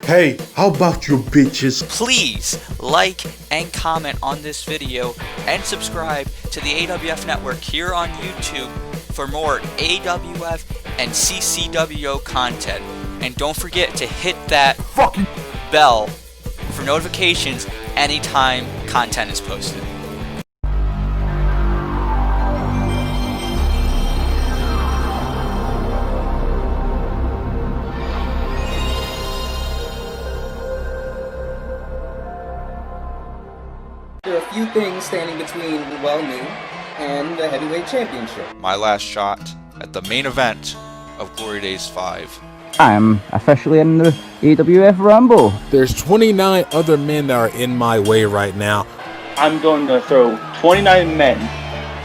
Hey, how about you bitches? Please like and comment on this video and subscribe to the AWF Network here on YouTube for more AWF and CCWO content. And don't forget to hit that fucking bell for notifications anytime content is posted. There are a few things standing between, well, me and the heavyweight championship. My last shot at the main event of Glory Days 5. I'm officially in the AWF Rumble. There's 29 other men that are in my way right now. I'm going to throw 29 men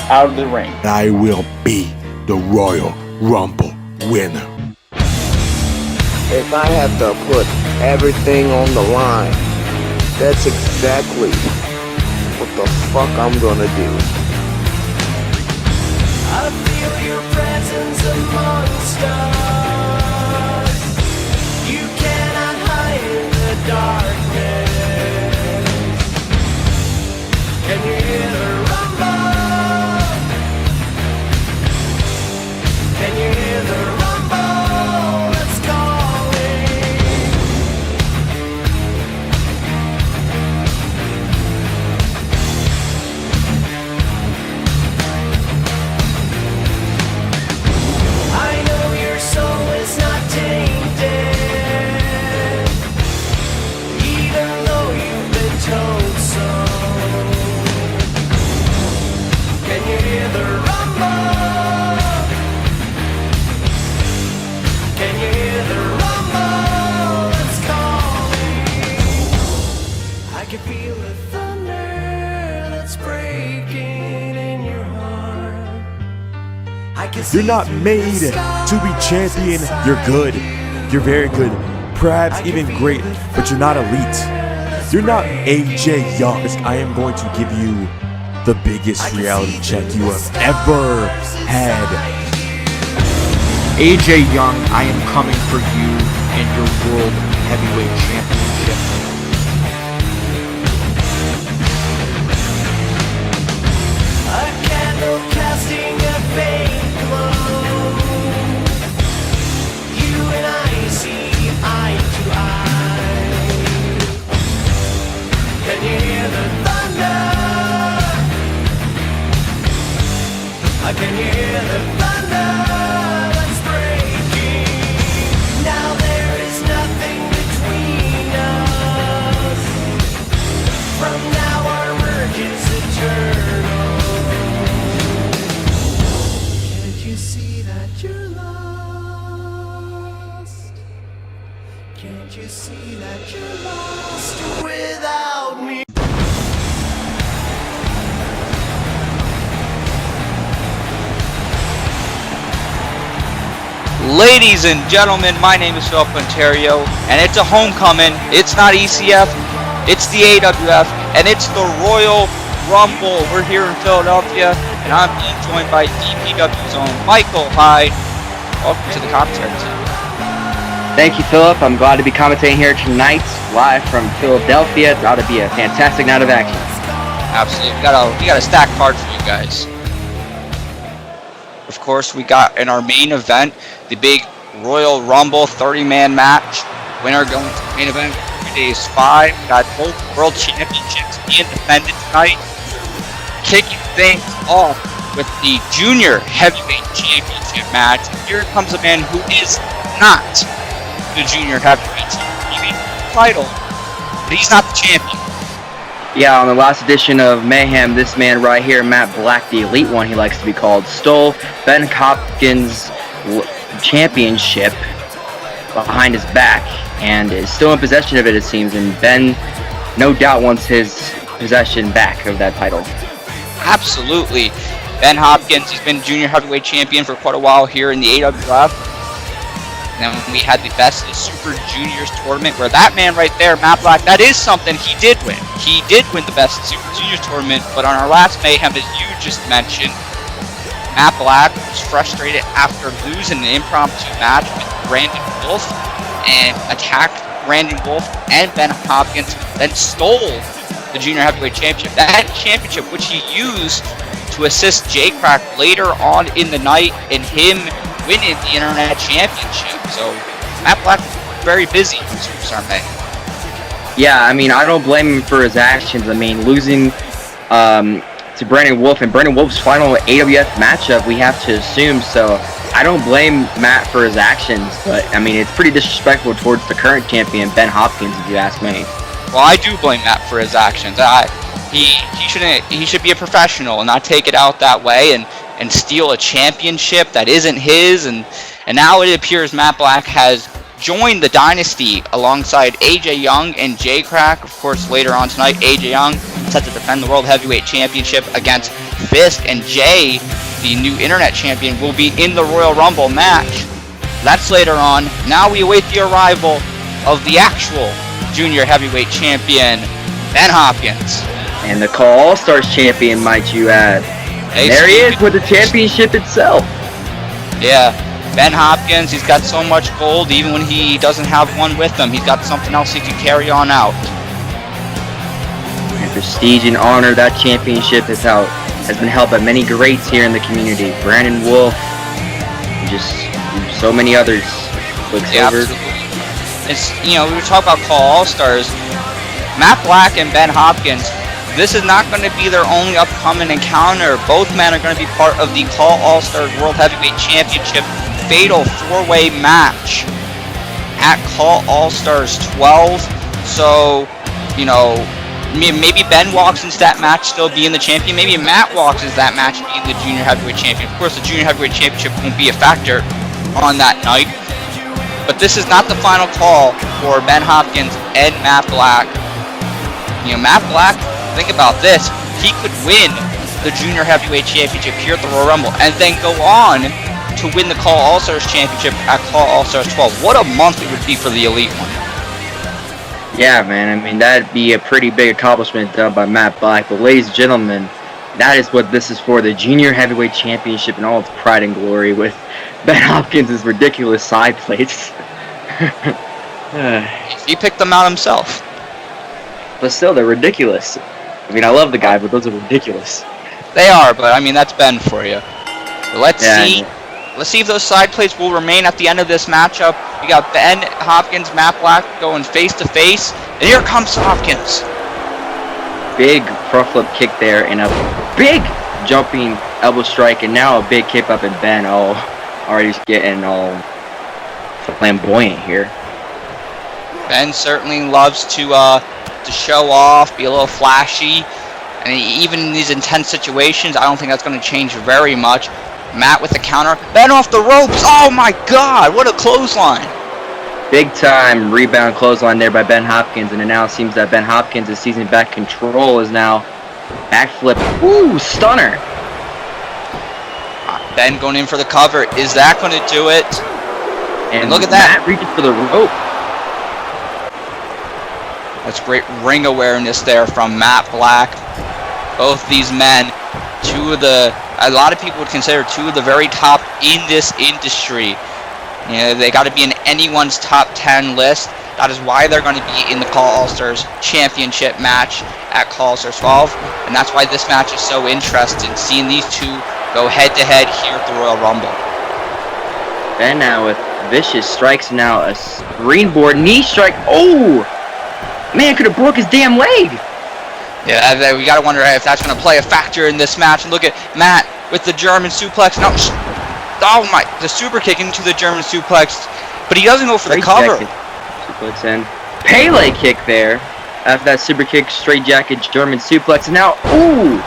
out of the ring. I will be the Royal Rumble winner. If I have to put everything on the line, that's exactly what the fuck I'm gonna do. I feel your presence amongst us. You cannot hide in the darkness. Can you hear the rumble? Can you hear the rumble that's calling? I know your soul is not tainted, even though you've been told so. Can you hear the rumble? Can you hear the rumble that's calling? I can feel the thunder that's breaking in your heart. I can see You're not made to be champion. You're good. You're very good. Perhaps even great, but you're not elite. You're not AJ Young. I am going to give you the biggest reality check you have ever had. AJ Young, I am coming for you and your World Heavyweight Championship. a candle casting a faint glow. You and I see eye to eye. Can you hear the thunder? Can you hear the thunder that's breaking? Now there is nothing between us. From now our merge is eternal. Can't you see that you're lost? Can't you see that you're lost without me? Ladies and gentlemen, my name is Philip Ontario, and it's a homecoming. It's not ECF, it's the AWF, and it's the Royal Rumble. We're here in Philadelphia, and I'm being joined by DPW's own Michael Hyde. Welcome to the commentary team. Thank you, Philip. I'm glad to be commentating here tonight, live from Philadelphia. It's ought to be a fantastic night of action. Absolutely, we got a stacked card for you guys. Of course, we got in our main event the big Royal Rumble 30-man match. Winner going to the main event, Glory Days 5. Got both world championships being defended tonight. Kicking things off with the Junior Heavyweight Championship match. Here comes a man who is not the Junior Heavyweight Championship. He made the title, but he's not the champion. Yeah, on the last edition of Mayhem, this man right here, Matt Black, the Elite One, he likes to be called, stole Ben Hopkins' championship behind his back and is still in possession of it, it seems, and Ben no doubt wants his possession back of that title. Absolutely. Ben Hopkins, he's been Junior Heavyweight Champion for quite a while here in the AWF. And then we had the Best of Super Juniors tournament, where that man right there, Matt Black, that is something he did win. He did win the Best of Super Juniors tournament, but on our last Mayhem, as you just mentioned, Matt Black was frustrated after losing an impromptu match with Brandon Wolf and attacked Brandon Wolf and Ben Hopkins, then stole the Junior Heavyweight Championship. That championship, which he used to assist J-Crack later on in the night in him winning the Internet Championship. So Matt Black very busy, Superstar May. Yeah, I mean, I don't blame him for his actions. I mean, losing to Brandon Wolf, and Brandon Wolf's final AWF matchup, we have to assume, so I don't blame Matt for his actions, but I mean, it's pretty disrespectful towards the current champion, Ben Hopkins, if you ask me. Well, I do blame Matt for his actions. He should be a professional and not take it out that way and steal a championship that isn't his, and now it appears Matt Black has joined the dynasty alongside AJ Young and J-Crack. Of course, later on tonight, AJ Young set to defend the World Heavyweight Championship against Fisk, and Jay, the new Internet Champion, will be in the Royal Rumble match. That's later on. Now we await the arrival of the actual Junior Heavyweight Champion, Ben Hopkins. And the Call All-Stars champion, might you add. And there he is with the championship itself. Yeah. Ben Hopkins, he's got so much gold, even when he doesn't have one with him. He's got something else he can carry on out. And prestige and honor, that championship has been held by many greats here in the community. Brandon Wolf, and just so many others. Yeah, absolutely. It's, we were talking about Call All-Stars. Matt Black and Ben Hopkins, this is not going to be their only upcoming encounter. Both men are going to be part of the Call All-Stars World Heavyweight Championship fatal 4-way match at Call All-Stars 12. So, maybe Ben walks into that match still being the champion. Maybe Matt walks into that match being the Junior Heavyweight Champion. Of course, the Junior Heavyweight Championship won't be a factor on that night. But this is not the final call for Ben Hopkins and Matt Black. Matt Black, think about this. He could win the Junior Heavyweight Championship here at the Royal Rumble and then go on to win the Call All-Stars Championship at Call All-Stars 12. What a month it would be for the Elite One. Yeah, man. I mean, that'd be a pretty big accomplishment done by Matt Black. But ladies and gentlemen, that is what this is for, the Junior Heavyweight Championship in all its pride and glory with Ben Hopkins' ridiculous side plates. He picked them out himself. But still, they're ridiculous. I mean, I love the guy, but those are ridiculous. They are, but I mean, that's Ben for you. Let's see. Let's see if those side plates will remain at the end of this matchup. We got Ben Hopkins, Matt Black going face to face, and here comes Hopkins. Big front flip kick there, and a big jumping elbow strike, and now a big kick up, and Ben already getting all flamboyant here. Ben certainly loves to show off, be a little flashy, and even in these intense situations, I don't think that's going to change very much. Matt with the counter. Ben off the ropes. Oh my God, what a clothesline. Big time rebound clothesline there by Ben Hopkins, and it now seems that Ben Hopkins is seizing back control, is now backflip. Ooh, stunner. Ben going in for the cover. Is that going to do it? And look at that. Matt reaches for the rope. That's great ring awareness there from Matt Black. Both these men, a lot of people would consider two of the very top in this industry. They got to be in anyone's top 10 list. That is why they're going to be in the Call All-Stars Championship match at Call All-Stars 12. And that's why this match is so interesting, seeing these two go head-to-head here at the Royal Rumble. Ben now with vicious strikes, now a springboard knee strike. Oh! Man, could have broke his damn leg. Yeah, we got to wonder if that's going to play a factor in this match. And look at Matt with the German suplex. No, the super kick into the German suplex. But he doesn't go for the cover. Suplex in. Pele kick there. After that super kick, straight jacket, German suplex. And now, ooh!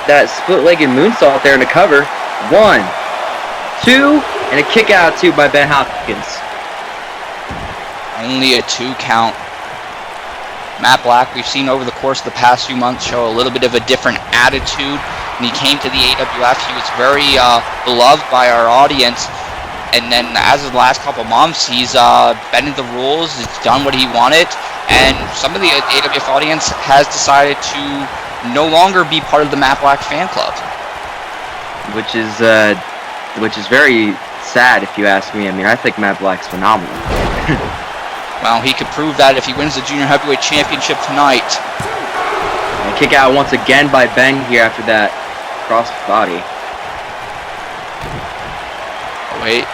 That split-legged moonsault there in the cover. 1, 2, and a kick out too by Ben Hopkins. Only a 2 count. Matt Black, we've seen over the course of the past few months, show a little bit of a different attitude. When he came to the AWF, he was very beloved by our audience. And then as of the last couple months, he's bending the rules, he's done what he wanted. And some of the AWF audience has decided to no longer be part of the Matt Black fan club. Which is very sad, if you ask me. I mean, I think Matt Black's phenomenal. Well, he could prove that if he wins the Junior Heavyweight Championship tonight. And kick out once again by Ben here after that cross body. Oh, wait.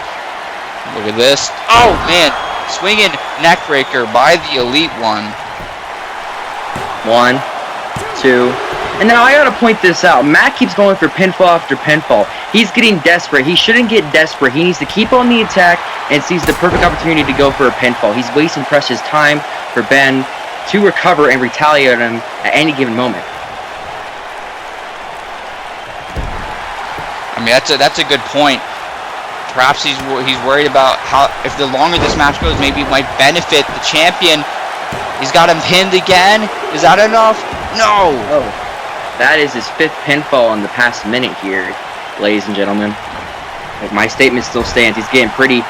Look at this. Oh, man. Swinging neck breaker by the Elite One. 1, 2. And now I gotta point this out. Matt keeps going for pinfall after pinfall. He's getting desperate. He shouldn't get desperate. He needs to keep on the attack and sees the perfect opportunity to go for a pinfall. He's wasting precious time for Ben to recover and retaliate on him at any given moment. I mean, that's a good point. Perhaps he's worried about how, if the longer this match goes, maybe it might benefit the champion. He's got him pinned again. Is that enough? No. Oh, that is his 5th pinfall in the past minute here, ladies and gentlemen. My statement still stands. He's getting pretty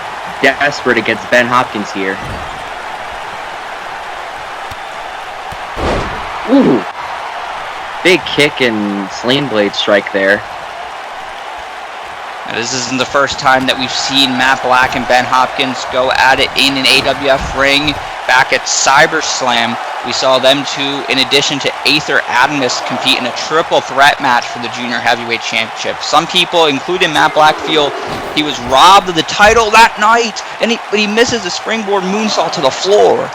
desperate against Ben Hopkins here. Ooh. Big kick and sling blade strike there. Now, this isn't the first time that we've seen Matt Black and Ben Hopkins go at it in an AWF ring. Back at CyberSlam, we saw them two, in addition to Aether Adamus, compete in a triple threat match for the Junior Heavyweight Championship. Some people, including Matt Black, feel he was robbed of the title that night, but he misses a springboard moonsault to the floor.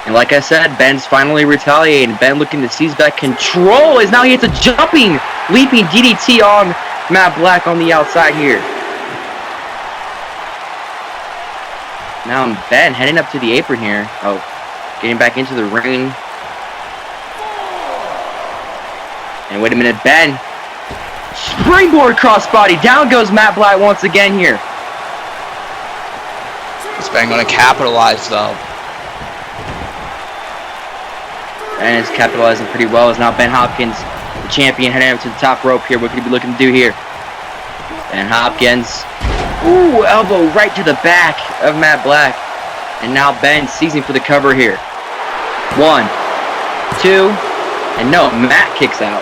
And like I said, Ben's finally retaliating. Ben looking to seize back control as now he hits a jumping, leaping DDT on Matt Black on the outside here. Now Ben heading up to the apron here. Oh, getting back into the ring. And wait a minute, Ben. Springboard crossbody. Down goes Matt Black once again here. Is Ben going to capitalize, though? Ben is capitalizing pretty well as now Ben Hopkins, the champion, heading up to the top rope here. What could he be looking to do here? Ben Hopkins. Ooh, elbow right to the back of Matt Black. And now Ben seizing for the cover here. 1, 2, and no, Matt kicks out.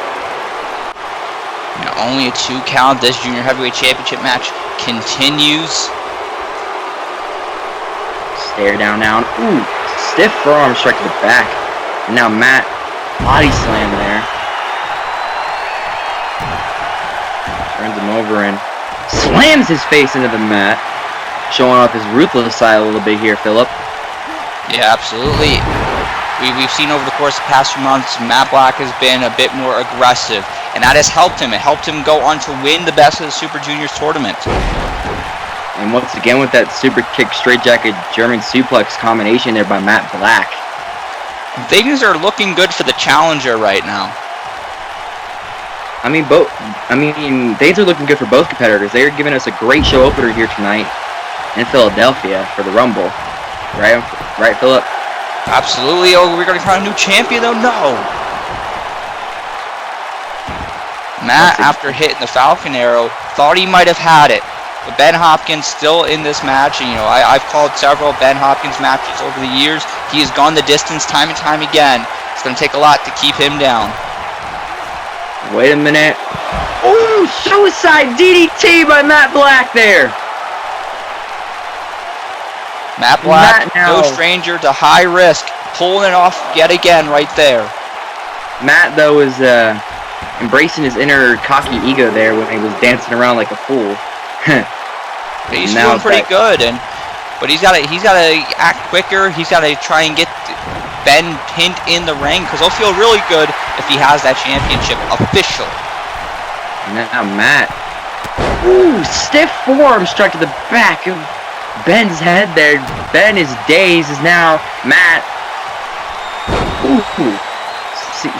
Now, only a 2 count. This Junior Heavyweight Championship match continues. Stare down now. Ooh, stiff forearm strike to the back. And now Matt body slam there. Turns him over and slams his face into the mat, showing off his ruthless side a little bit here, Philip. Yeah, absolutely. We've seen over the course of the past few months, Matt Black has been a bit more aggressive, and that has helped him. It helped him go on to win the Best of the Super Juniors tournament. And once again with that super kick, straight jacket, German suplex combination there by Matt Black. Things are looking good for the challenger right now. Things are looking good for both competitors. They are giving us a great show opener here tonight in Philadelphia for the Rumble. Right, Philip? Absolutely. Oh, we're going to crown a new champion, though? No. Matt, after hitting the Falcon Arrow, thought he might have had it. But Ben Hopkins still in this match. And, I've called several Ben Hopkins matches over the years. He has gone the distance time and time again. It's going to take a lot to keep him down. Wait a minute. Ooh, suicide DDT by Matt Black there. Matt Black, no stranger to high risk, pulling it off yet again right there. Matt, though, is embracing his inner cocky ego there when he was dancing around like a fool. He's feeling pretty good, but he's got to act quicker. He's got to try and get Ben pinned in the ring, because he'll feel really good if he has that championship official. Now Matt. Ooh, stiff forearm struck to the back of Ben's head there. Ben is dazed as now Matt. Ooh,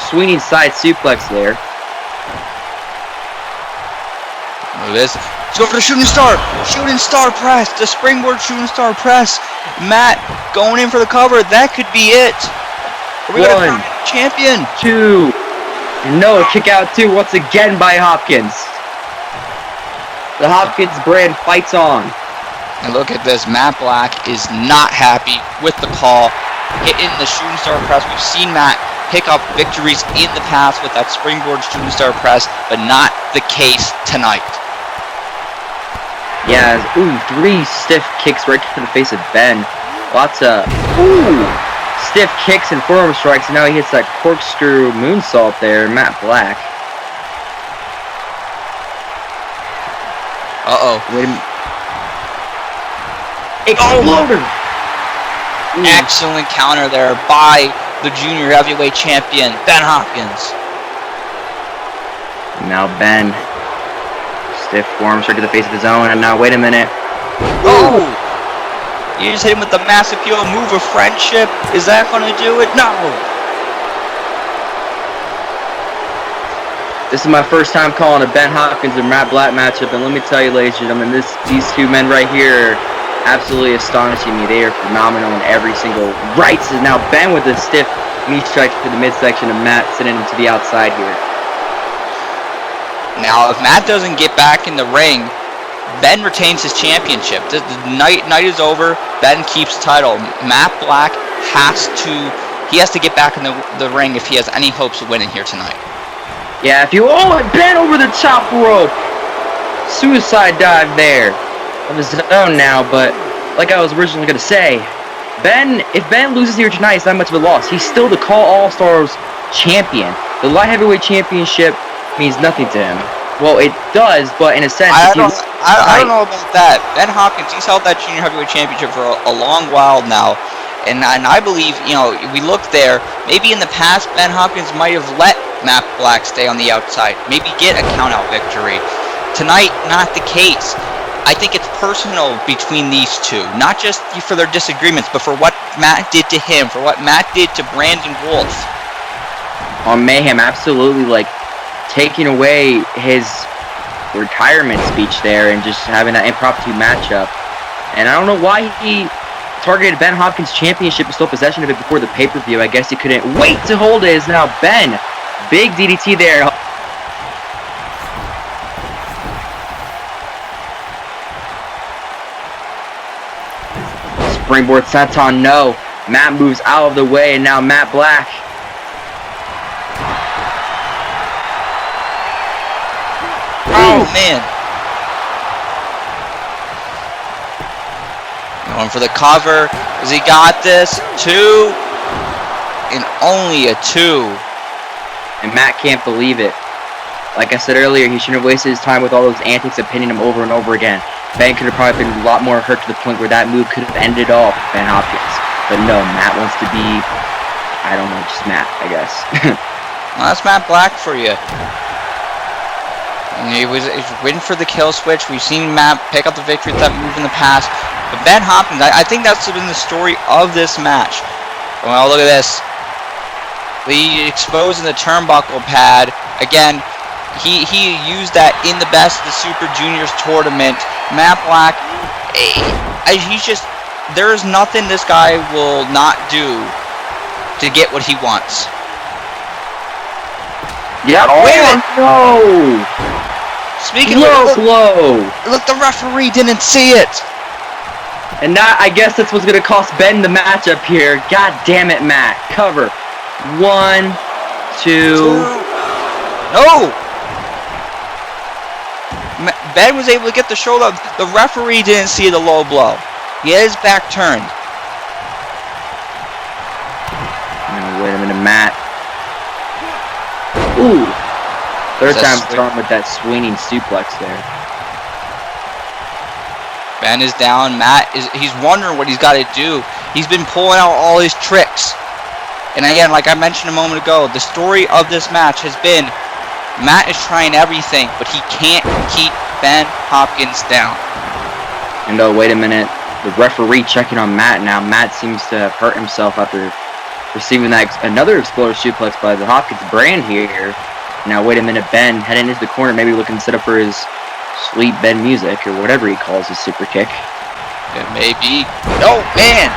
swinging side suplex there. Look at this. Let's go for the shooting star press, the springboard shooting star press. Matt going in for the cover. That could be it. Are we going to crown champion? 2. No, kick out 2 once again by Hopkins. The Hopkins brand fights on. And look at this. Matt Black is not happy with the call. Hitting the shooting star press. We've seen Matt pick up victories in the past with that springboard shooting star press, but not the case tonight. Yeah, ooh, 3 stiff kicks right to the face of Ben. Lots of Ooh! Stiff kicks and forearm strikes, and now he hits that corkscrew moonsault there, Matt Black. Uh-oh. Wait a minute. Exploder! Excellent counter there by the junior heavyweight champion, Ben Hopkins. Now Ben. Stiff forearm straight to the face of his own, and now wait a minute. Oh! You just hit him with the massive heel move of friendship. Is that going to do it? No! This is my first time calling a Ben Hopkins and Matt Black matchup, and let me tell you, ladies and gentlemen, these two men right here are absolutely astonishing me. They are phenomenal in every single right. So now Ben with a stiff knee strike to the midsection of Matt, sending him to the outside here. Now, if Matt doesn't get back in the ring, Ben retains his championship. The night is over. Ben keeps the title. Matt Black has to get back in the ring if he has any hopes of winning here tonight. Yeah, if you Ben over the top rope, suicide dive there. Of his own now, but like I was originally gonna say, if Ben loses here tonight, it's not much of a loss. He's still the Call All Stars champion. The light heavyweight championship means nothing to him. Well, it does, but in a sense, I don't know about that. Ben Hopkins, he's held that junior heavyweight championship for a long while now, and I believe, we look there. Maybe in the past, Ben Hopkins might have let Matt Black stay on the outside, maybe get a count-out victory. Tonight, not the case. I think it's personal between these two, not just for their disagreements, but for what Matt did to him, for what Matt did to Brandon Wolf. On Mayhem, absolutely, taking away his retirement speech there and just having that impromptu matchup. And I don't know why he targeted Ben Hopkins' championship and stole possession of it before the pay-per-view. I guess he couldn't wait to hold it. Is now Ben. Big DDT there. Springboard senton, no. Matt moves out of the way, and now Matt Black. Oh, man. Going for the cover. Has he got this? 2. And only a 2. And Matt can't believe it. Like I said earlier, he shouldn't have wasted his time with all those antics of pinning him over and over again. Ben could have probably been a lot more hurt to the point where that move could have ended off Ben Hopkins. But no, Matt wants to be, I don't know, just Matt, I guess. Well, that's Matt Black for you. And he was waiting for the kill switch. We've seen Matt pick up the victory with that move in the past. But Ben Hopkins, I think that's been the story of this match. Well, look at this. The exposing the turnbuckle pad. Again, he used that in the Best of the Super Juniors tournament. Matt Black, there is nothing this guy will not do to get what he wants. Yeah, wait a minute. No! Speaking of blow. Look, the referee didn't see it. And that, I guess that's what's going to cost Ben the matchup here. God damn it, Matt. Cover. 1, 2. No! Ben was able to get the shoulder. The referee didn't see the low blow. He had his back turned. Wait a minute, Matt. Ooh. Third time throwing with that swinging suplex there. Ben is down. Matt he's wondering what he's got to do. He's been pulling out all his tricks. And again, like I mentioned a moment ago, the story of this match has been Matt is trying everything, but he can't keep Ben Hopkins down. And oh, wait a minute. The referee checking on Matt now. Matt seems to have hurt himself after receiving another exploder suplex by the Hopkins brand here. Now, wait a minute. Ben heading into the corner, maybe looking to set up for his sweet Ben music or whatever he calls his super kick. It may be. Oh, man!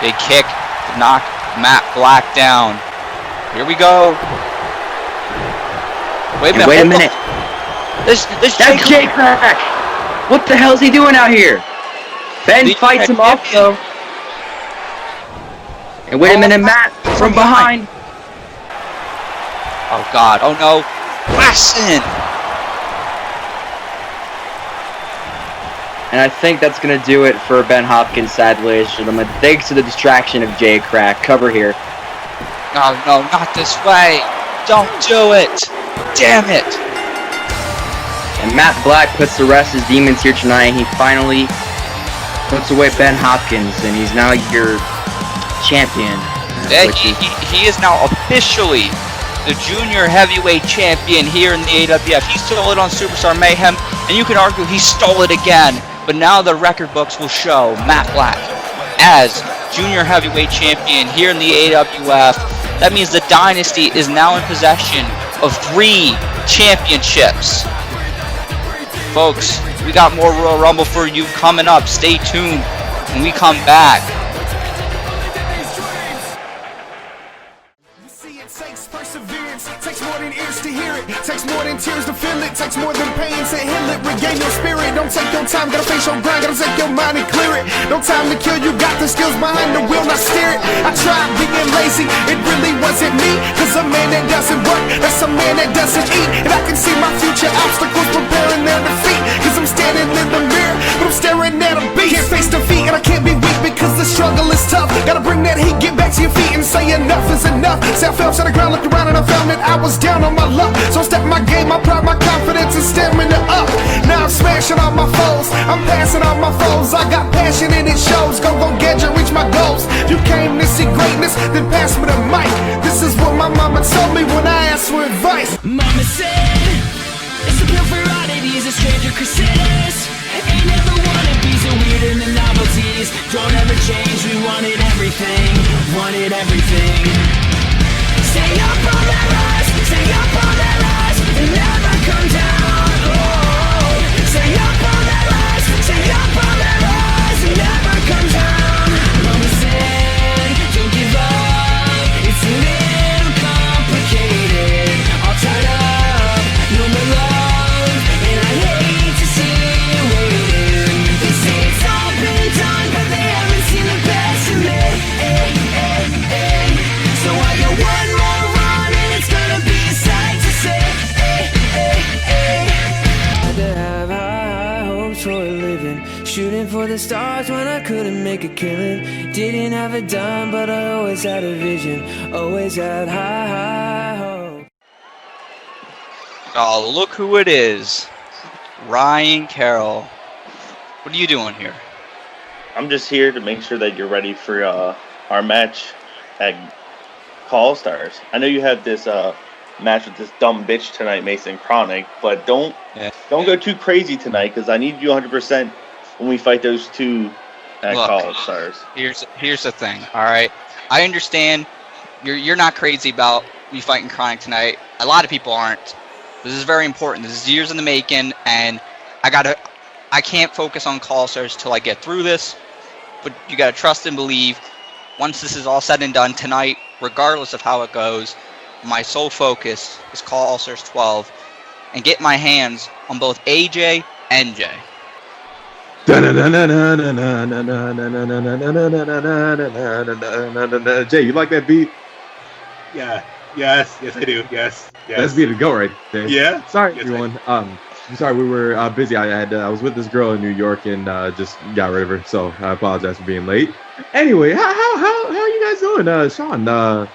Big kick to knock Matt Black down. Here we go. Wait a minute. That's Jake Black! What the hell is he doing out here? Ben fights him off though. And wait a minute, Matt from behind. Oh God! Oh no! Wesson! And I think that's going to do it for Ben Hopkins, sadly, ladies and gentlemen. Thanks to the distraction of Jay Crack. Cover here. No, not this way. Don't do it. Damn it. And Matt Black puts to rest his demons here tonight. He finally puts away Ben Hopkins, and he's now your champion. He is now officially the junior heavyweight champion here in the AWF. He stole it on Superstar Mayhem, and you can argue he stole it again. But now the record books will show Matt Black as junior heavyweight champion here in the AWF. That means the dynasty is now in possession of 3 championships. Folks, we got more Royal Rumble for you coming up. Stay tuned when we come back. Takes more than ears to hear it, takes more than tears to feel it, takes more than pain to heal it, regain your spirit. Don't take your time, gotta face your grind, gotta take your mind and clear it. No time to kill, you got the skills behind the wheel, not steer it. I tried being lazy, it really wasn't me, cause a man that doesn't work, that's a man that doesn't eat. And I can see my future obstacles preparing their defeat, cause I'm standing in the mirror, but I'm staring at a beast. Can't face defeat and I can't be weak because the struggle is tough. Gotta bring that heat, get back to your feet and say enough is enough. See, I fell to the ground, looked around and I found that I was down on my luck. So I stepped my game, my pride, my confidence and stamina up. Now I'm smashing all my foes, I'm passing all my foes. I got passion and it shows, go get you, reach my goals. You came to see greatness, then pass me the mic. This is what my mama told me when I asked for advice. Mama said, it's a pill for oddities, a stranger crusaders. Ain't never wanted be so weird in the novelties. Don't ever change, we wanted everything, wanted everything. Stay up on that rise, stay up on that rise, and never come down. Oh, stay up on that rise, stay up on that rise, and never come down. Mama said, don't give up, it's a little complicated. All tied up, no more love, and I hate to see you waiting. They say it's all been done, but they haven't seen the best in me. So I got one more run and it's gonna be a sight to see. Had to have high hopes for a living, shooting for the stars when I couldn't make a killing. Didn't have a dime, but I always had a vision, always had high hope. Oh, look who it is. Ryan Carroll. What are you doing here? I'm just here to make sure that you're ready for our match at All Stars. I know you have this match with this dumb bitch tonight, Mason Kronik, but don't go too crazy tonight because I need you 100% when we fight those two at All Stars. Here's the thing. All right, I understand you're not crazy about me fighting Kronik tonight. A lot of people aren't. This is very important. This is years in the making, and I can't focus on All Stars till I get through this. But you gotta trust and believe. Once this is all said and done tonight, regardless of how it goes, my sole focus is call All Stars 12 and get my hands on both AJ and Jay. Jay, you like that beat? Yeah. Yes, I do. Yes. That's beat to go right there. Yeah. Sorry, everyone. I'm sorry, we were busy. I was with this girl in New York and just got rid of her, so I apologize for being late. Anyway, how are you guys doing, Shawn? So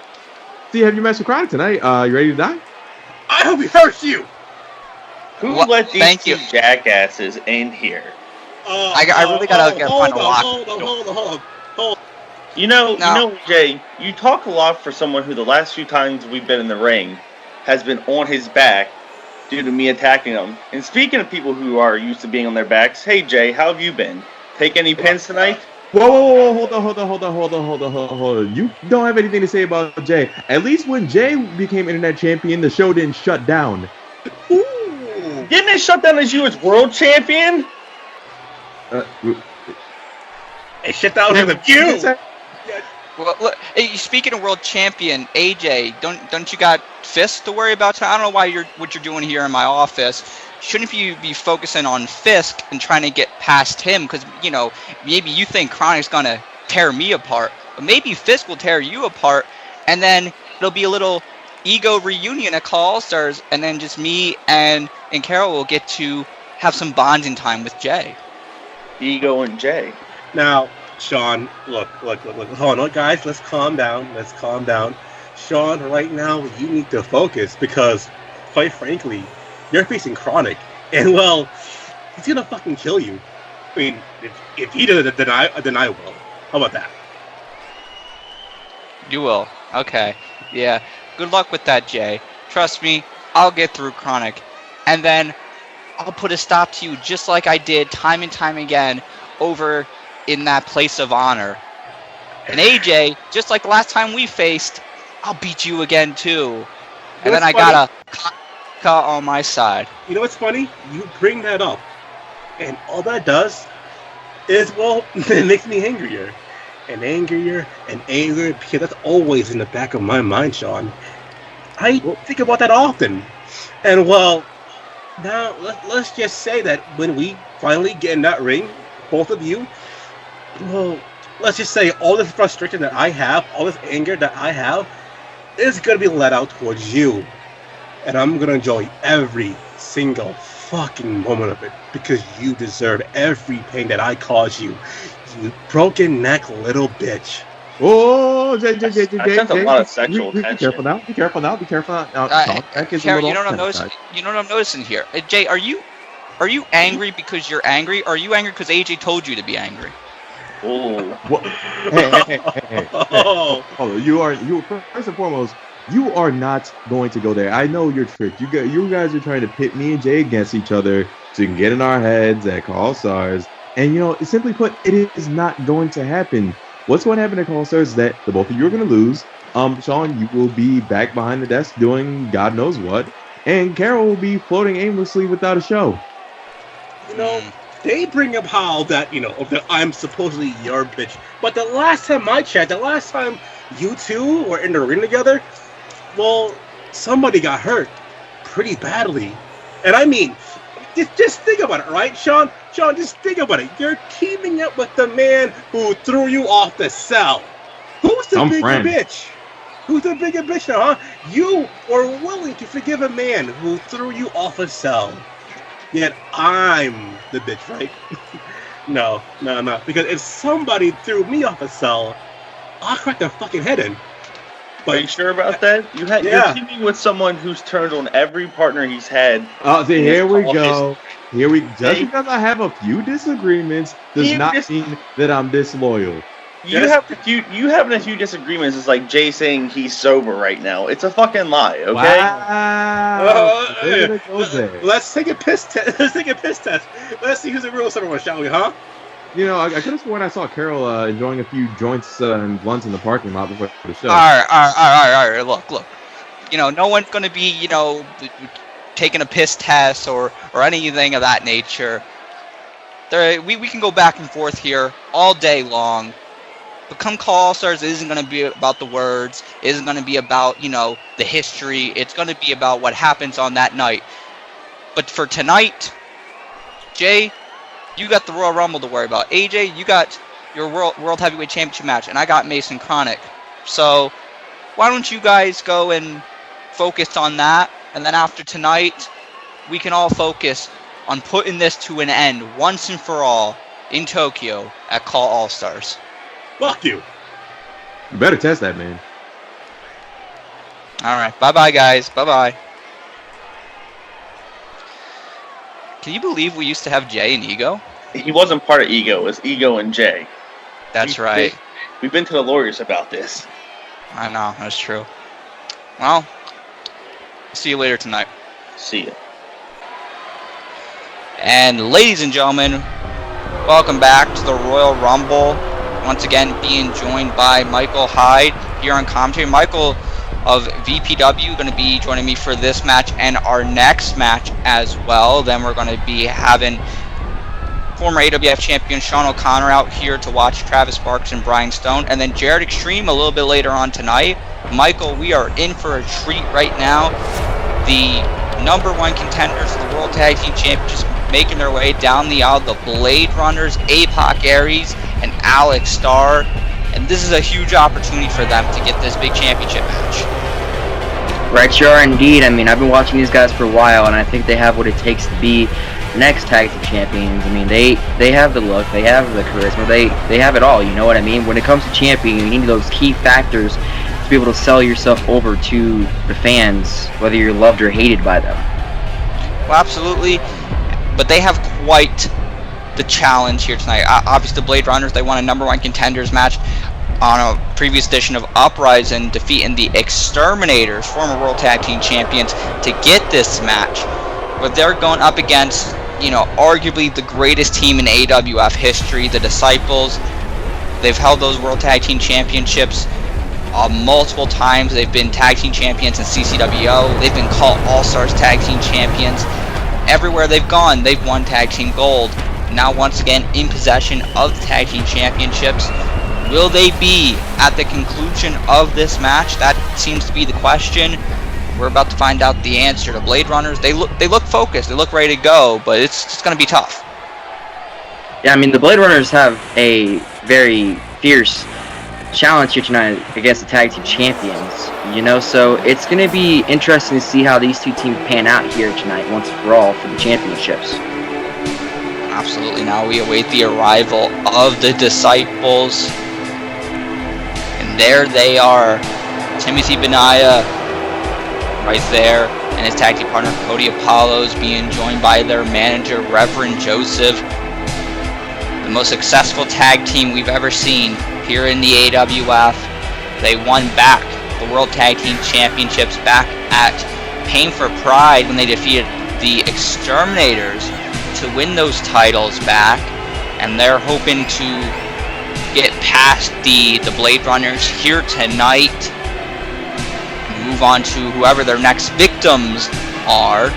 you have your match with Kronik tonight. You ready to die? I hope he hurts you. Who let these two jackasses in here? I really gotta find a lock. Hold on. You know, Jay, you talk a lot for someone who the last few times we've been in the ring has been on his back due to me attacking him. And speaking of people who are used to being on their backs, hey Jay, how have you been? Take any pins tonight? Whoa, hold on. You don't have anything to say about Jay. At least when Jay became internet champion, the show didn't shut down. Ooh. Didn't it shut down as you as world champion? It shut down because of you. Well, look, hey, speaking of world champion AJ, don't you got Fisk to worry about? I don't know why what you're doing here in my office. Shouldn't you be focusing on Fisk and trying to get past him? Because maybe you think Kronik's gonna tear me apart, but maybe Fisk will tear you apart, and then it'll be a little ego reunion at All Stars, and then just me and Carol will get to have some bonding time with Jay. Ego and Jay. Now, Shawn, look. Hold on, guys. Let's calm down. Shawn, right now, you need to focus because, quite frankly, you're facing Kronik. And, well, he's gonna fucking kill you. I mean, if he does it, then I will. How about that? You will. Okay. Yeah. Good luck with that, Jay. Trust me, I'll get through Kronik. And then I'll put a stop to you just like I did time and time again over in that place of honor. And AJ, just like last time we faced, I'll beat you again too. And then I got a Ka on my side. You know what's funny? You bring that up. And all that does is, well, it makes me angrier. And angrier, because that's always in the back of my mind, Shawn. I think about that often. And, well, now let's just say that when we finally get in that ring, both of you, well, let's just say all this frustration that I have, all this anger that I have, is going to be let out towards you. And I'm going to enjoy every single fucking moment of it because you deserve every pain that I caused you. You broken neck little bitch. Oh, Jay. I sense a lot of sexual tension. Be careful now. Karen, you know what I'm noticing here? Jay, are you angry because you're angry? Or are you angry because AJ told you to be angry? Oh. Hey. You first and foremost, you are not going to go there. I know you're tricked. You guys are trying to pit me and Jay against each other so you can get in our heads at All Stars. And, simply put, it is not going to happen. What's going to happen at All Stars is that the both of you are going to lose. Shawn, you will be back behind the desk doing God knows what. And Carol will be floating aimlessly without a show. They bring up how that, that I'm supposedly your bitch. But the last time I checked, the last time you two were in the ring together, well, somebody got hurt pretty badly. And I mean, just think about it, right, Shawn? Shawn, just think about it. You're teaming up with the man who threw you off the cell. Who's the bigger bitch? Who's the bigger bitch now, huh? You were willing to forgive a man who threw you off a cell. Yet I'm the bitch, right? No. Because if somebody threw me off a cell, I'll crack their fucking head in. But are you sure about that? You're teaming with someone who's turned on every partner he's had. Oh, see, here we go. Just because I have a few disagreements does not mean that I'm disloyal. You having a few disagreements is like Jay saying he's sober right now. It's a fucking lie, okay? Wow. Let's take a piss test. Let's see who's the real sober one, shall we, huh? I could have sworn I saw Carol enjoying a few joints and blunts in the parking lot before the show. All right. Look. No one's going to be, taking a piss test or anything of that nature. We can go back and forth here all day long. But come All Stars, it isn't going to be about the words. It isn't going to be about, the history. It's going to be about what happens on that night. But for tonight, Jay, you got the Royal Rumble to worry about. AJ, you got your World Heavyweight Championship match, and I got Mason Kronik. So why don't you guys go and focus on that, and then after tonight, we can all focus on putting this to an end once and for all in Tokyo at Call All Stars. Fuck you. You better test that, man. All right. Bye-bye, guys. Bye-bye. Can you believe we used to have Jay and Ego? He wasn't part of Ego. It was Ego and Jay. That's right. We've been to the lawyers about this. I know. That's true. Well, see you later tonight. See ya. And ladies and gentlemen, welcome back to the Royal Rumble. Once again, being joined by Michael Hyde here on commentary. Michael of VPW going to be joining me for this match and our next match as well. Then we're going to be having former AWF champion Shawn O'Connor out here to watch Travis Sparks and Brian Stone. And then Jared Extreme a little bit later on tonight. Michael, we are in for a treat right now. The #1 contenders for the World Tag Team Championships making their way down the aisle. The Blade Runners, APOC Aries, and Alex Starr. And this is a huge opportunity for them to get this big championship match. Right, you are indeed. I mean, I've been watching these guys for a while, and I think they have what it takes to be next tag team champions, I mean, they have the look, they have the charisma, they have it all, you know what I mean? When it comes to champion, you need those key factors to be able to sell yourself over to the fans, whether you're loved or hated by them. Well, absolutely, but they have quite the challenge here tonight. Obviously, the Blade Runners, they won a #1 contenders match on a previous edition of Uprising, defeating the Exterminators, former World Tag Team Champions, to get this match. But they're going up against, you know, arguably the greatest team in AWF history, the Disciples. They've held those World Tag Team Championships multiple times. They've been Tag Team Champions in CCWO. They've been called All-Stars Tag Team Champions. Everywhere they've gone, they've won Tag Team Gold. Now, once again, in possession of the Tag Team Championships. Will they be at the conclusion of this match? That seems to be the question. We're about to find out the answer. The Blade Runners, they look focused, they look ready to go, but it's just going to be tough. Yeah, I mean, the Blade Runners have a very fierce challenge here tonight against the Tag Team Champions, you know, so it's going to be interesting to see how these two teams pan out here tonight once and for all for the championships. Absolutely. Now we await the arrival of the Disciples. And there they are. Timothy Benaya right there, and his tag team partner Cody Apollos being joined by their manager Reverend Joseph. The most successful tag team we've ever seen here in the AWF. They won back the World Tag Team Championships back at Pain for Pride when they defeated the Exterminators to win those titles back, and they're hoping to get past the Blade Runners here tonight and move on to whoever their next victims are.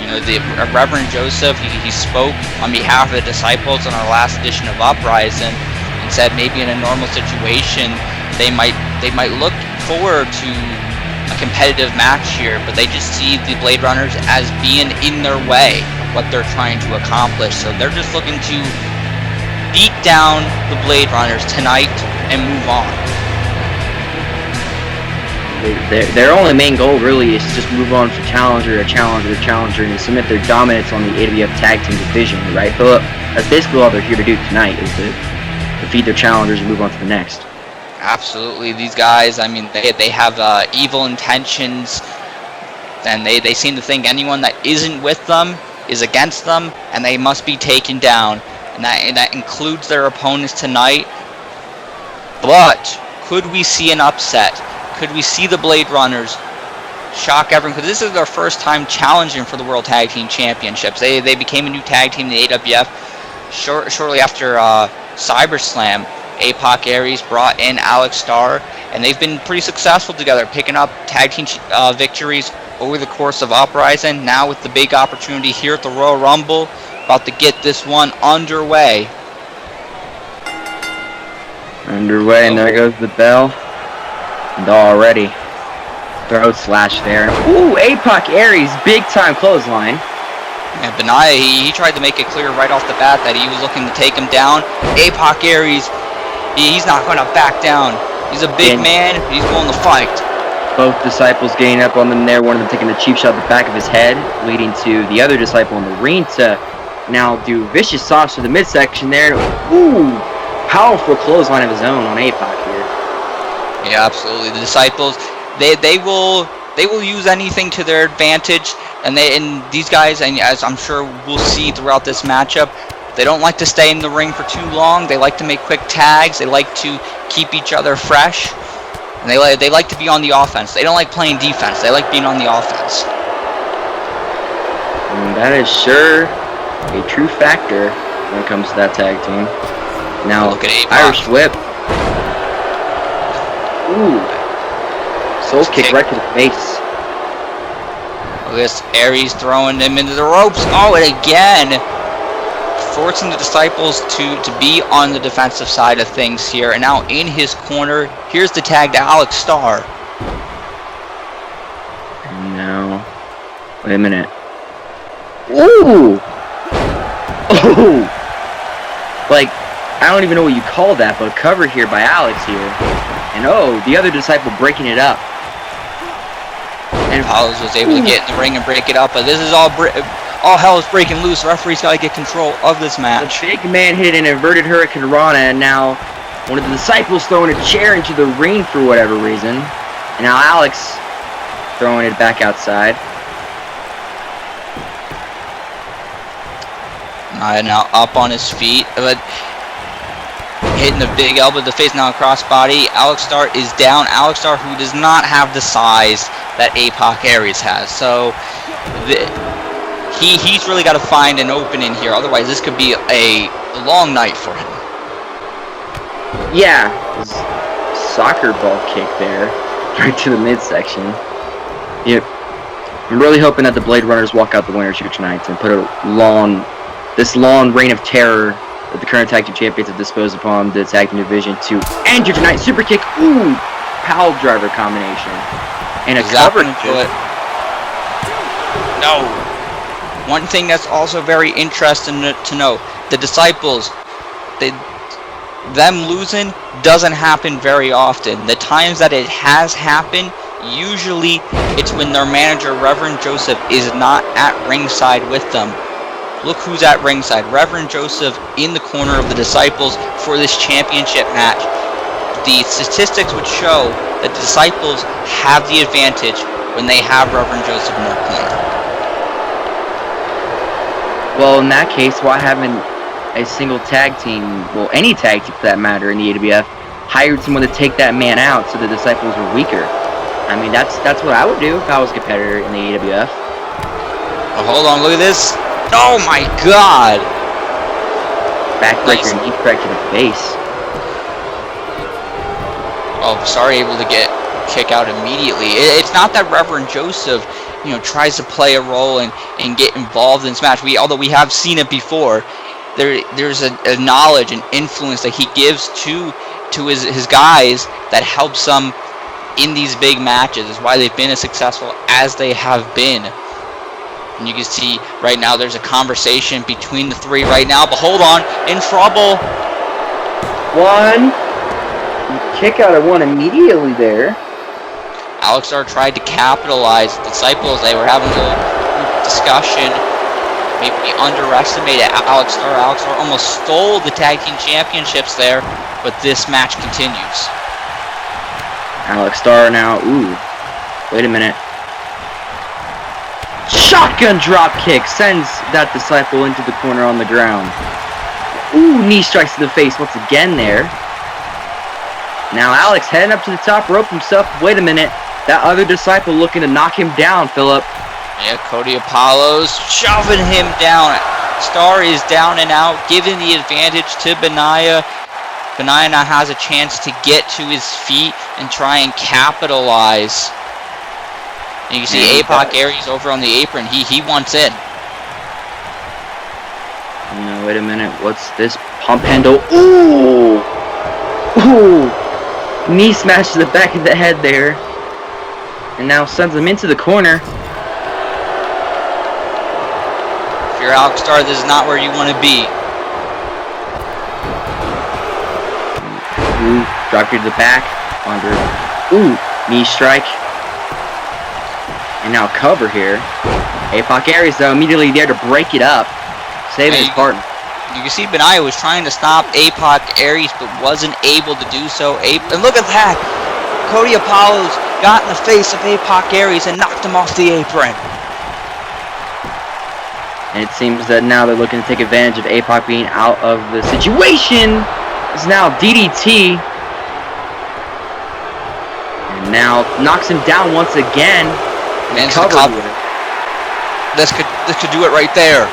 You know, the Reverend Joseph, he spoke on behalf of the Disciples on our last edition of Uprising and said maybe in a normal situation they might look forward to a competitive match here, but they just see the Blade Runners as being in their way of what they're trying to accomplish. So they're just looking to beat down the Blade Runners tonight and move on. Their only main goal really is to just move on for challenger to challenger to challenger and submit their dominance on the AWF Tag Team division, right, Philip? That's basically all they're here to do tonight, is to defeat their challengers and move on to the next. Absolutely. These guys, I mean, they have evil intentions, and they seem to think anyone that isn't with them is against them, and they must be taken down. And that includes their opponents tonight. But could we see an upset? Could we see the Blade Runners shock everyone? Because this is their first time challenging for the World Tag Team Championships. They became a new tag team in the AWF shortly after CyberSlam. APOC Aries brought in Alex Starr, and they've been pretty successful together, picking up tag team victories over the course of Uprising. Now with the big opportunity here at the Royal Rumble, about to get this one underway. And there goes the bell. And already, throat slash there. Ooh, APOC Aries, big time clothesline. And Benaya, he tried to make it clear right off the bat that he was looking to take him down. APOC Aries, he's not going to back down. He's a big man, he's willing to fight. Both Disciples getting up on them there, one of them taking a cheap shot at the back of his head, leading to the other Disciple in the ring to now do vicious sauce to the midsection there. Ooh, powerful clothesline of his own on APOC here. Yeah, absolutely. The Disciples, they will use anything to their advantage, and these guys, and as I'm sure we'll see throughout this matchup, they don't like to stay in the ring for too long. They like to make quick tags. They like to keep each other fresh, and they like to be on the offense. They don't like playing defense. They like being on the offense. And that is sure a true factor when it comes to that tag team. Now, look at Irish Whip. Ooh. Soul kick right to the face. Look at this. Aries throwing him into the ropes. Oh, and again, forcing the Disciples to be on the defensive side of things here. And now in his corner, here's the tag to Alex Starr. No. Wait a minute. Ooh! Oh! Like, I don't even know what you call that, but cover here by Alex here. And oh, the other Disciple breaking it up. And Apollos was able to get in the ring and break it up, but this is all All hell is breaking loose. The referee's got to get control of this match. The big man hit an inverted Hurricane Rana, and now one of the disciples throwing a chair into the ring for whatever reason. And now Alex throwing it back outside. Now up on his feet, but hitting a big elbow to the face, now a crossbody. Alex Starr is down. Alex Starr, who does not have the size that APOC Aries has. So he's really got to find an opening here. Otherwise, this could be a long night for him. Yeah, soccer ball kick there, right to the midsection. Yep. I'm really hoping that the Blade Runners walk out the winners here tonight and put this long reign of terror that the current tag team champions have disposed upon the tag team division to end here tonight. Super kick, ooh, pile driver combination, and a cover to it. No. One thing that's also very interesting to know: the Disciples, them losing doesn't happen very often. The times that it has happened, usually it's when their manager, Reverend Joseph, is not at ringside with them. Look who's at ringside. Reverend Joseph in the corner of the Disciples for this championship match. The statistics would show that the Disciples have the advantage when they have Reverend Joseph in their corner. Well, in that case, why haven't a single tag team, well, any tag team for that matter in the AWF, hired someone to take that man out so the Disciples were weaker? I mean, that's what I would do if I was a competitor in the AWF. Oh, hold on, look at this. Oh my god! Backbreaker and knee strike to the face. Oh, sorry, able to get kick out immediately. It's not that Reverend Joseph, tries to play a role and get involved in this match. Although we have seen it before, there's a knowledge and influence that he gives to his guys that helps them in these big matches. Is why they've been as successful as they have been. And you can see right now there's a conversation between the three right now. But hold on, in trouble. One. Kick out of one immediately there. Alex Starr tried to capitalize. The Disciples, they were having a little discussion. Maybe underestimated Alex Starr. Alex Starr almost stole the tag team championships there. But this match continues. Alex Starr now. Ooh. Wait a minute. Shotgun drop kick sends that Disciple into the corner on the ground. Ooh, knee strikes to the face once again there. Now Alex heading up to the top rope himself. Wait a minute. That other Disciple looking to knock him down, Philip. Yeah, Cody Apollo's shoving him down. Starr is down and out, giving the advantage to Benaya. Benaya now has a chance to get to his feet and try and capitalize. And you can see APOC Aries over on the apron. He wants in. No, wait a minute. What's this? Pump handle. Ooh! Ooh! Knee smash to the back of the head there. And now sends him into the corner. If you're Alex Starr, this is not where you want to be. Ooh, drop kick to the back. Under. Ooh, knee strike. And now cover here. APOC Aries, though, immediately there to break it up. Saving his partner. You can see Benaya was trying to stop APOC Aries, but wasn't able to do so. And look at that! Cody Apollo's got in the face of APOC Aries and knocked him off the apron. And it seems that now they're looking to take advantage of APOC being out of the situation. It's now DDT. And now knocks him down once again. And cover. This could do it right there.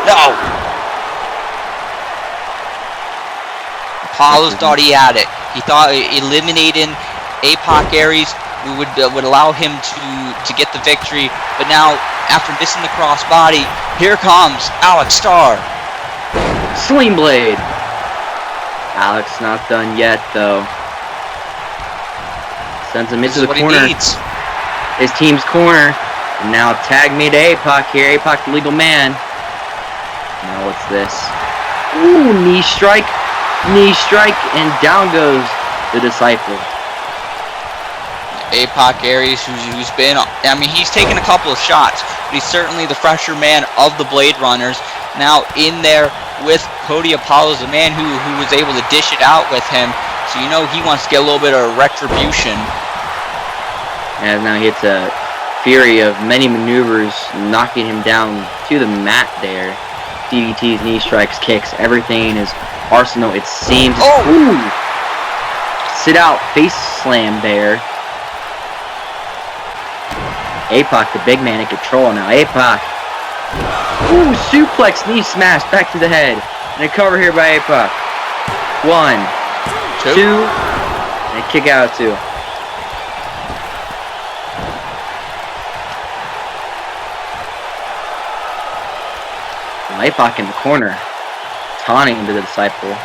No. Apollo thought he had it. He thought eliminating APOC Aries would allow him to get the victory. But now, after missing the crossbody, here comes Alex Starr. Sling Blade. Alex not done yet, though. Sends him into the corner. His team's corner. And now tag me to APOC here. APOC the legal man. Now what's this? Ooh, knee strike. Knee strike. And down goes the Disciple. APOC Aries, who's been, I mean, he's taken a couple of shots, but he's certainly the fresher man of the Blade Runners. Now in there with Cody Apollo's, the man who was able to dish it out with him. So you know he wants to get a little bit of retribution. And now he hits a fury of many maneuvers, knocking him down to the mat there. DDTs, knee strikes, kicks, everything in his arsenal, it seems. Oh! Ooh! Sit out, face slam there. APOC, the big man in control now. APOC. Ooh, suplex, knee smash, back to the head. And a cover here by APOC. 1, 2, and a kick out 2. APOC in the corner, taunting to the Disciple.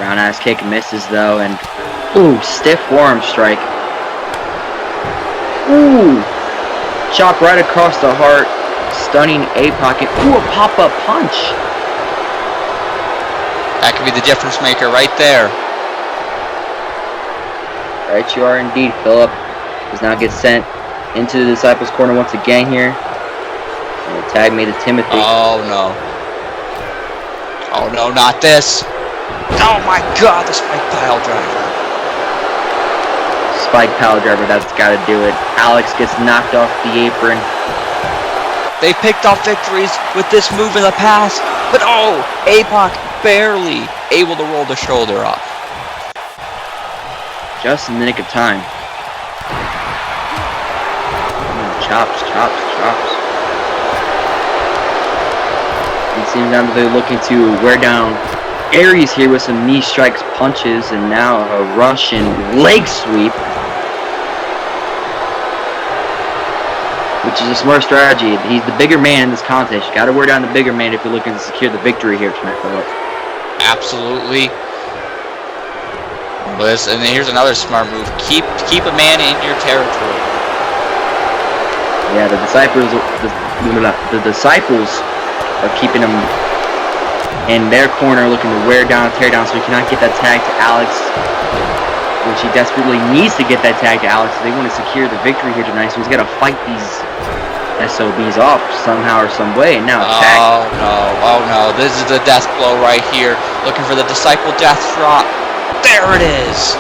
Roundhouse kick misses though, and ooh, stiff forearm strike. Ooh, chop right across the heart, stunning APOC, and ooh, a pop-up punch. That could be the difference maker right there. Right, you are indeed. Philip does not get sent into the Disciples' corner once again here. And the tag made to Timothy. Oh no. Oh no, not this. Oh my god, the spike pile driver. Spike pile driver, that's gotta do it. Alex gets knocked off the apron. They picked off victories with this move in the past, but oh, APOC barely able to roll the shoulder up. Just in the nick of time. Chops, chops, chops. It seems now that they're looking to wear down Aries here with some knee strikes, punches, and now a Russian leg sweep. Which is a smart strategy. He's the bigger man in this contest. You gotta wear down the bigger man if you're looking to secure the victory here tonight, Philip. Absolutely. And here's another smart move. Keep a man in your territory. Yeah, the Disciples are keeping him in their corner, looking to wear down, tear down, so he cannot get that tag to Alex, which he desperately needs to get that tag to Alex. So they want to secure the victory here tonight, so he's got to fight these SOBs off somehow or some way. And now tag. Oh no, this is the death blow right here. Looking for the Disciple death drop. There it is.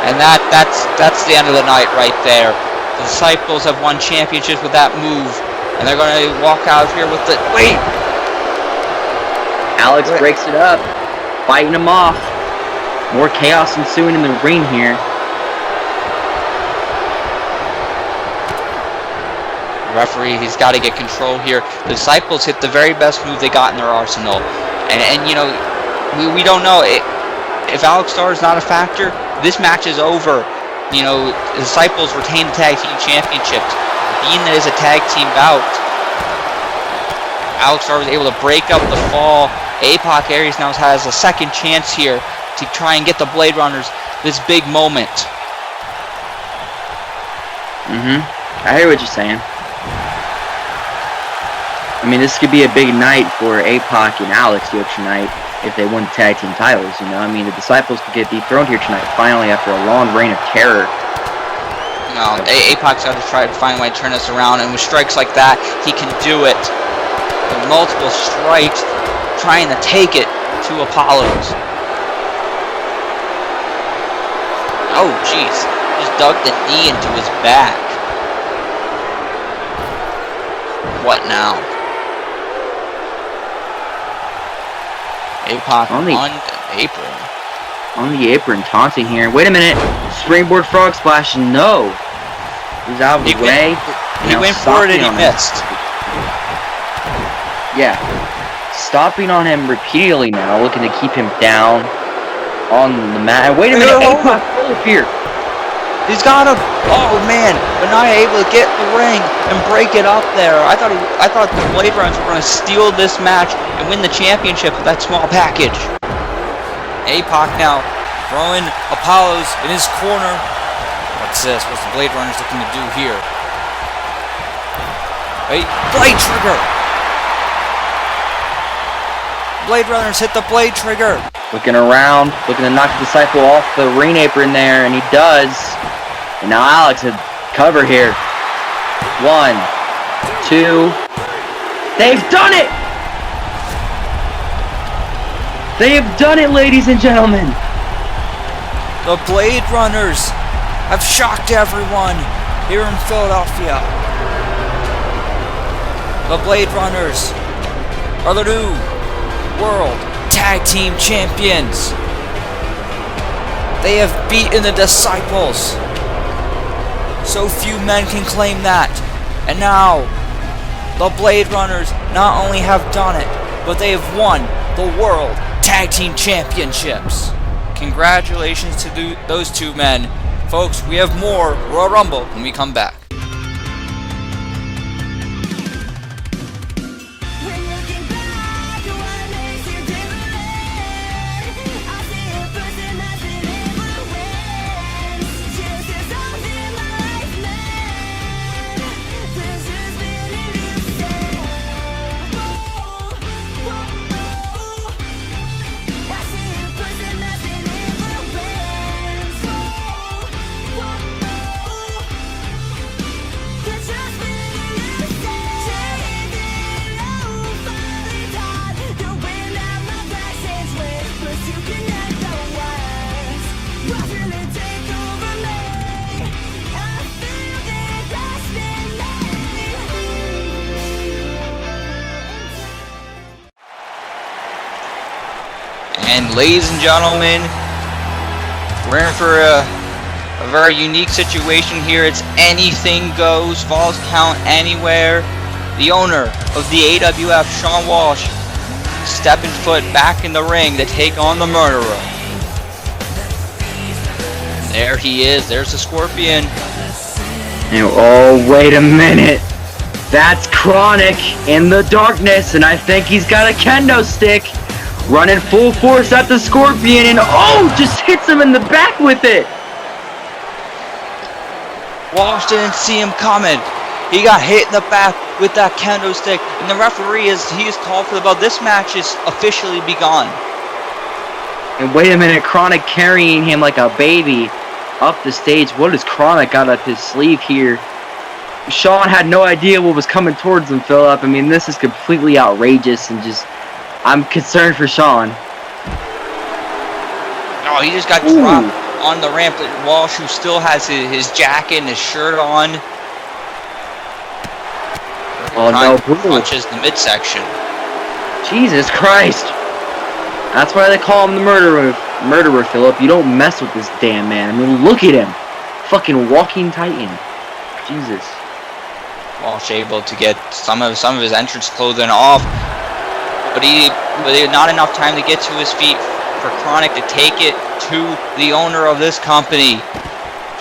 And that's the end of the night right there. The Disciples have won championships with that move. And they're going to walk out here with the... Wait! Alex breaks it up. Fighting him off. More chaos ensuing in the ring here. The referee, he's got to get control here. The Disciples hit the very best move they got in their arsenal. And you know, we don't know. If Alex Starr is not a factor, this match is over. You know, the Disciples retain the Tag Team Championships. Being that it's a tag team bout, Alex Starr was able to break up the fall. APOC Aries now has a second chance here to try and get the Blade Runners this big moment. I hear what you're saying. I mean, this could be a big night for APOC and Alex here tonight if they win the tag team titles, you know? I mean, the Disciples could get dethroned here tonight, finally, after a long reign of terror. No, APOC's got to try to find a way to turn this around, and with strikes like that, he can do it. With multiple strikes, trying to take it to Apollo's. Oh, jeez. Just dug the knee into his back. What now? APOC on the apron. On the apron, taunting here. Wait a minute. Springboard frog splash. No. He's out of the way. He went for it and he missed. Yeah. Stopping on him repeatedly now, looking to keep him down on the mat. Wait a minute. APOC full of fear. He's got him. Oh man, but not able to get the ring and break it up there. I thought the Blade Runners were going to steal this match and win the championship with that small package. APOC now throwing Apollo's in his corner. What's this? What's the Blade Runners looking to do here? Wait, Blade Trigger! Blade Runners hit the blade trigger. Looking around, looking to knock the Disciple off the ring apron there, and he does. And now Alex had cover here. 1, 2. They've done it! They have done it, ladies and gentlemen. The Blade Runners have shocked everyone here in Philadelphia. The Blade Runners are the new World Tag Team Champions. They have beaten the Disciples. So few men can claim that. And now, the Blade Runners not only have done it, but they have won the World Tag Team Championships. Congratulations to those two men. Folks, we have more Royal Rumble when we come back. And ladies and gentlemen, we're in for a very unique situation here. It's anything goes, falls count anywhere. The owner of the AWF, Shawn Walsh, stepping foot back in the ring to take on the murderer. There he is, there's the Scorpion. And oh, wait a minute. That's Kronik in the darkness, and I think he's got a kendo stick. Running full force at the Scorpion, and oh, just hits him in the back with it. Walsh didn't see him coming. He got hit in the back with that kendo stick, and the referee is called for the bell. This match is officially begun. And wait a minute, Kronik carrying him like a baby up the stage. What has Kronik got up his sleeve here? Shawn had no idea what was coming towards him, Philip. I mean, this is completely outrageous, and just, I'm concerned for Shawn. Oh, he just got dropped on the ramp. Walsh, who still has his jacket and his shirt on. Oh no, punches the midsection. Jesus Christ. That's why they call him the murderer, Philip. You don't mess with this damn man. I mean, look at him. Fucking walking titan. Jesus. Walsh able to get some of his entrance clothing off. But he had not enough time to get to his feet for Kronik to take it to the owner of this company.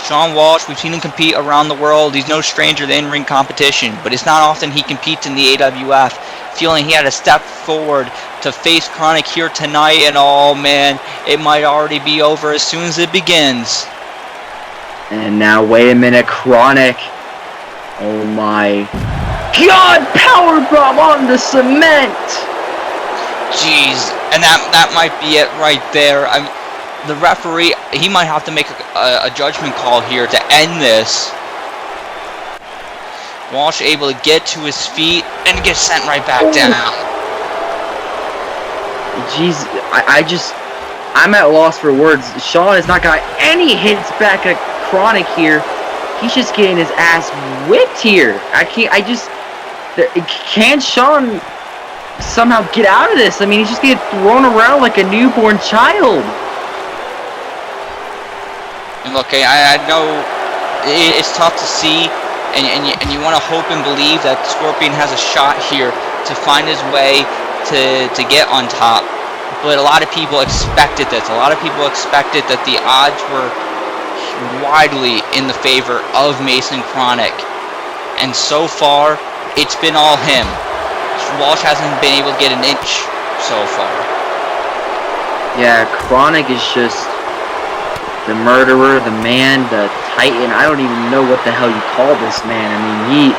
Shawn Walsh, we've seen him compete around the world. He's no stranger to in-ring competition, but it's not often he competes in the AWF. Feeling he had to step forward to face Kronik here tonight, and oh man, it might already be over as soon as it begins. And now, wait a minute, Kronik. Oh my God, powerbomb on the cement! Jeez, and that might be it right there. The referee, he might have to make a judgment call here to end this. Walsh able to get to his feet and get sent right back down. Jeez, I'm at loss for words. Shawn has not got any hits back at Kronik here. He's just getting his ass whipped here. Can Shawn somehow get out of this? I mean, he's just getting thrown around like a newborn child. And look, I know it's tough to see, and you want to hope and believe that Scorpion has a shot here to find his way to get on top. But a lot of people expected this. A lot of people expected that the odds were widely in the favor of Mason Kronik. And so far, it's been all him. Walsh hasn't been able to get an inch so far. Yeah, Kronik is just the murderer, the man, the titan. I don't even know what the hell you call this man. I mean,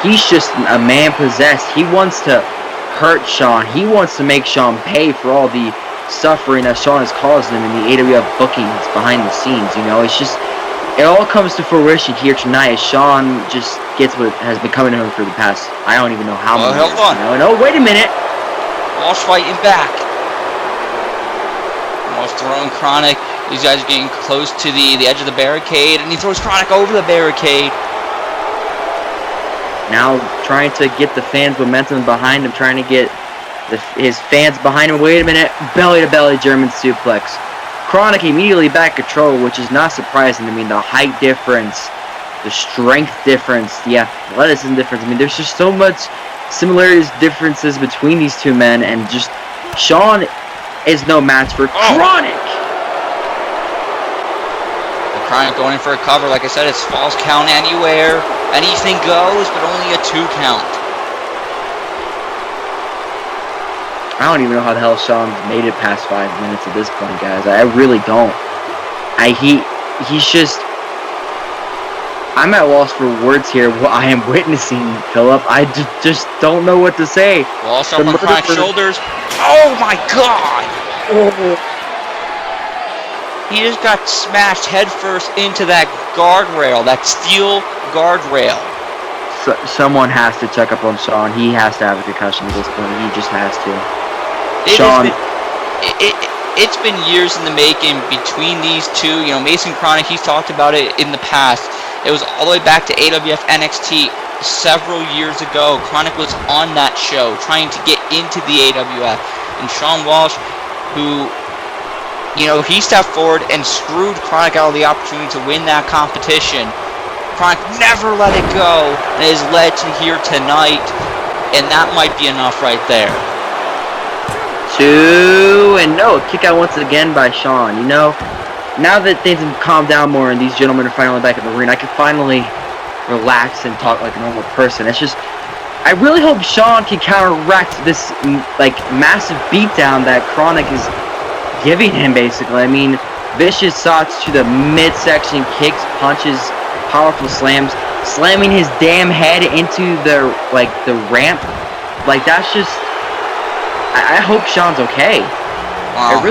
he's just a man possessed. He wants to hurt Shawn. He wants to make Shawn pay for all the suffering that Shawn has caused him in the AWF bookings behind the scenes. You know, it's just, it all comes to fruition here tonight as Shawn just gets what has been coming to him for the past, I don't even know how many years. Hold on. You know? And oh, wait a minute. Walsh fighting back. Walsh throwing Kronik. These guys are getting close to the edge of the barricade, and he throws Kronik over the barricade. Now trying to get the fans' momentum behind him, trying to get his fans behind him. Wait a minute. Belly-to-belly German suplex. Kronik immediately back control, which is not surprising. I mean, the height difference, the strength difference, the athleticism difference. I mean, there's just so much similarities, differences between these two men, and just Shawn is no match for Kronik. Kronik going in for a cover. Like I said, it's false count anywhere. Anything goes, but only a 2 count. I don't even know how the hell Shawn made it past 5 minutes at this point, guys. I really don't. He's just... I'm at loss for words here. What I am witnessing, Philip. I just don't know what to say. Walsh up on Kronik's shoulders. Oh my God! He just got smashed headfirst into that guardrail, that steel guardrail. So, someone has to check up on Shawn. He has to have a concussion at this point. He just has to. Shawn. It's been years in the making between these two. You know, Mason Kronik, he's talked about it in the past. It was all the way back to AWF NXT several years ago. Kronik was on that show trying to get into the AWF. And Shawn Walsh, who, you know, he stepped forward and screwed Kronik out of the opportunity to win that competition. Kronik never let it go, and it has led to here tonight, and that might be enough right there. 2, and no, kick out once again by Shawn. You know, now that things have calmed down more and these gentlemen are finally back in the ring, I can finally relax and talk like a normal person. It's just, I really hope Shawn can counteract this, like, massive beatdown that Kronik is giving him, basically. I mean, vicious shots to the midsection, kicks, punches, powerful slams, slamming his damn head into the ramp. Like, that's just... I hope Shawn's okay. Well,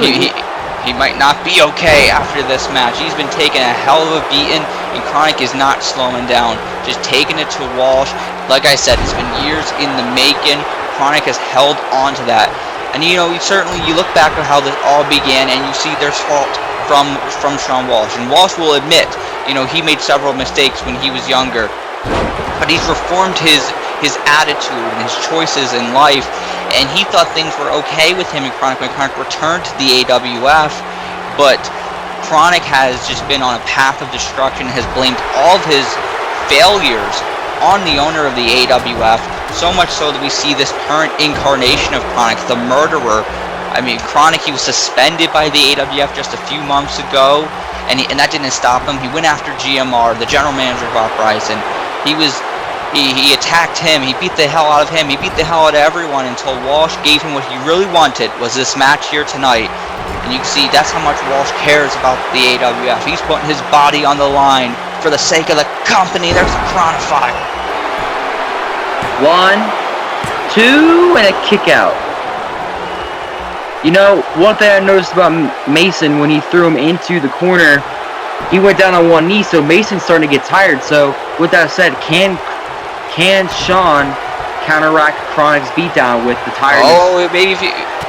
he might not be okay after this match. He's been taking a hell of a beating, and Kronik is not slowing down. Just taking it to Walsh. Like I said, it's been years in the making. Kronik has held on to that. And, you know, certainly you look back at how this all began, and you see there's fault from Shawn Walsh. And Walsh will admit, you know, he made several mistakes when he was younger. But he's reformed his attitude and his choices in life, and he thought things were okay with him and Kronik when Kronik returned to the AWF, but Kronik has just been on a path of destruction, has blamed all of his failures on the owner of the AWF, so much so that we see this current incarnation of Kronik, the murderer. I mean, Kronik, he was suspended by the AWF just a few months ago, and that didn't stop him. He went after GMR, the general manager of Uprising. He attacked him, he beat the hell out of him, he beat the hell out of everyone until Walsh gave him what he really wanted, was this match here tonight. And you can see that's how much Walsh cares about the AWF. He's putting his body on the line for the sake of the company. There's the Chronifier. 1, 2, and a kick out. You know, one thing I noticed about Mason when he threw him into the corner, he went down on one knee, so Mason's starting to get tired. So, with that said, can Shawn counteract Kronik's beatdown with the tiredness? Oh, maybe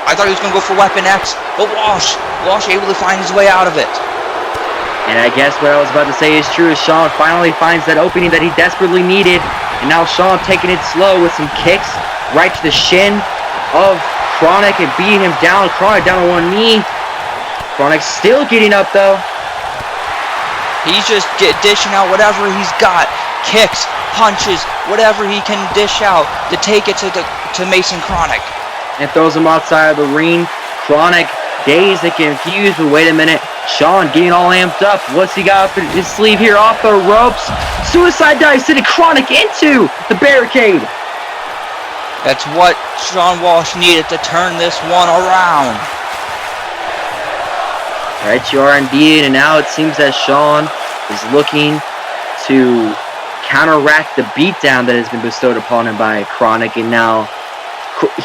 I thought he was going to go for Weapon X, but Walsh able to find his way out of it. And I guess what I was about to say is true, as Shawn finally finds that opening that he desperately needed. And now Shawn taking it slow with some kicks right to the shin of Kronik and beating him down. Kronik down on one knee. Kronik still getting up though. He's just dishing out whatever he's got. Kicks, punches, whatever he can dish out to take it to Mason Kronik. And throws him outside of the ring. Kronik dazed and confused, but wait a minute. Shawn getting all amped up. What's he got up his sleeve here? Off the ropes. Suicide dive sending Kronik into the barricade. That's what Shawn Walsh needed to turn this one around. Right, you are indeed. And now it seems that Shawn is looking to counteract the beatdown that has been bestowed upon him by Kronik. And now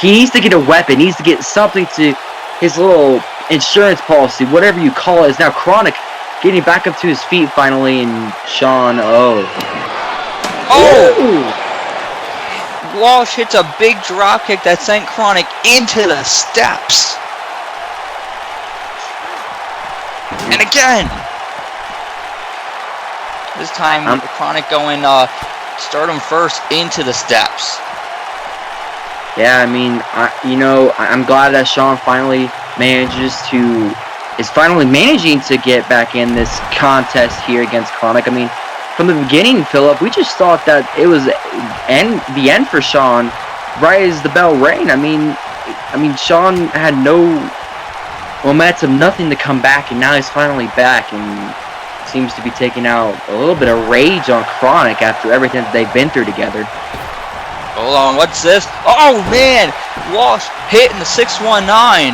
he needs to get a weapon. He needs to get something to his little insurance policy, whatever you call it. Is now Kronik getting back up to his feet finally, and Shawn, Oh! Walsh hits a big drop kick that sent Kronik into the steps. And again! This time, Kronik going stardom first into the steps. Yeah, I mean, I'm glad that Shawn finally is finally managing to get back in this contest here against Kronik. I mean, from the beginning, Philip, we just thought that it was the end for Shawn right as the bell rang. I mean, Shawn had no momentum, nothing to come back, and now he's finally back and seems to be taking out a little bit of rage on Kronik after everything that they've been through together. Hold on, what's this? Oh man! Walsh hitting the 619.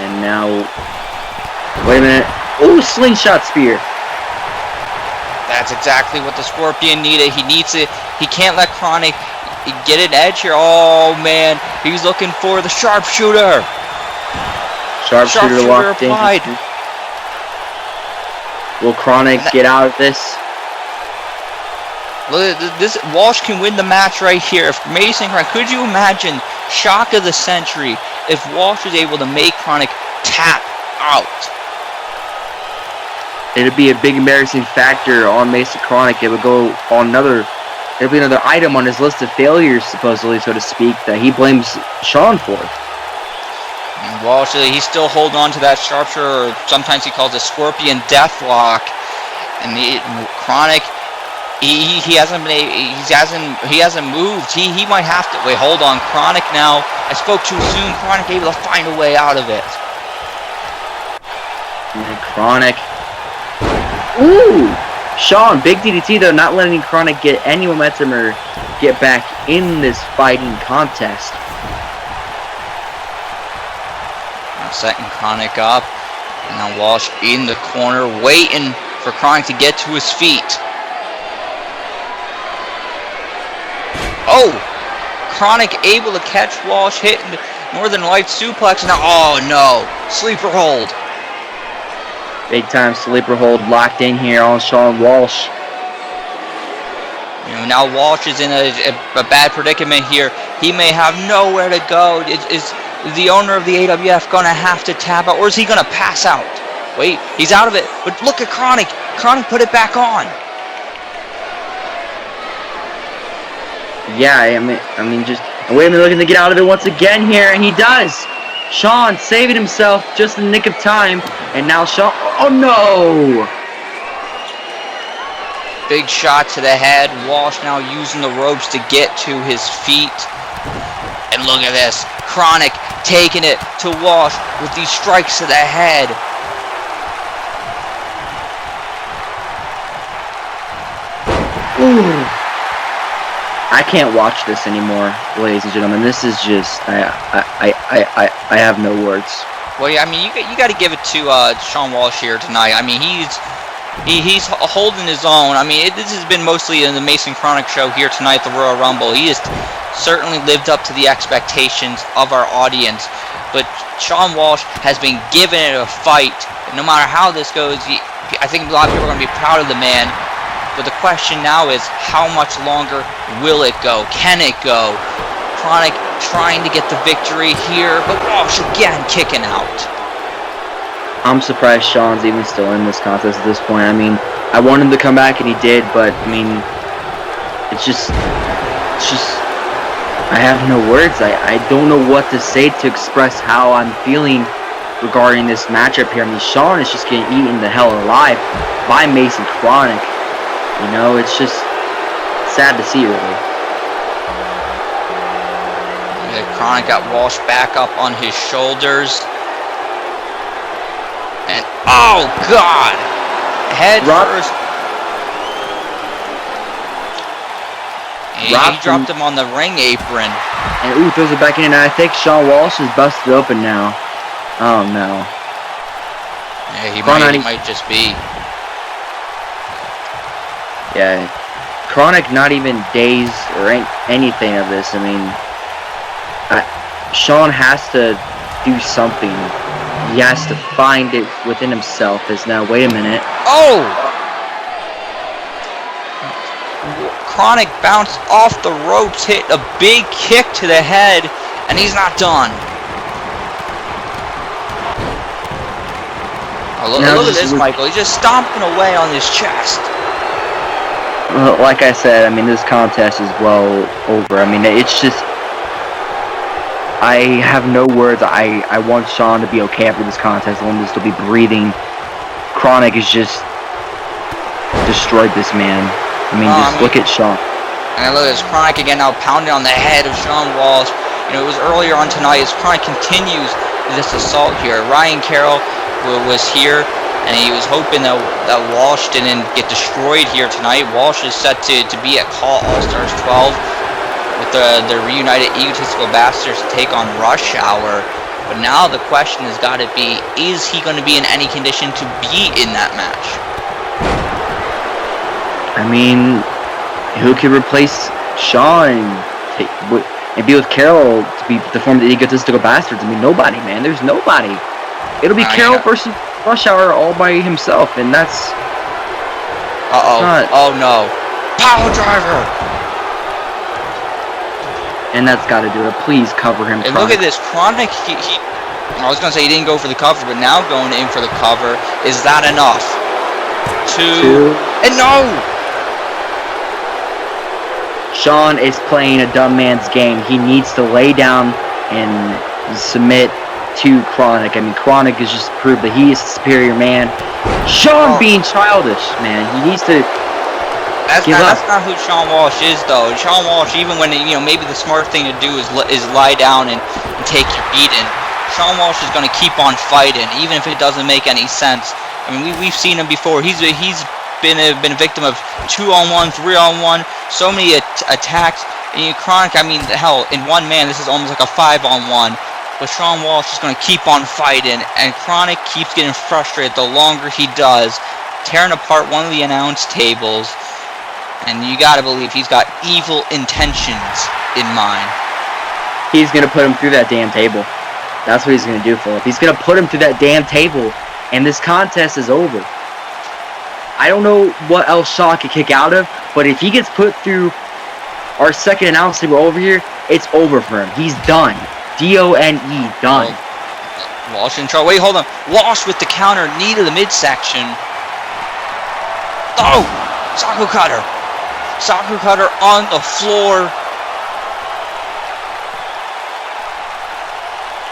And now, wait a minute. Oh, slingshot spear. That's exactly what the Scorpion needed. He needs it. He can't let Kronik get an edge here. Oh man, he's looking for the sharpshooter. Sharpshooter locked applied. In. Will Kronik get out of this? This Walsh can win the match right here. If Mason Kronik, could you imagine shock of the century if Walsh was able to make Kronik tap out? It'd be a big embarrassing factor on Mason Kronik. It would go on it'll be another item on his list of failures, supposedly, so to speak, that he blames Shawn for. And Walsh, he's still holding on to that sharpshooter, or sometimes he calls it Scorpion Deathlock. And Kronik, he hasn't moved. He might have to wait. Hold on, Kronik now. I spoke too soon. Kronik able to find a way out of it. And Kronik. Ooh! Shawn, big DDT though, not letting Kronik get any momentum or get back in this fighting contest. Now setting Kronik up. And now Walsh in the corner, waiting for Kronik to get to his feet. Oh! Kronik able to catch Walsh, hitting the Northern Lights suplex. Now, oh no! Sleeper hold. Big time sleeper hold locked in here on Shawn Walsh. Now Walsh is in a bad predicament here. He may have nowhere to go. Is the owner of the AWF going to have to tap out, or is he going to pass out? Wait, he's out of it. But look at Kronik. Kronik put it back on. Yeah, I mean, just wait a minute, looking to get out of it once again here, and he does. Shawn saving himself just in the nick of time, and now Shawn. Oh no! Big shot to the head. Walsh now using the ropes to get to his feet. And look at this. Kronik taking it to Walsh with these strikes to the head. Ooh. I can't watch this anymore, ladies and gentlemen. This is just I have no words. Well, yeah, I mean, you got to give it to Shawn Walsh here tonight. I mean, he's holding his own. I mean, this has been mostly in the Mason Kronik show here tonight, the Royal Rumble. He has certainly lived up to the expectations of our audience. But Shawn Walsh has been given it a fight. No matter how this goes, I think a lot of people are going to be proud of the man. But the question now is, how much longer will it go? Can it go? Kronik trying to get the victory here, but Walsh again kicking out. I'm surprised Shawn's even still in this contest at this point. I mean, I wanted him to come back and he did, but I mean, it's just I have no words. I don't know what to say to express how I'm feeling regarding this matchup here. I mean, Shawn is just getting eaten the hell alive by Mason Kronik. You know, it's just sad to see, really. Yeah, Kronik got Walsh back up on his shoulders. And, oh, God! Head first. And he dropped him on the ring apron. And, ooh, throws it back in. And I think Shawn Walsh is busted open now. Oh, no. Yeah, he might just be. Yeah, Kronik not even dazed or anything of this. I mean, Shawn has to do something. He has to find it within himself. Is now, wait a minute. Oh! Kronik bounced off the ropes, hit a big kick to the head, and he's not done. Oh, look at this, Michael. He's just stomping away on his chest. Well, like I said, I mean, this contest is well over. I mean, it's just... I have no words. I want Shawn to be okay after this contest. I want him to still be breathing. Kronik has just destroyed this man. I mean, look at Shawn. And look at this, Kronik again now pounding on the head of Shawn Walsh. You know, it was earlier on tonight as Kronik continues this assault here. Ryan Carroll was here, and he was hoping that Walsh didn't get destroyed here tonight. Walsh is set to be at Call All-Stars 12 with the reunited egotistical bastards to take on Rush Hour. But now the question has got to be, is he going to be in any condition to be in that match? I mean, who could replace Shawn and be with Carroll to form the egotistical bastards? I mean, nobody, man. There's nobody. It'll be Carroll versus Rush Hour all by himself, and that's... Oh no. Power driver! And that's got to do it. Please cover him. And look at this. Kronik, I was going to say he didn't go for the cover, but now going in for the cover. Is that enough? Two. And no! Shawn is playing a dumb man's game. He needs to lay down and submit to Kronik. I mean, Kronik has just proved that he is a superior man. Shawn being childish, man. He needs to That's not who Shawn Walsh is, though. Shawn Walsh, even when, you know, maybe the smart thing to do is lie down and take your beating, Shawn Walsh is going to keep on fighting, even if it doesn't make any sense. I mean, we've seen him before. He's been a victim of 2-on-1, 3-on-1, so many attacks. And Kronik, I mean, hell, in one man, this is almost like a 5-on-1. But Shawn Walsh is going to keep on fighting, and Kronik keeps getting frustrated the longer he does, tearing apart one of the announce tables. And you got to believe he's got evil intentions in mind. He's going to put him through that damn table. That's what he's going to do, Philip. He's going to put him through that damn table, and this contest is over. I don't know what else Shawn could kick out of, but if he gets put through our second announce table over here, it's over for him. He's done. D-O-N-E, done. Walsh in trouble. Wait, hold on. Walsh with the counter, knee to the midsection. Oh! Saku cutter. Saku cutter on the floor.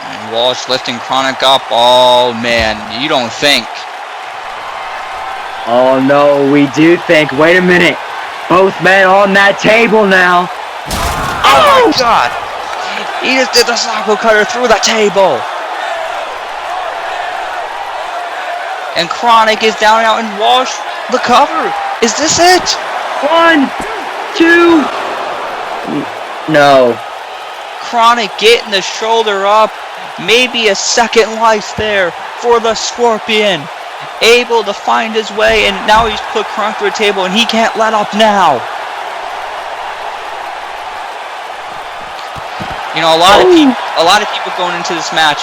And Walsh lifting Kronik up. Oh, man. You don't think. Oh, no, we do think. Wait a minute. Both men on that table now. Oh, my God. He just did the Saku cutter through the table. And Kronik is down and out, and Walsh, the cover. Is this it? 1, 2. No. Kronik getting the shoulder up. Maybe a second life there for the Scorpion. Able to find his way, and now he's put Kronik through a table, and he can't let up now. You know, a lot of people going into this match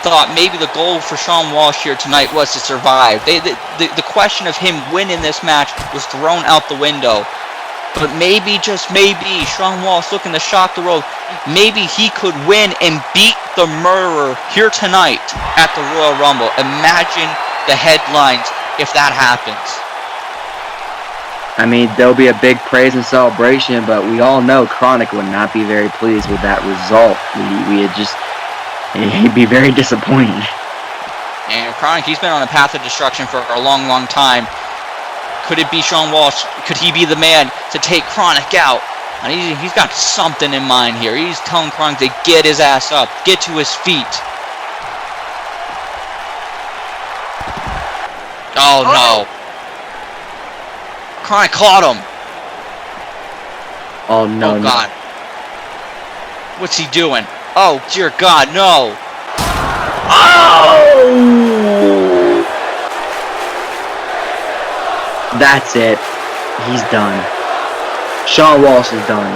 thought maybe the goal for Shawn Walsh here tonight was to survive. The question of him winning this match was thrown out the window. But maybe, just maybe, Shawn Walsh looking to shock the world. Maybe he could win and beat the Murderer here tonight at the Royal Rumble. Imagine the headlines if that happens. I mean, there'll be a big praise and celebration, but we all know Kronik would not be very pleased with that result. He'd be very disappointed. And Kronik, he's been on a path of destruction for a long, long time. Could it be Shawn Walsh? Could he be the man to take Kronik out? And he's got something in mind here. He's telling Kronik to get his ass up, get to his feet. Oh no. Kronik caught him. Oh no. Oh God. What's he doing? Oh dear God, no. Oh! That's it. He's done. Shawn Walsh is done.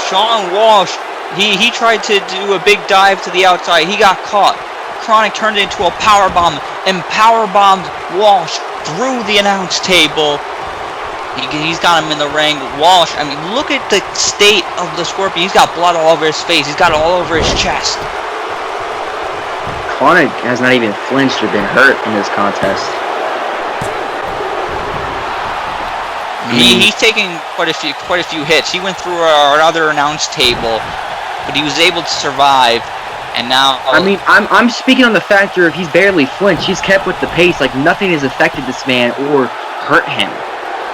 Shawn Walsh, he tried to do a big dive to the outside. He got caught. Kronik turned it into a powerbomb and powerbombed Walsh through the announce table. He's got him in the ring. Walsh, I mean, look at the state of the Scorpion. He's got blood all over his face. He's got it all over his chest. Kronik has not even flinched or been hurt in this contest. He's taking quite a few hits. He went through another announce table, but he was able to survive. And now, I mean, I'm speaking on the factor of he's barely flinched. He's kept with the pace, like nothing has affected this man or hurt him.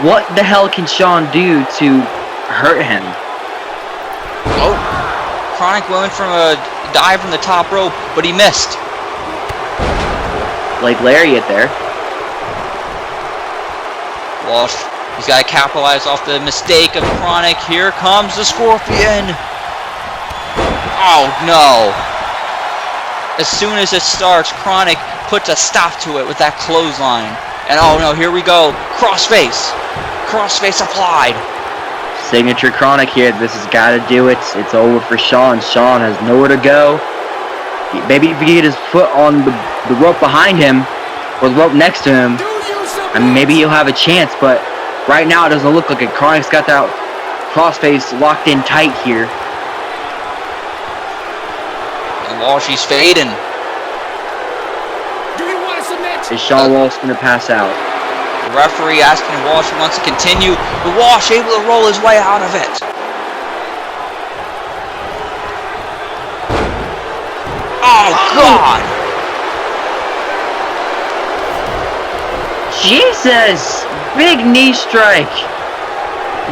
What the hell can Shawn do to hurt him? Oh, Kronik went from a dive from the top rope, but he missed. Like lariat there. Walsh, he's got to capitalize off the mistake of Kronik. Here comes the Scorpion. Oh no. As soon as it starts, Kronik puts a stop to it with that clothesline. And oh no, here we go. Crossface. Crossface applied. Signature Kronik here. This has got to do it. It's over for Shawn. Shawn has nowhere to go. Maybe if he can get his foot on the rope behind him, or the rope next to him, I mean, maybe he'll have a chance. But right now, it doesn't look like it. Kronik's got that crossface locked in tight here. Walsh, he's fading. Is Shawn Walsh going to pass out? The referee asking Walsh if he wants to continue, but Walsh able to roll his way out of it. Oh God! Jesus! Big knee strike.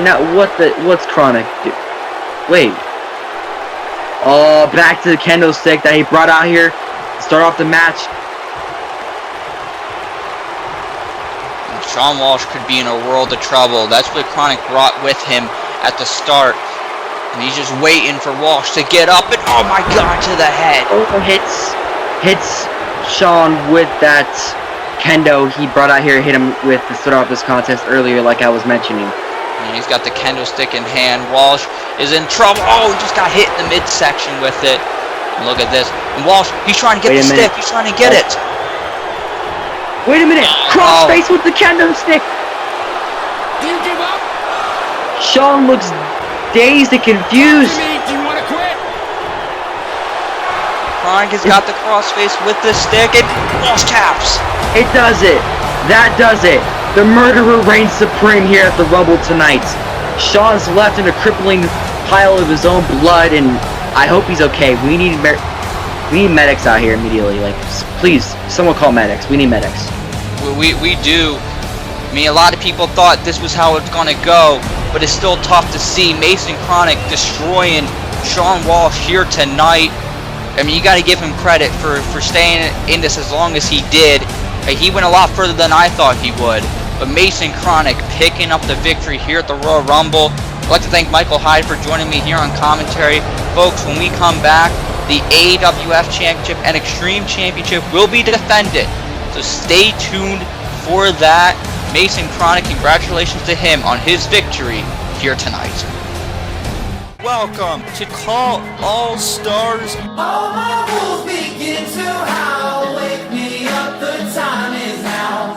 Now what's Kronik do? Wait. Oh, back to the kendo stick that he brought out here to start off the match. Shawn Walsh could be in a world of trouble. That's what Kronik brought with him at the start. And he's just waiting for Walsh to get up and oh my God, to the head. Oh, hits Shawn with that kendo he brought out here, hit him with to start off this contest earlier, like I was mentioning. And he's got the kendo stick in hand. Walsh is in trouble. Oh, he just got hit in the midsection with it. And look at this. And Walsh, he's trying to get the stick. He's trying to get it. Wait a minute. Crossface with the kendo stick. Do you give up? Shawn looks dazed and confused. Do you want to quit? Kronik has got the crossface with the stick. And Walsh taps. It does it. That does it. The murderer reigns supreme here at the Rumble tonight. Shawn's left in a crippling pile of his own blood, and I hope he's okay. We need medics out here immediately. Like, please, someone call medics. We need medics. We do. I mean, a lot of people thought this was how it's gonna go, but it's still tough to see Mason Kronik destroying Shawn Walsh here tonight. I mean, you got to give him credit for staying in this as long as he did. He went a lot further than I thought he would. But Mason Kronik picking up the victory here at the Royal Rumble. I'd like to thank Michael Hyde for joining me here on commentary. Folks, when we come back, the AWF Championship and Extreme Championship will be defended. So stay tuned for that. Mason Kronik, congratulations to him on his victory here tonight. Welcome to Call All Stars. All my wolves begin to howl. Wake me up, the time is now.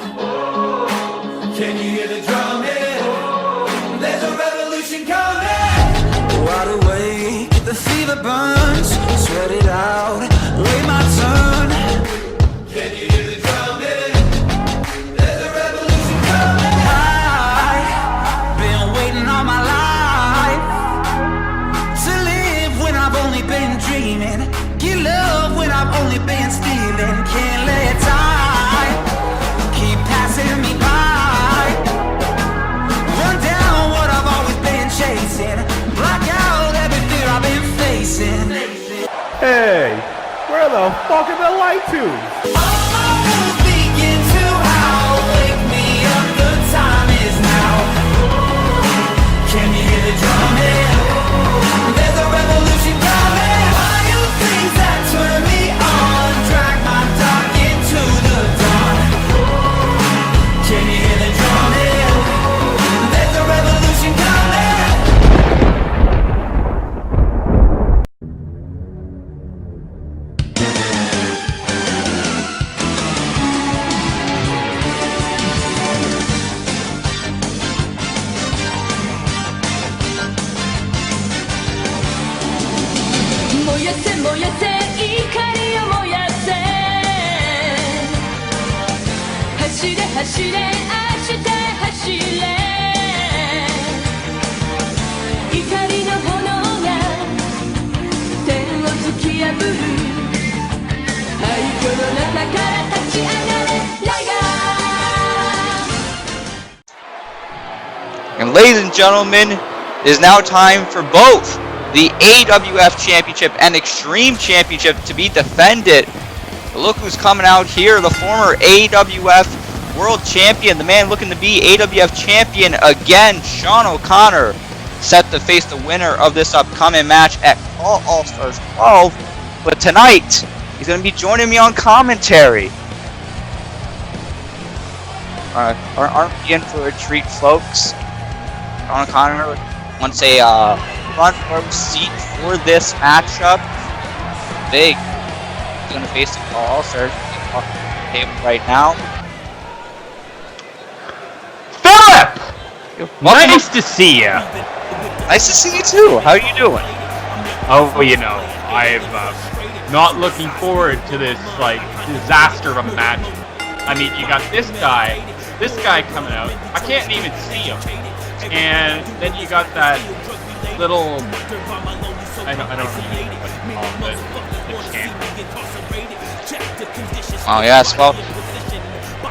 Can you hear the drumming? There's a revolution coming. Wide awake, the fever burns. Sweat it out, wait my turn. Can you hear the drumming? There's a revolution coming. I've been waiting all my life to live when I've only been dreaming. Get love when I've only been stealing. Can't let time keep passing me by. Run down what I've always been chasing. Block out every fear I've been facing. Hey, where the fuck are the light tubes? All my wolves begin to howl. Wake me up, the time is now. Can you hear the drumming? There's a revolution coming. Fire things that turn me on. Drag my dark into the dawn. Can you hear the drumming? There's a And ladies and gentlemen, it is now time for both the AWF Championship and Extreme Championship to be defended. But look who's coming out here, the former AWF World Champion, the man looking to be AWF Champion again, Shawn O'Connor, set to face the winner of this upcoming match at All Stars 12. But tonight, he's going to be joining me on commentary. Aren't we in for a treat, folks? Shawn O'Connor wants a front row seat for this matchup. Big. He's going to face the All Stars off the table right now. Philip! Nice to see you. Nice to see you too. How are you doing? Oh, you know, I'm not looking forward to this, like, disaster of a match. I mean, you got this guy coming out. I can't even see him. And then you got that little, I don't know what to call him, the champ. Oh yes, well,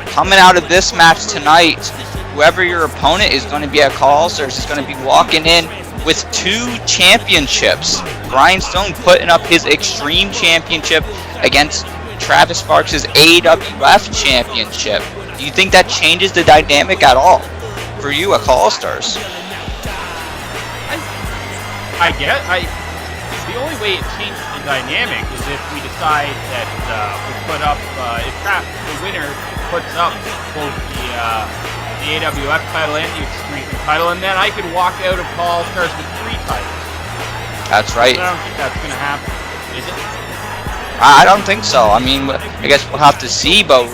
coming out of this match tonight, whoever your opponent is going to be at All Stars is going to be walking in with 2 championships. Brian Stone putting up his Extreme Championship against Travis Sparks' AWF Championship. Do you think that changes the dynamic at all for you at All Stars? The only way it changes the dynamic is if we decide that we put up, if the winner puts up both the AWF title and the Extreme title, and then I could walk out of All Stars with 3 titles. That's right. I don't think that's going to happen, is it? I don't think so. I mean, I guess we'll have to see, but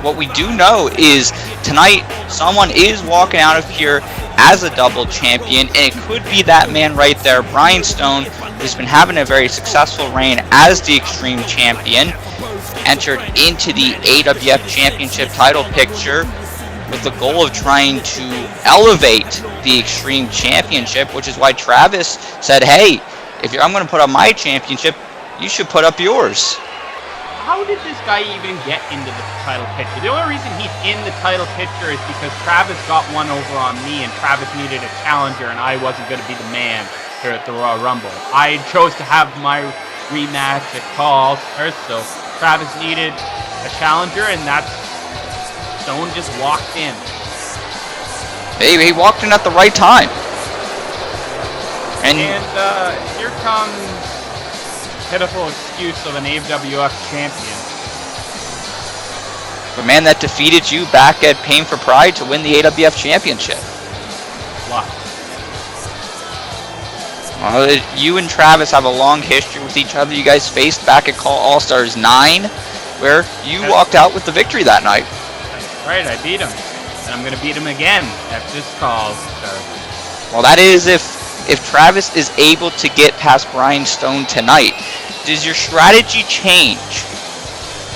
what we do know is tonight someone is walking out of here as a double champion, and it could be that man right there, Brian Stone, who's been having a very successful reign as the Extreme Champion, entered into the AWF Championship title picture with the goal of trying to elevate the Extreme Championship, which is why Travis said, hey, if I'm going to put up my championship, you should put up yours. How did this guy even get into the title picture? The only reason he's in the title picture is because Travis got one over on me, and Travis needed a challenger, and I wasn't going to be the man here at the Royal Rumble. I chose to have my rematch at All Stars, so Travis needed a challenger, and that's Stone just walked in. He walked in at the right time. And here comes pitiful excuse of an AWF champion. The man that defeated you back at Pain for Pride to win the AWF Championship. Wow. You and Travis have a long history with each other. You guys faced back at All Stars 9, where you walked out with the victory that night. That's right, I beat him. And I'm going to beat him again at this All Stars. Well, that is if Travis is able to get past Brian Stone tonight. Does your strategy change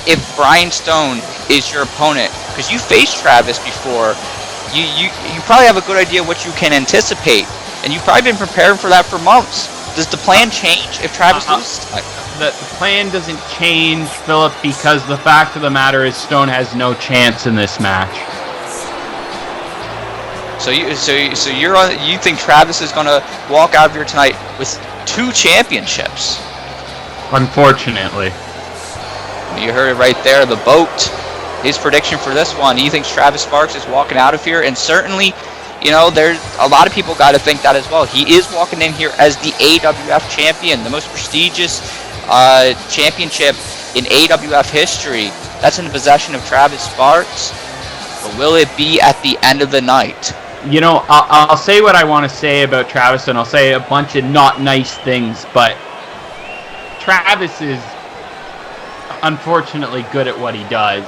if Brian Stone is your opponent? Because you faced Travis before. You probably have a good idea what you can anticipate, and you've probably been preparing for that for months. Does the plan change if Travis loses tonight? The plan doesn't change, Philip, because the fact of the matter is Stone has no chance in this match. So you think Travis is going to walk out of here tonight with 2 championships? Unfortunately. You heard it right there. The boat. His prediction for this one. He thinks Travis Sparks is walking out of here, and certainly, you know, there's a lot of people got to think that as well. He is walking in here as the AWF champion, the most prestigious championship in AWF history. That's in the possession of Travis Sparks. But will it be at the end of the night? You know, I'll say what I want to say about Travis, and I'll say a bunch of not nice things, but Travis is unfortunately good at what he does,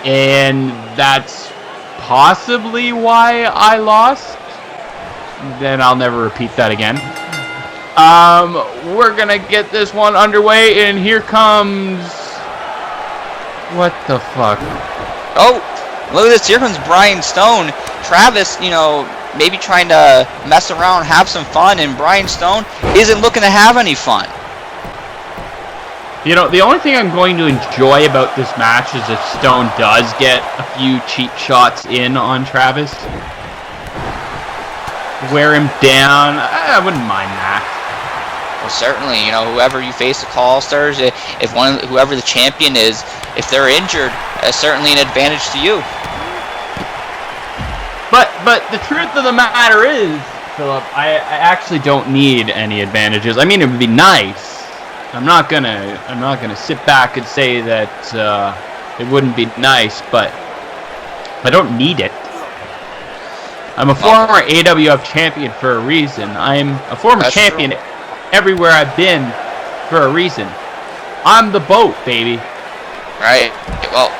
and that's possibly why I lost. Then I'll never repeat that again. We're gonna get this one underway, and here comes... What the fuck? Oh! Look at this. Here comes Brian Stone. Travis, you know, maybe trying to mess around, have some fun, and Brian Stone isn't looking to have any fun. You know, the only thing I'm going to enjoy about this match is if Stone does get a few cheap shots in on Travis. Wear him down. I wouldn't mind that. Well, certainly, you know, whoever you face at All-Stars, if whoever the champion is, if they're injured, certainly an advantage to you. But the truth of the matter is, Philip, I actually don't need any advantages. I mean, it would be nice. I'm not gonna sit back and say that it wouldn't be nice, but I don't need it. I'm a former AWF champion for a reason. I'm a former champion everywhere I've been for a reason. I'm the boat, baby. Right. Well,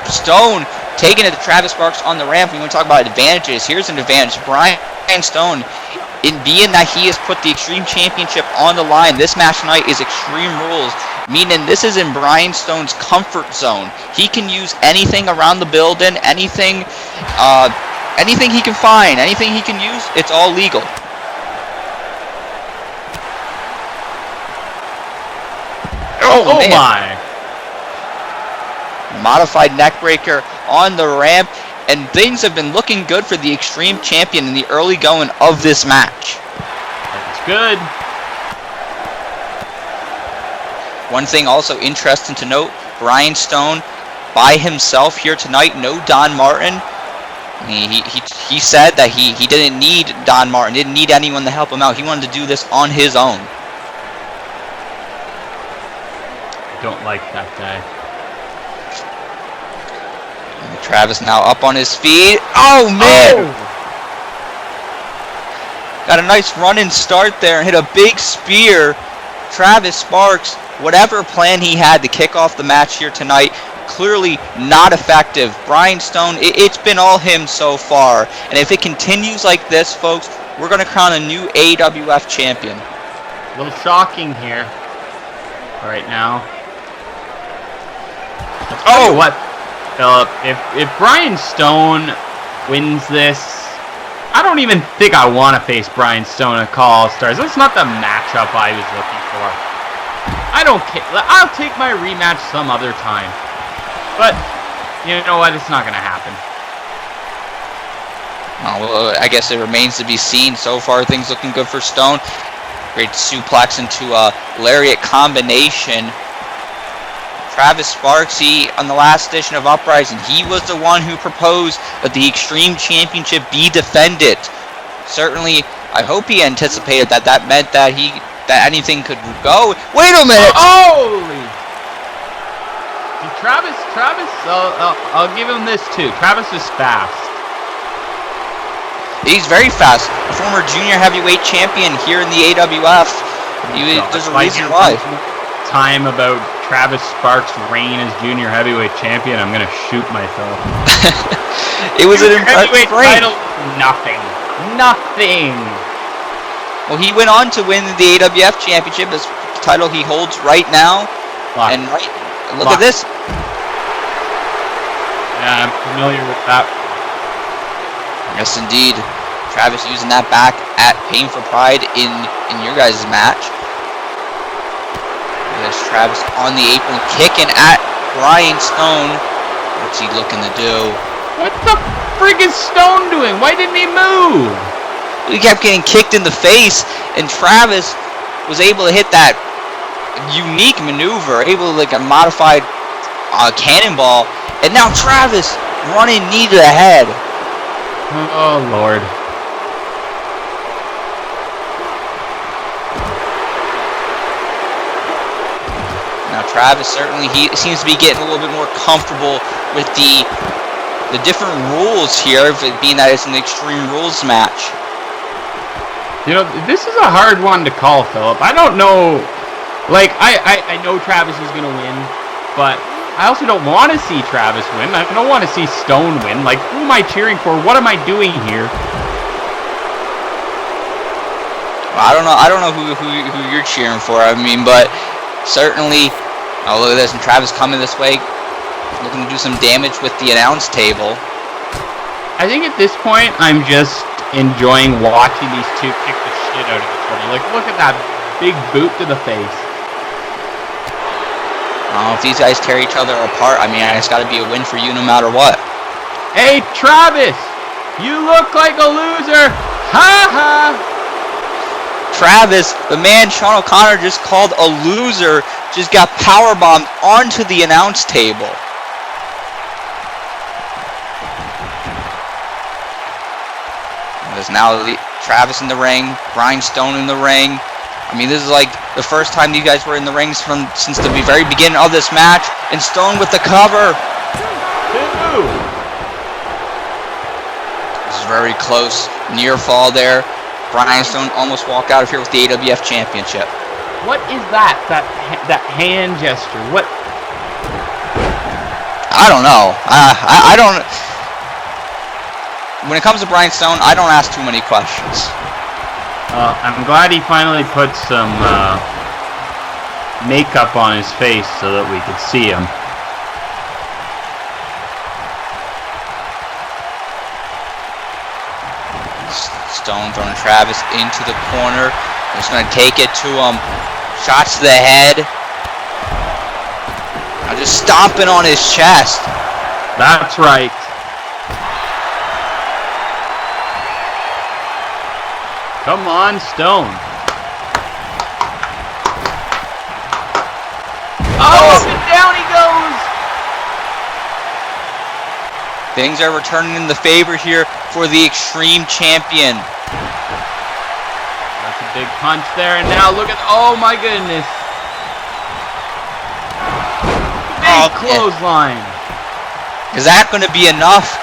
Stone taking it to Travis Sparks on the ramp. We want to talk about advantages. Here's an advantage. Brian Stone, in being that he has put the Extreme Championship on the line, this match tonight is Extreme Rules, meaning this is in Brian Stone's comfort zone. He can use anything around the building, anything he can find, anything he can use, it's all legal. Oh my! Modified neck breaker on the ramp, and things have been looking good for the Extreme Champion in the early going of this match. That's good. One thing also interesting to note, Brian Stone by himself here tonight, no Don Martin. He said that he didn't need Don Martin, didn't need anyone to help him out. He wanted to do this on his own. I don't like that guy. Travis now up on his feet. Oh, man! Oh. Got a nice run-in start there and hit a big spear. Travis Sparks, whatever plan he had to kick off the match here tonight, clearly not effective. Brian Stone, it's been all him so far. And if it continues like this, folks, we're going to crown a new AWF champion. A little shocking here right now. Oh, what? Philip, if Brian Stone wins this, I don't even think I want to face Brian Stone at All-Stars. That's not the matchup I was looking for. I don't care. I'll take my rematch some other time. But, you know what? It's not going to happen. Oh, well, I guess it remains to be seen. So far, things looking good for Stone. Great suplex into a lariat combination. Travis Sparks, on the last edition of Uprising, he was the one who proposed that the Extreme Championship be defended. Certainly, I hope he anticipated that meant that anything could go. Wait a minute! Holy! Travis, I'll give him this too. Travis is fast. He's very fast. A former junior heavyweight champion here in the AWF. There's a reason why. Time about Travis Sparks' reign as junior heavyweight champion, I'm gonna shoot myself. It was an impressive reign. Nothing. Well, he went on to win the AWF championship, this title he holds right now. And look at this. Yeah, I'm familiar with that. Yes, indeed. Travis using that back at Pain for Pride in your guys' match. There's Travis on the apron, kicking at Brian Stone. What's he looking to do? What the frig is Stone doing? Why didn't he move? He kept getting kicked in the face, and Travis was able to hit that unique maneuver, able to like a modified cannonball, and now Travis running knee to the head. Oh Lord. Now Travis certainly he seems to be getting a little bit more comfortable with the different rules here, being that it's an Extreme Rules match. You know, this is a hard one to call, Philip. I don't know. Like, I know Travis is going to win, but I also don't want to see Travis win. I don't want to see Stone win. Like, who am I cheering for? What am I doing here? Well, I don't know who you're cheering for. I mean, but certainly, oh, look at this, and Travis coming this way. looking to do some damage with the announce table. I think at this point, I'm just enjoying watching these two kick the shit out of each other. Like, look at that big boot to the face. If these guys tear each other apart, I mean, it's got to be a win for you no matter what. Hey, Travis! You look like a loser! Ha ha! Travis, the man Shawn O'Connor just called a loser, just got powerbombed onto the announce table. There's now Travis in the ring, Grindstone in the ring. I mean, this is like the first time these guys were in the rings since the very beginning of this match. And Stone with the cover. This is very close. Near fall there. Brian Stone almost walked out of here with the AWF Championship. What is that? That hand gesture? What? I don't know. I don't. When it comes to Brian Stone, I don't ask too many questions. I'm glad he finally put some makeup on his face so that we could see him. Stone throwing Travis into the corner. Just going to take it to him. Shots to the head. Now just stomping on his chest. That's right. Come on, Stone. Oh, up and down he goes. Things are returning in the favor here for the Extreme Champion. That's a big punch there, and now look at, oh my goodness. Big clothesline. Is that going to be enough?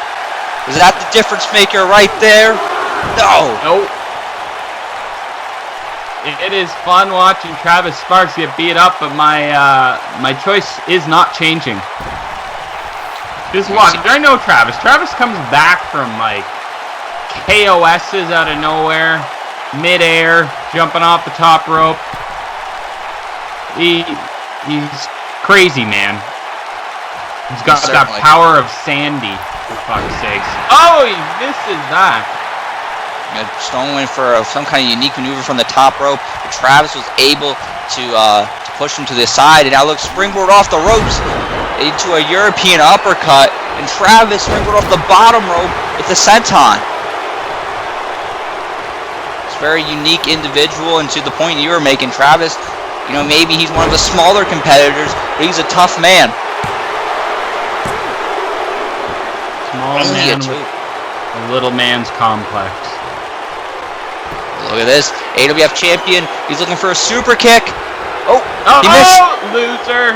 Is that the difference maker right there? No. Nope. It is fun watching Travis Sparks get beat up, but my choice is not changing. Just watch. I know Travis. Travis comes back from like KOS's out of nowhere, midair, jumping off the top rope. He's crazy, man. He's got that power of Sandy, for fuck's sakes. Oh, he misses that. Stone went for some kind of unique maneuver from the top rope, but Travis was able to push him to the side, and now look, springboard off the ropes into a European uppercut, and Travis springboard off the bottom rope with the senton. It's a very unique individual, and to the point you were making, Travis, you know, maybe he's one of the smaller competitors, but he's a tough man. Small man with a little man's complex. Look at this. AWF champion. He's looking for a super kick. Oh, he missed. Loser.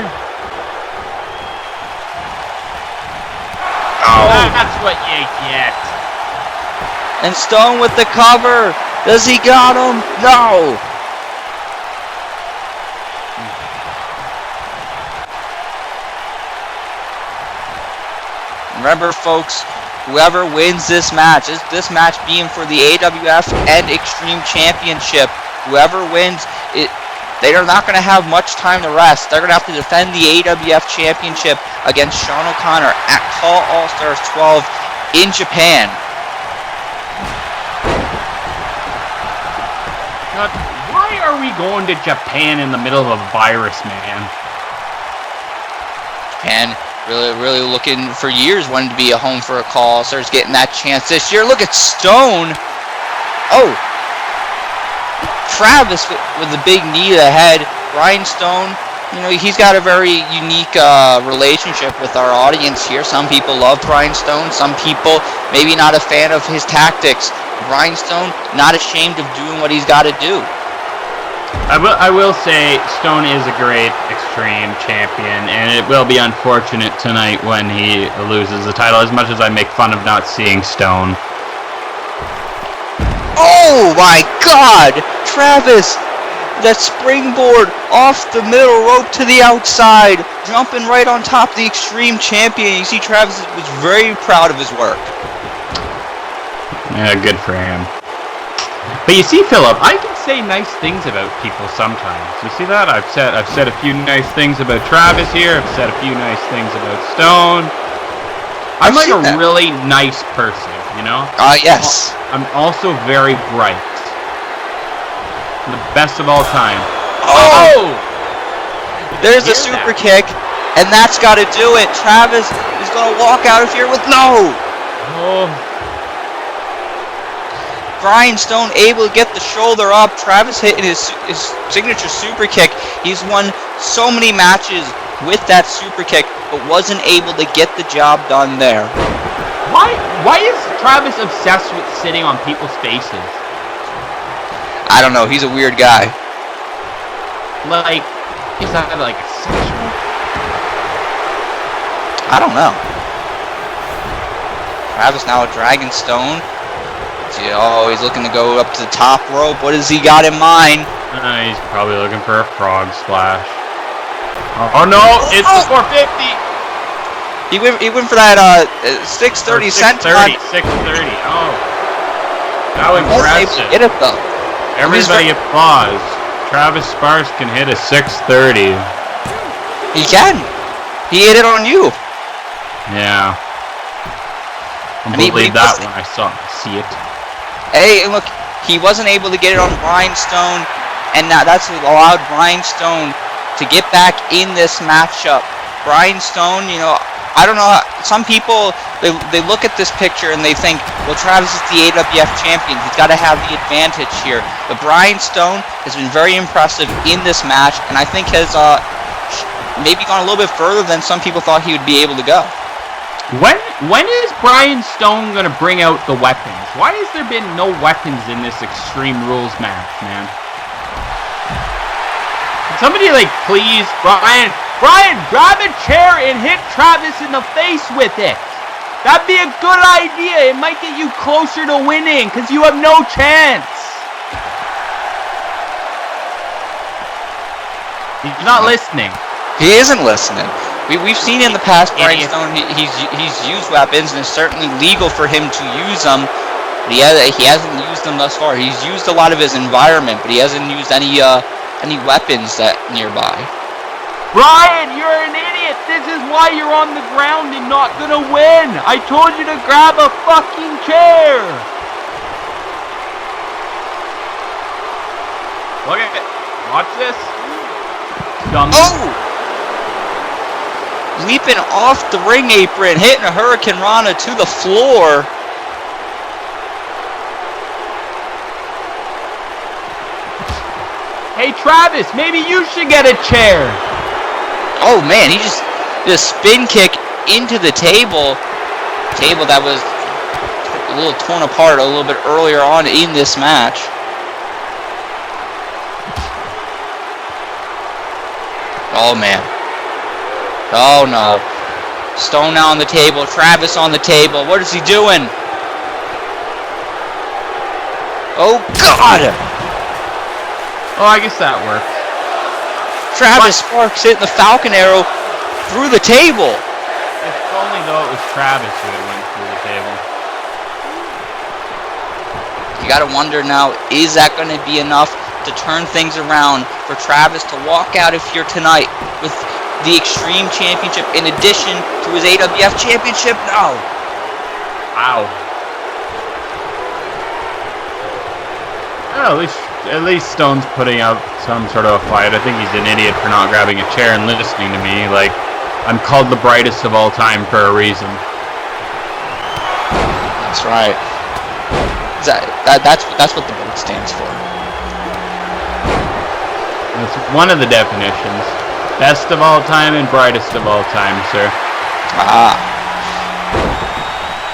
Oh. That's what you get. And Stone with the cover. Does he got him? No. Remember, folks, whoever wins this match being for the AWF and Extreme Championship, whoever wins, they are not going to have much time to rest. They're going to have to defend the AWF Championship against Shawn O'Connor at Call All-Stars 12 in Japan. God, why are we going to Japan in the middle of a virus, man? Japan really looking for years, wanting to be a home for a Call All-Stars, getting that chance this year. Look at Stone. Oh, Travis with the big knee to the head. Brian Stone, you know, he's got a very unique relationship with our audience here. Some people love Brian Stone. Some people maybe not a fan of his tactics. Brian Stone, not ashamed of doing what he's got to do. I will say Stone is a great Extreme champion, and it will be unfortunate tonight when he loses the title, as much as I make fun of not seeing Stone. Oh my God! Travis! That springboard off the middle rope to the outside, jumping right on top of the Extreme champion. You see Travis was very proud of his work. Yeah, good for him. But you see, Philip, I can say nice things about people sometimes. You see that? I've said a few nice things about Travis here. I've said a few nice things about Stone. I'm like a really nice person, you know? Yes. I'm also very bright. The best of all time. Oh! There's a super kick, and that's got to do it. Travis is going to walk out of here with no. Oh. Brian Stone able to get the shoulder up. Travis hitting his signature super kick. He's won so many matches with that super kick, but wasn't able to get the job done there. Why is Travis obsessed with sitting on people's faces? I don't know. He's a weird guy. Like, is that like sexual? I don't know. Travis now a Dragon Stone. Oh, he's looking to go up to the top rope. What has he got in mind? He's probably looking for a frog splash. Oh no, it's the 450. He went for that 630 630. Oh, how impressive! Hit it though. Everybody applause. Travis Sparks can hit a 630. He can. He hit it on you. Yeah. I believe that when I see it. Hey, look, he wasn't able to get it on Brian Stone, and that's what allowed Brian Stone to get back in this matchup. Brian Stone, you know, I don't know, some people, they look at this picture and they think, well, Travis is the AWF champion, he's got to have the advantage here. But Brian Stone has been very impressive in this match, and I think has maybe gone a little bit further than some people thought he would be able to go. When is Brian Stone going to bring out the weapons? Why has there been no weapons in this Extreme Rules match, man? Can somebody, like, please, Brian, grab a chair and hit Travis in the face with it. That'd be a good idea. It might get you closer to winning, because you have no chance. He's not listening. He isn't listening. We've seen in the past, Brian Stone, he's used weapons, and it's certainly legal for him to use them. But he hasn't used them thus far. He's used a lot of his environment, but he hasn't used any weapons that nearby. Brian, you're an idiot. This is why you're on the ground and not gonna win. I told you to grab a fucking chair. Look at it. Watch this. Dummy. Oh! Leaping off the ring apron, hitting a Hurricane Rana to the floor. Hey Travis, maybe you should get a chair. Oh man, he just did a spin kick into the table. Table that was a little torn apart a little bit earlier on in this match. Oh man. Oh no. Stone now on the table. Travis on the table. What is he doing? Oh God! Oh, I guess that worked. Travis Sparks hitting the Falcon Arrow through the table. If only though it was Travis who had went through the table. You gotta wonder now, is that going to be enough to turn things around for Travis to walk out of here tonight with the Extreme Championship in addition to his AWF Championship? No. Wow. Oh, at least Stone's putting up some sort of a fight. I think he's an idiot for not grabbing a chair and listening to me. Like, I'm called the brightest of all time for a reason. That's right. That's what the vote stands for. That's one of the definitions. Best of all time and brightest of all time, sir. Ah.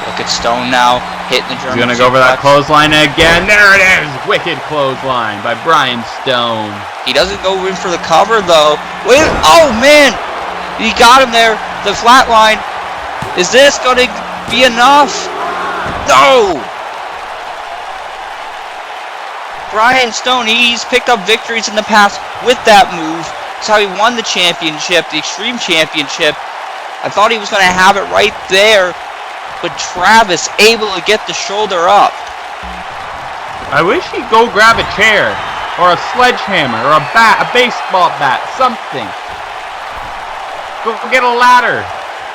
Look at Stone now, hitting the German. He's gonna go for that clothesline again. There it is! Wicked clothesline by Brian Stone. He doesn't go in for the cover though. Wait, oh man! He got him there. The flatline. Is this gonna be enough? No! Brian Stone, he's picked up victories in the past with that move. That's how he won the championship, the Extreme Championship. I thought he was going to have it right there, but Travis able to get the shoulder up. I wish he'd go grab a chair, or a sledgehammer, or a bat, a baseball bat, something. Go get a ladder.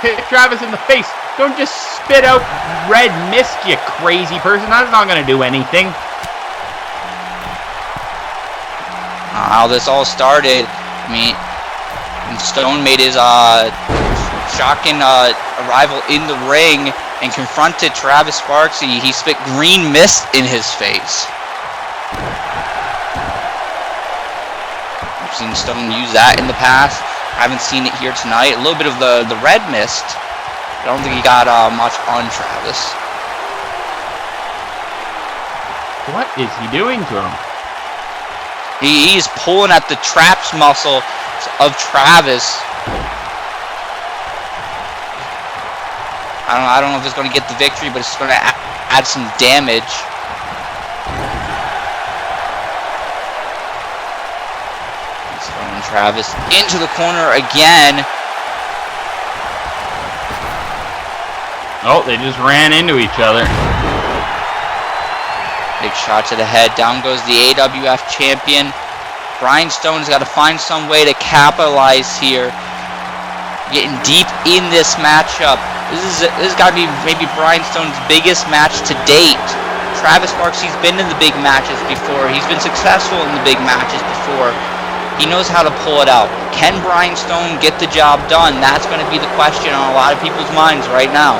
Hit Travis in the face. Don't just spit out red mist, you crazy person. That's not going to do anything. How this all started, I mean, when Stone made his shocking arrival in the ring and confronted Travis Sparks, he spit green mist in his face. I've seen Stone use that in the past. I haven't seen it here tonight. A little bit of the red mist. I don't think he got much on Travis. What is he doing to him? He's pulling at the traps muscle of Travis. I don't know if it's going to get the victory, but it's going to add some damage. He's throwing Travis into the corner again. Oh, they just ran into each other. Big shot to the head. Down goes the AWF champion. Brian Stone's got to find some way to capitalize here. Getting deep in this matchup. This has got to be maybe Brian Stone's biggest match to date. Travis Sparks, he's been in the big matches before. He's been successful in the big matches before. He knows how to pull it out. Can Brian Stone get the job done? That's going to be the question on a lot of people's minds right now.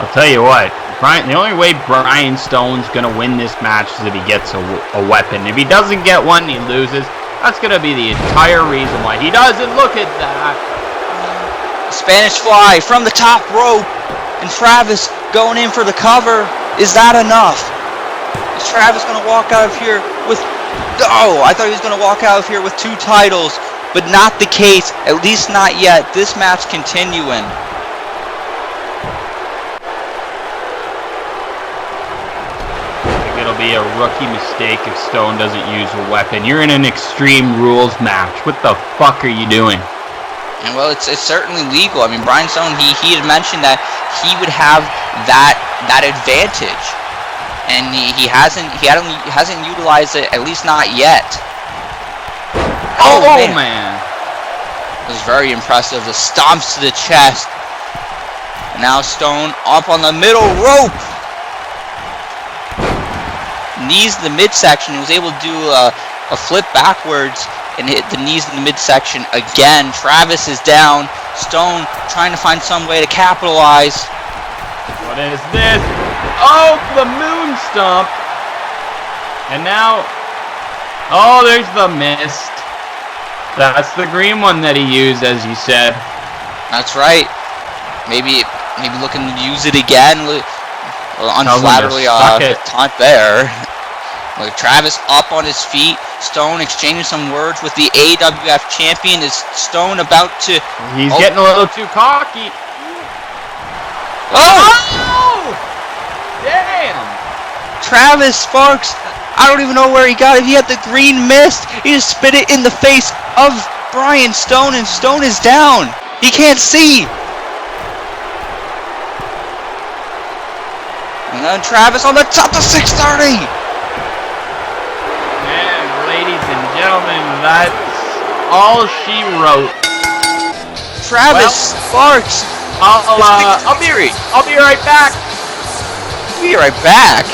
I'll tell you what, the only way Brian Stone's going to win this match is if he gets a weapon. If he doesn't get one, he loses. That's going to be the entire reason why he doesn't. Look at that. Spanish fly from the top rope. And Travis going in for the cover. Is that enough? Is Travis going to walk out of here with... Oh, I thought he was going to walk out of here with 2 titles. But not the case. At least not yet. This match continuing. It'll be a rookie mistake if Stone doesn't use a weapon. You're in an Extreme Rules match. What the fuck are you doing? And well, it's certainly legal. I mean, Brian Stone, he had mentioned that he would have that advantage, and he hasn't utilized it, at least not yet. Oh man. It was very impressive. The stomps to the chest. And now Stone up on the middle rope. Knees in the midsection. He was able to do a flip backwards and hit the knees in the midsection again. Travis is down. Stone trying to find some way to capitalize. What is this? Oh, the moon stomp. And now, oh, there's the mist. That's the green one that he used, as you said. That's right. Maybe looking to use it again. Unflatterly taunt there. Look, Travis up on his feet. Stone exchanging some words with the AWF champion. Is Stone about to... He's getting a little too cocky. Oh! Damn! Travis Sparks, I don't even know where he got it. He had the green mist. He just spit it in the face of Brian Stone, and Stone is down. He can't see. And then Travis on the top of 630. And ladies and gentlemen, that's all she wrote. Travis Sparks. I'll be right back. Be right back.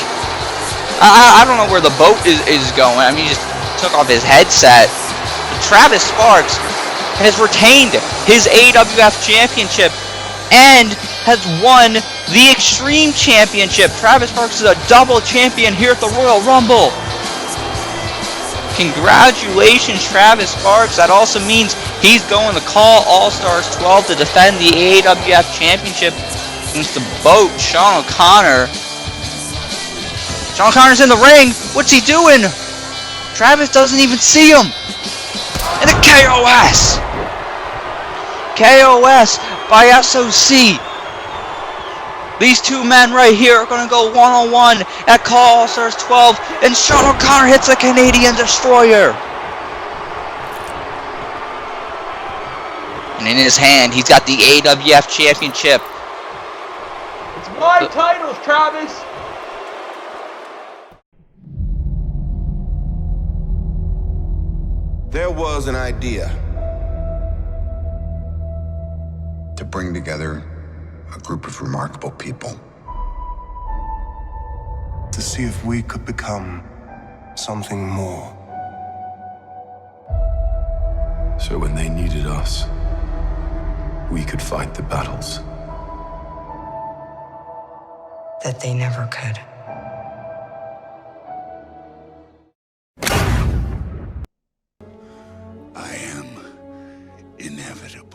I don't know where the boat is going. I mean, he just took off his headset. But Travis Sparks has retained his AWF championship and has won the Extreme Championship. Travis Sparks is a double champion here at the Royal Rumble. Congratulations, Travis Sparks. That also means he's going to call All-Stars 12 to defend the AWF Championship against the boat, Shawn O'Connor. Shawn O'Connor's in the ring. What's he doing? Travis doesn't even see him. And a KOS. KOS by SOC. These two men right here are going to go one-on-one at Call All-Stars 12, and Shawn O'Connor hits a Canadian Destroyer. And in his hand, he's got the AWF Championship. It's My titles, Travis! There was an idea to bring together a group of remarkable people. To see if we could become something more. So when they needed us, we could fight the battles that they never could. I am inevitable.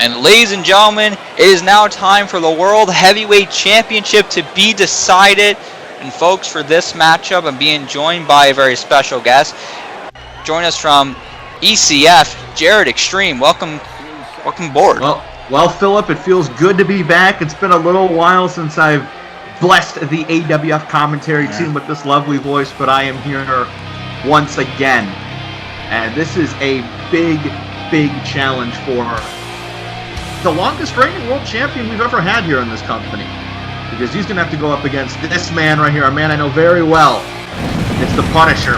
And ladies and gentlemen, it is now time for the World Heavyweight Championship to be decided. And folks, for this matchup, I'm being joined by a very special guest. Join us from ECF, Jared Extreme. Welcome aboard. Well, Philip, it feels good to be back. It's been a little while since I've blessed the AWF commentary team with this lovely voice, but I am here once again. And this is a big challenge for the longest reigning world champion we've ever had here in this company. Because he's going to have to go up against this man right here, a man I know very well. It's the Punisher.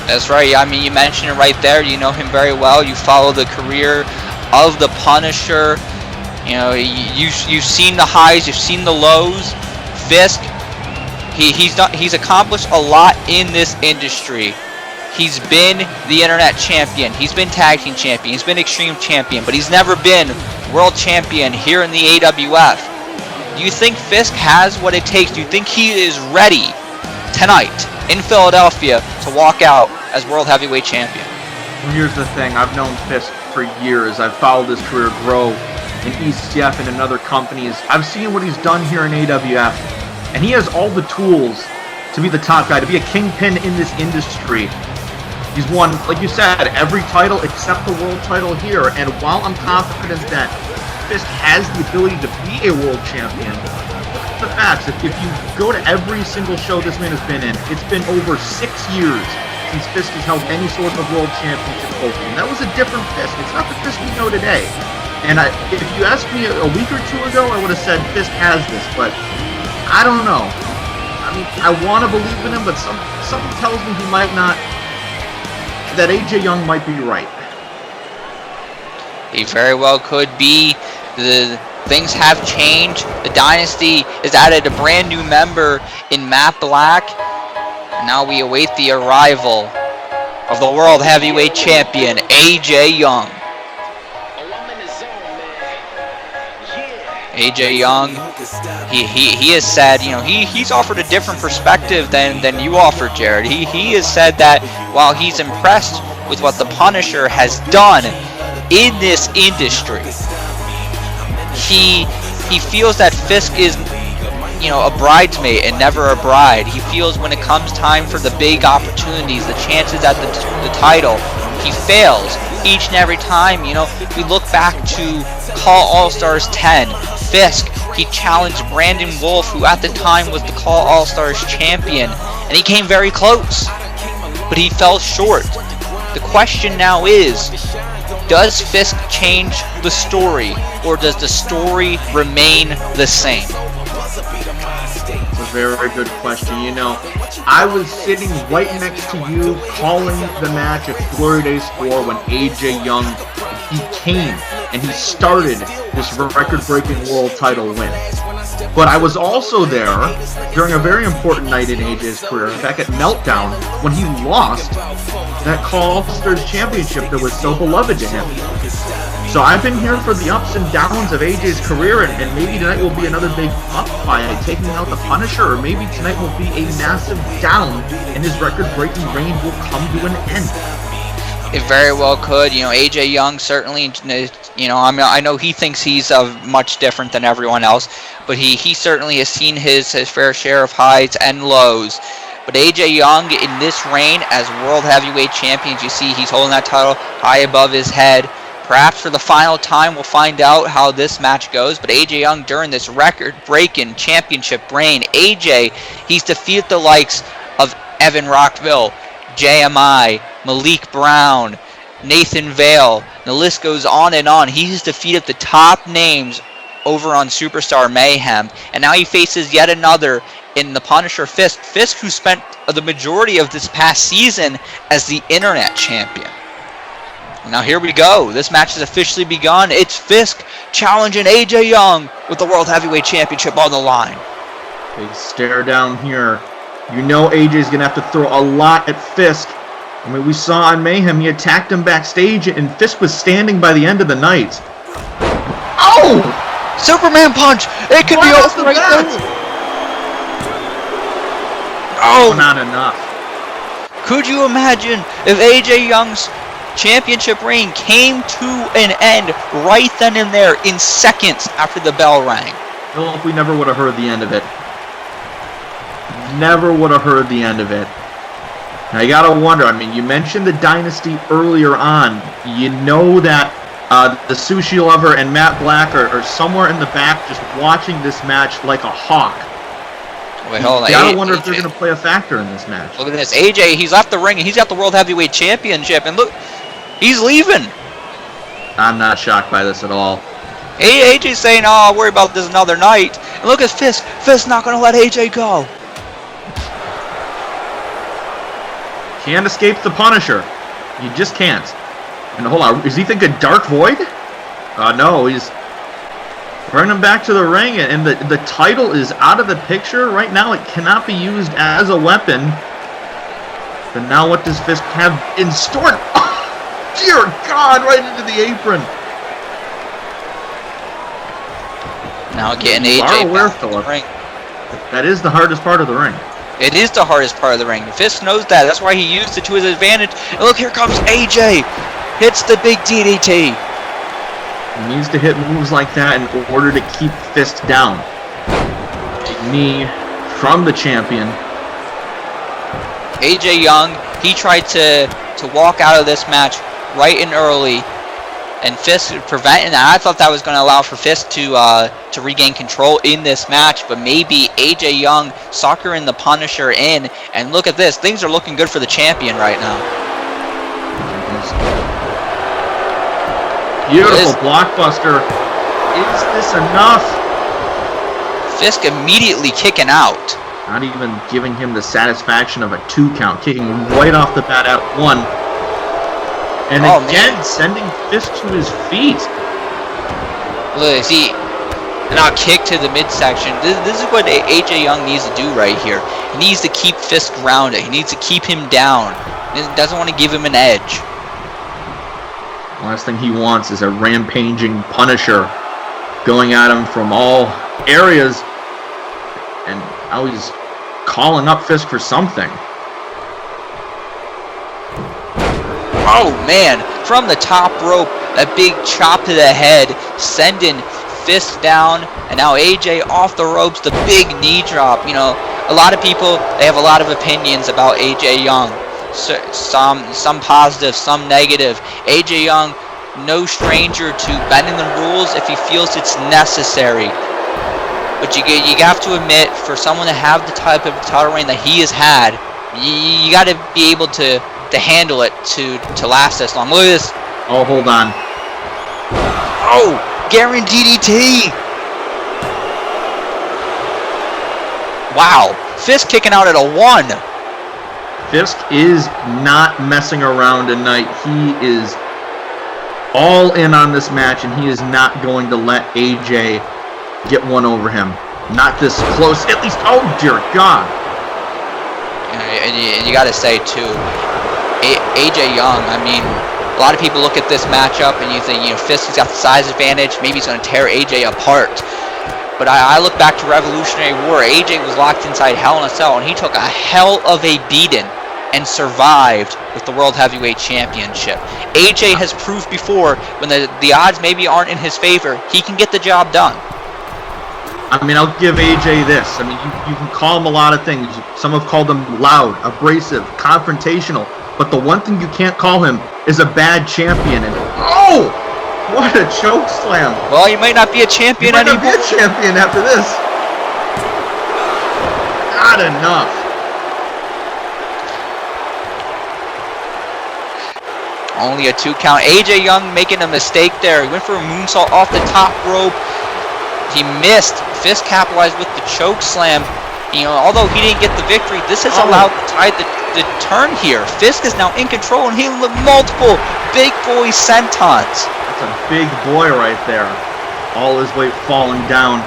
That's right. I mean, you mentioned it right there. You know him very well. You follow the career of the Punisher. You know, you've seen the highs, you've seen the lows. Fisk, he's accomplished a lot in this industry. He's been the internet champion. He's been tag team champion. He's been extreme champion, but he's never been world champion here in the AWF. Do you think Fisk has what it takes? Do you think he is ready tonight in Philadelphia to walk out as world heavyweight champion? Well, here's the thing. I've known Fisk for years. I've followed his career grow in ECF and in other companies. I've seen what he's done here in AWF, and he has all the tools to be the top guy, to be a kingpin in this industry. He's won, like you said, every title except the world title here, and while I'm confident that Fisk has the ability to be a world champion, the facts, if you go to every single show this man has been in, it's been over 6 years since Fisk has held any sort of world championship trophy, and that was a different Fisk. It's not the Fisk we know today. And if you asked me a week or two ago, I would have said Fisk has this, but I don't know. I mean, I want to believe in him, but something tells me he might not. That AJ Young might be right. He very well could be. The things have changed. The Dynasty has added a brand new member in Matt Black. And now we await the arrival of the World Heavyweight Champion, AJ Young. AJ Young, he has said, you know, he's offered a different perspective than you offered, Jared. He has said that while he's impressed with what the Punisher has done in this industry, he feels that Fisk is, you know, a bridesmaid and never a bride. He feels when it comes time for the big opportunities, the chances at the title, he fails each and every time. You know, we look back to Call All-Stars 10. Fisk, he challenged Brandon Wolf, who at the time was the Call All-Stars champion, and he came very close, but he fell short. The question now is, does Fisk change the story, or does the story remain the same? It's a very good question. You know, I was sitting right next to you calling the match at Glory Days 4 when AJ Young, he came and he started this record-breaking world title win. But I was also there during a very important night in AJ's career, back at Meltdown, when he lost that Call Stars Championship that was so beloved to him. So I've been here for the ups and downs of AJ's career, and maybe tonight will be another big up fight, taking out the Punisher, or maybe tonight will be a massive down, and his record-breaking reign will come to an end. It very well could. AJ Young certainly, I know he thinks he's much different than everyone else, but he certainly has seen his fair share of highs and lows. But AJ Young, in this reign as World Heavyweight Champion, you see he's holding that title high above his head. Perhaps for the final time, we'll find out how this match goes. But AJ Young, during this record-breaking championship reign, he's defeated the likes of Evan Rockville, JMI, Malik Brown, Nathan Vale. The list goes on and on. He's defeated the top names over on Superstar Mayhem. And now he faces yet another in the Punisher Fisk. Fisk, who spent the majority of this past season as the Internet Champion. Now here we go. This match has officially begun. It's Fisk challenging AJ Young with the World Heavyweight Championship on the line. Big stare down here. You know AJ's going to have to throw a lot at Fisk. I mean, we saw on Mayhem, he attacked him backstage, and Fisk was standing by the end of the night. Oh! Superman punch! It could be over right there. Oh! Not enough. Could you imagine if AJ Young's championship reign came to an end right then and there in seconds after the bell rang? Well, we never would have heard the end of it. Never would have heard the end of it. Now you gotta wonder, I mean, you mentioned the Dynasty earlier on. You know that the Sushi Lover and Matt Black are somewhere in the back just watching this match like a hawk. Wait, hold on. You gotta wonder if they're gonna play a factor in this match. Look at this. AJ, he's left the ring and he's got the World Heavyweight Championship, and look, he's leaving. I'm not shocked by this at all. AJ's saying, oh, I'll worry about this another night. And look at Fisk. Fisk's not going to let AJ go. Can't escape the Punisher. You just can't. And hold on, is he thinking Dark Void? No, he's bringing him back to the ring, and the title is out of the picture. Right now, it cannot be used as a weapon. But now what does Fisk have in store? Oh, dear God, right into the apron. Now getting AJ back to the ring. That is the hardest part of the ring. It is the hardest part of the ring. Fisk knows that. That's why he used it to his advantage. And look, here comes AJ. Hits the big DDT. He needs to hit moves like that in order to keep Fisk down. Big knee from the champion. AJ Young, he tried to walk out of this match right and early, and Fisk preventing that. I thought that was going to allow for Fisk to regain control in this match, but maybe AJ Young suckering the Punisher in, and look at this. Things are looking good for the champion right now. Beautiful blockbuster. Is this enough? Fisk immediately kicking out. Not even giving him the satisfaction of a 2 count, kicking right off the bat at 1. And again, sending Fisk to his feet. Look, see, now kick to the midsection. This is what AJ Young needs to do right here. He needs to keep Fisk grounded. He needs to keep him down. He doesn't want to give him an edge. Last thing he wants is a rampaging Punisher going at him from all areas. And now he's calling up Fisk for something. Oh man, from the top rope, a big chop to the head, sending Fisk down, and now AJ off the ropes, the big knee drop. You know, a lot of people, they have a lot of opinions about AJ Young. So, some positive, some negative. AJ Young, no stranger to bending the rules if he feels it's necessary. But you have to admit, for someone to have the type of title reign that he has had, you got to be able to handle it to last this long. Look at this. Oh, hold on. Oh, guaranteed DDT. Wow, Fisk kicking out at a 1. Fisk is not messing around tonight. He is all in on this match, and he is not going to let AJ get one over him. Not this close, at least. Oh, dear God. And you got to say, too, AJ Young, I mean, a lot of people look at this matchup and you think, Fisk has got the size advantage. Maybe he's going to tear AJ apart. But I look back to Revolutionary War. AJ was locked inside Hell in a Cell, and he took a hell of a beating and survived with the World Heavyweight Championship. AJ has proved before, when the odds maybe aren't in his favor, he can get the job done. I mean, I'll give AJ this. I mean, you can call him a lot of things. Some have called him loud, abrasive, confrontational. But the one thing you can't call him is a bad champion. And oh! What a choke slam. Well, you might not be a champion anymore. You might not be a champion after this. Not enough. Only a 2 count. AJ Young making a mistake there. He went for a moonsault off the top rope. He missed. Fisk capitalized with the choke slam. Although he didn't get the victory, this has allowed the tide to turn here. Fisk is now in control, and he with multiple big boy sentons. That's a big boy right there. All his weight falling down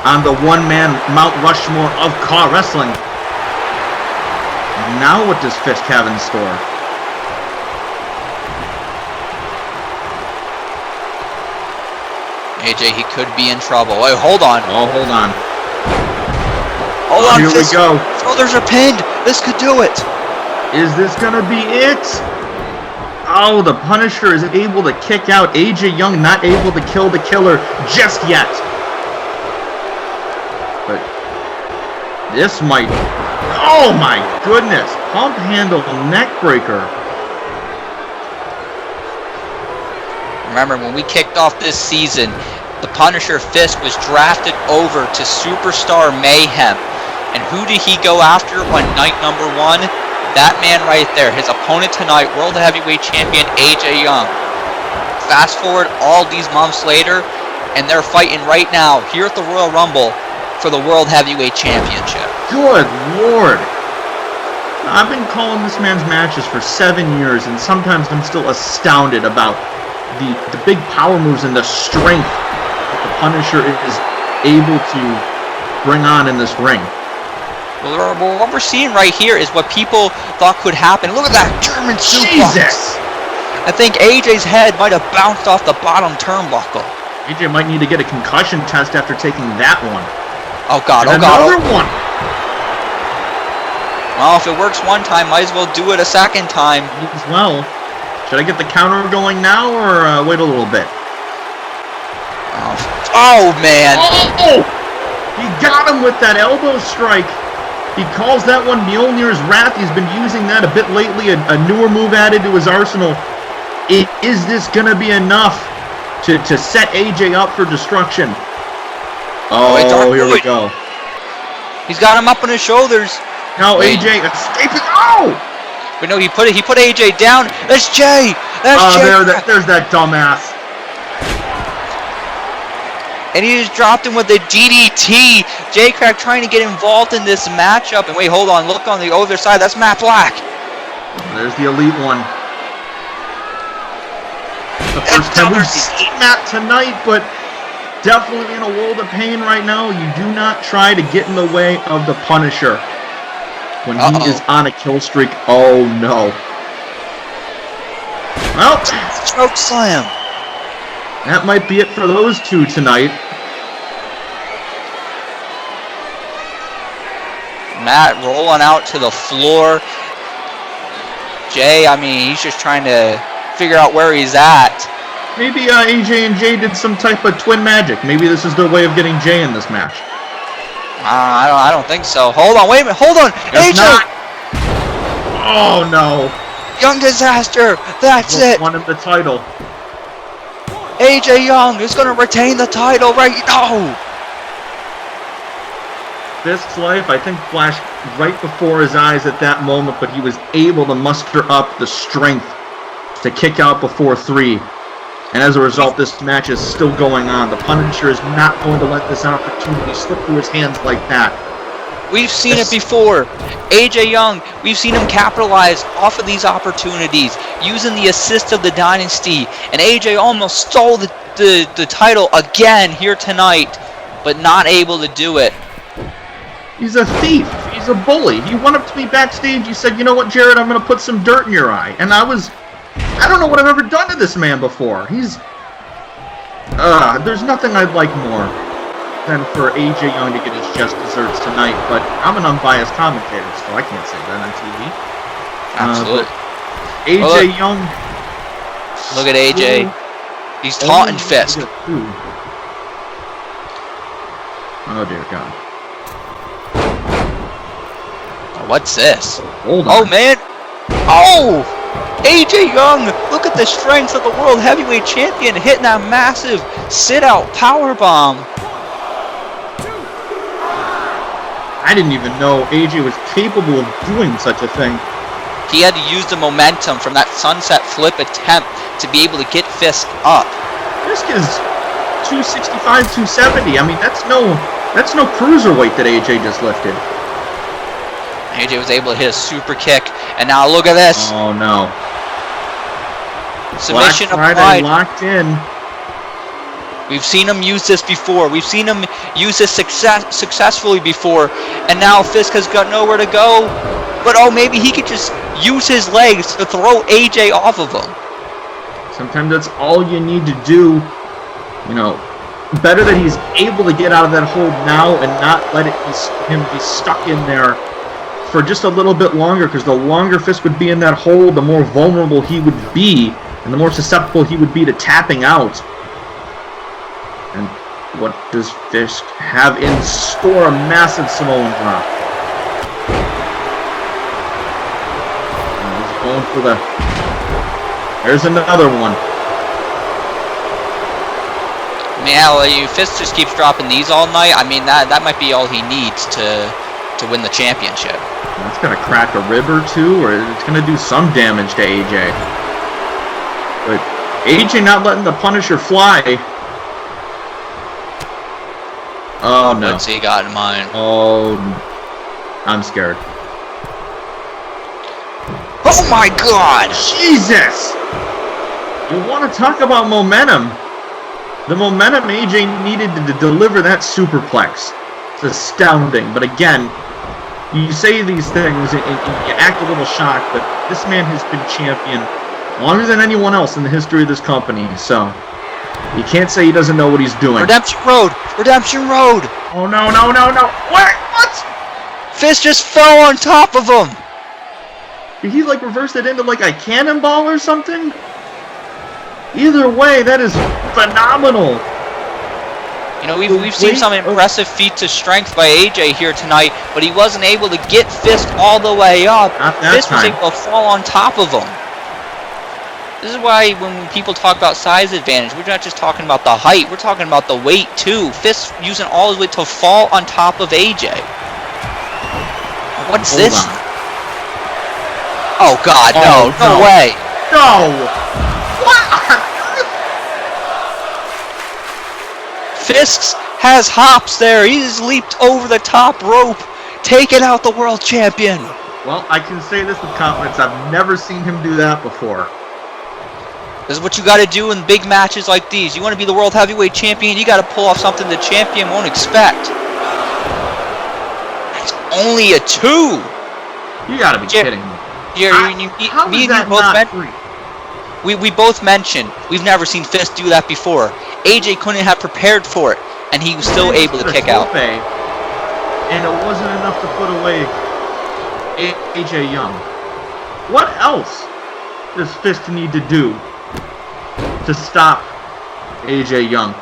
on the one-man Mount Rushmore of car wrestling. Now what does Fisk have in store? AJ, he could be in trouble. Wait, hold on. Oh, hold on. Hold on, here we go. Shoulders are pinned. This could do it. Is this gonna be it? Oh, the Punisher is able to kick out. AJ Young not able to kill the killer just yet. But this might... Oh my goodness. Pump handle neck breaker. Remember, when we kicked off this season, the Punisher Fisk was drafted over to Superstar Mayhem. And who did he go after on night number 1? That man right there, his opponent tonight, World Heavyweight Champion AJ Young. Fast forward all these months later, and they're fighting right now here at the Royal Rumble for the World Heavyweight Championship. Good Lord. I've been calling this man's matches for 7 years, and sometimes I'm still astounded about the big power moves and the strength that the Punisher is able to bring on in this ring. Well, what we're seeing right here is what people thought could happen. Look at that German suplex. Jesus! I think AJ's head might have bounced off the bottom turnbuckle. AJ might need to get a concussion test after taking that one. Oh God, and oh God. Another one! Well, if it works one time, might as well do it a second time. As well. Should I get the counter going now, or wait a little bit? Oh man! Oh! He got him with that elbow strike. He calls that one Mjolnir's Wrath. He's been using that a bit lately, a newer move added to his arsenal. Is this going to be enough to set AJ up for destruction? Oh, here we go. He's got him up on his shoulders. Now AJ escaping. Oh! But no, he put AJ down. That's Jay. That's Jay. There's that dumbass. And he just dropped him with a DDT. J-Crack trying to get involved in this matchup. And wait, hold on. Look on the other side. That's Matt Black. There's the Elite One. The first time we've seen Matt tonight, but definitely in a world of pain right now. You do not try to get in the way of the Punisher when he is on a kill streak. Oh, no. Well, choke slam. That might be it for those two tonight. Matt rolling out to the floor. Jay, I mean, he's just trying to figure out where he's at. Maybe AJ and Jay did some type of twin magic. Maybe this is their way of getting Jay in this match. I don't think so. Hold on, wait a minute. Hold on. It's AJ! not. Oh, no. Young Disaster. That's it. Won him the title. AJ Young is going to retain the title right now. Fisk's life, I think, flashed right before his eyes at that moment, but he was able to muster up the strength to kick out before 3. And as a result, this match is still going on. The Punisher is not going to let this opportunity slip through his hands like that. We've seen it before. AJ Young, we've seen him capitalize off of these opportunities, using the assist of the Dynasty. And AJ almost stole the title again here tonight. but not able to do it. He's a thief. He's a bully. He went up to me backstage. He said, "You know what, Jared? I'm going to put some dirt in your eye." And I don't know what I've ever done to this man before. There's nothing I'd like more than for AJ Young to get his just desserts tonight. But I'm an unbiased commentator, so I can't say that on TV. Absolutely. AJ Young. Look at AJ. He's taunting Fisk. Oh dear God. What's this? Hold on. Oh man! Oh! AJ Young! Look at the strength of the World Heavyweight Champion hitting that massive sit-out powerbomb. I didn't even know AJ was capable of doing such a thing. He had to use the momentum from that sunset flip attempt to be able to get Fisk up. Fisk is 265, 270. I mean, that's no cruiserweight that AJ just lifted. AJ was able to hit a super kick, and now look at this. Oh no. Submission Black applied. Friday locked in. We've seen him use this before. We've seen him use this successfully before, and now Fisk has got nowhere to go. But oh, maybe he could just use his legs to throw AJ off of him. Sometimes that's all you need to do. You know, better that he's able to get out of that hold now and not let him be stuck in there for just a little bit longer, because the longer Fisk would be in that hole, the more vulnerable he would be, and the more susceptible he would be to tapping out. And what does Fisk have in store? A massive Samoan drop. And he's going for the... There's another one. Yeah, Fisk just keeps dropping these all night. I mean, that might be all he needs to win the championship. That's going to crack a rib or two, or it's going to do some damage to AJ. But AJ not letting the Punisher fly. Oh, no. What's he got in mind? Oh, I'm scared. Oh, my God! Jesus! You want to talk about momentum? The momentum AJ needed to deliver that superplex. It's astounding. But again, you say these things and you act a little shocked, but this man has been champion longer than anyone else in the history of this company, so you can't say he doesn't know what he's doing. Redemption Road! Redemption Road! Oh, no. What? Fisk just fell on top of him! Did he, like, reverse it into, like, a cannonball or something? Either way, that is phenomenal. You know, we've seen some impressive feats of strength by AJ here tonight, but he wasn't able to get Fisk all the way up. Fisk was able to fall on top of him. This is why when people talk about size advantage, we're not just talking about the height, we're talking about the weight too. Fisk using all his weight to fall on top of AJ. What's this? Oh God, no way. No! Fisk has hops there. He's leaped over the top rope, taking out the world champion. Well, I can say this with confidence. I've never seen him do that before. This is what you got to do in big matches like these. You want to be the world heavyweight champion, you got to pull off something the champion won't expect. It's only a 2. You got to be kidding me. How is that not free? We both mentioned we've never seen Fisk do that before. AJ couldn't have prepared for it, and he was still able to kick out. And it wasn't enough to put away AJ Young. What else does Fisk need to do to stop AJ Young?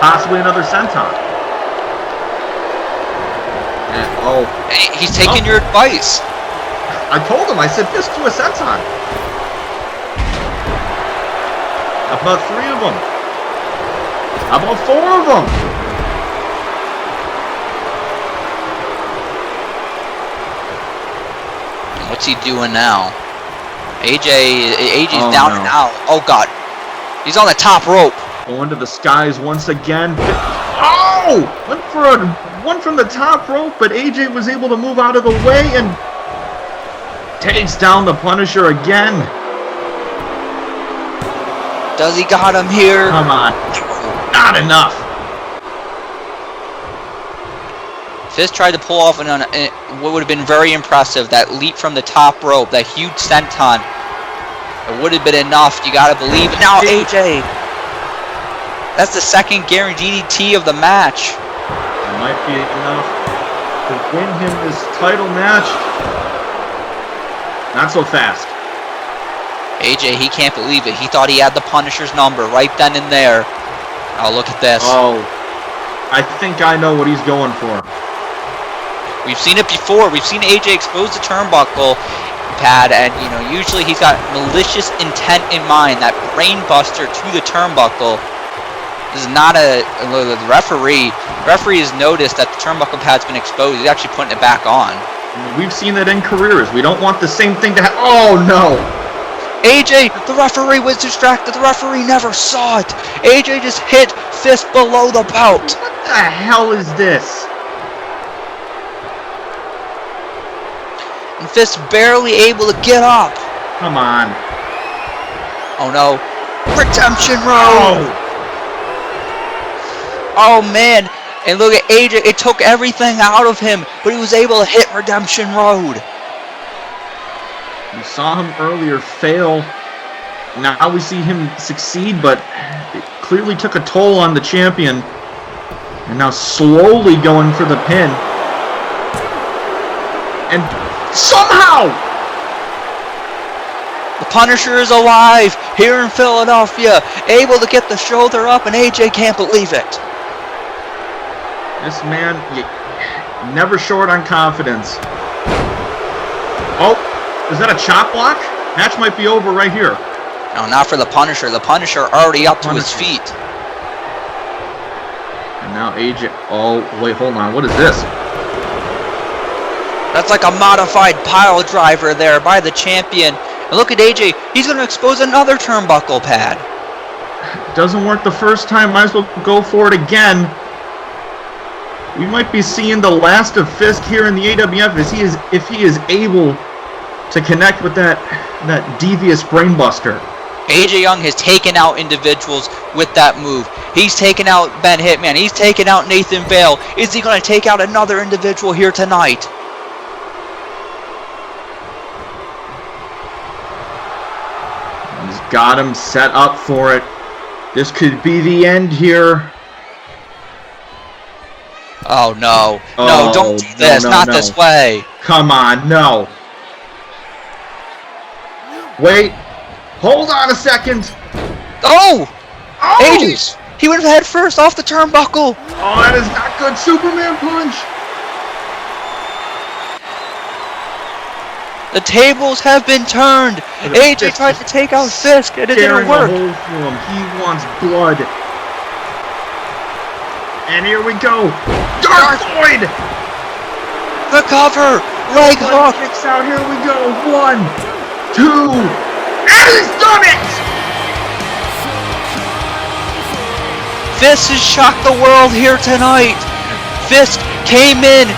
Possibly another senton. And, he's taking your advice. I told him, I said Fisk to a senton. About 3 of them. About 4 of them. What's he doing now? AJ's down and out. Oh God, he's on the top rope. Going to the skies once again. Oh! Went for one from the top rope, but AJ was able to move out of the way and takes down the Punisher again. Does he got him here? Come on. Not enough. Fisk tried to pull off what would have been very impressive, that leap from the top rope, that huge senton. It would have been enough, you gotta believe. Now AJ, that's the second guaranteed DDT of the match. It might be enough to win him this title match. Not so fast. AJ, he can't believe it. He thought he had the Punisher's number right then and there. Oh, look at this. Oh, I think I know what he's going for. We've seen it before. We've seen AJ expose the turnbuckle pad, and usually he's got malicious intent in mind. That brain buster to the turnbuckle. This is not the referee. The referee has noticed that the turnbuckle pad's been exposed. He's actually putting it back on. We've seen that in careers. We don't want the same thing to happen. Oh no! AJ, the referee was distracted. The referee never saw it. AJ just hit Fisk below the belt. What the hell is this? And Fisk barely able to get up. Come on. Oh no. Redemption Road. Oh man. And look at AJ. It took everything out of him, but he was able to hit Redemption Road. We saw him earlier fail. Now we see him succeed, but it clearly took a toll on the champion. And now slowly going for the pin. And somehow the Punisher is alive here in Philadelphia, able to get the shoulder up, and AJ can't believe it. This man, never short on confidence. Oh, is that a chop block? Match might be over right here. No, not for the Punisher. The Punisher already up to his feet. And now AJ. Oh, wait, hold on. What is this? That's like a modified pile driver there by the champion. And look at AJ. He's going to expose another turnbuckle pad. Doesn't work the first time. Might as well go for it again. We might be seeing the last of Fisk here in the AWF if he is able to connect with that devious brainbuster. AJ Young has taken out individuals with that move. He's taken out Ben Hitman. He's taken out Nathan Vale. Is he going to take out another individual here tonight? He's got him set up for it. This could be the end here. Oh no. No, don't do this. Not this way. Come on, no. Wait. Hold on a second. Oh! AJ! He went head first off the turnbuckle. Oh, that is not good. Superman punch. The tables have been turned. AJ tried to take out Fisk, and it didn't work. He wants blood. And here we go. Dark Void. The cover. Leg hook. Kicks out. Here we go. 1, 2, and he's done it. Fisk has shocked the world here tonight. Fisk came in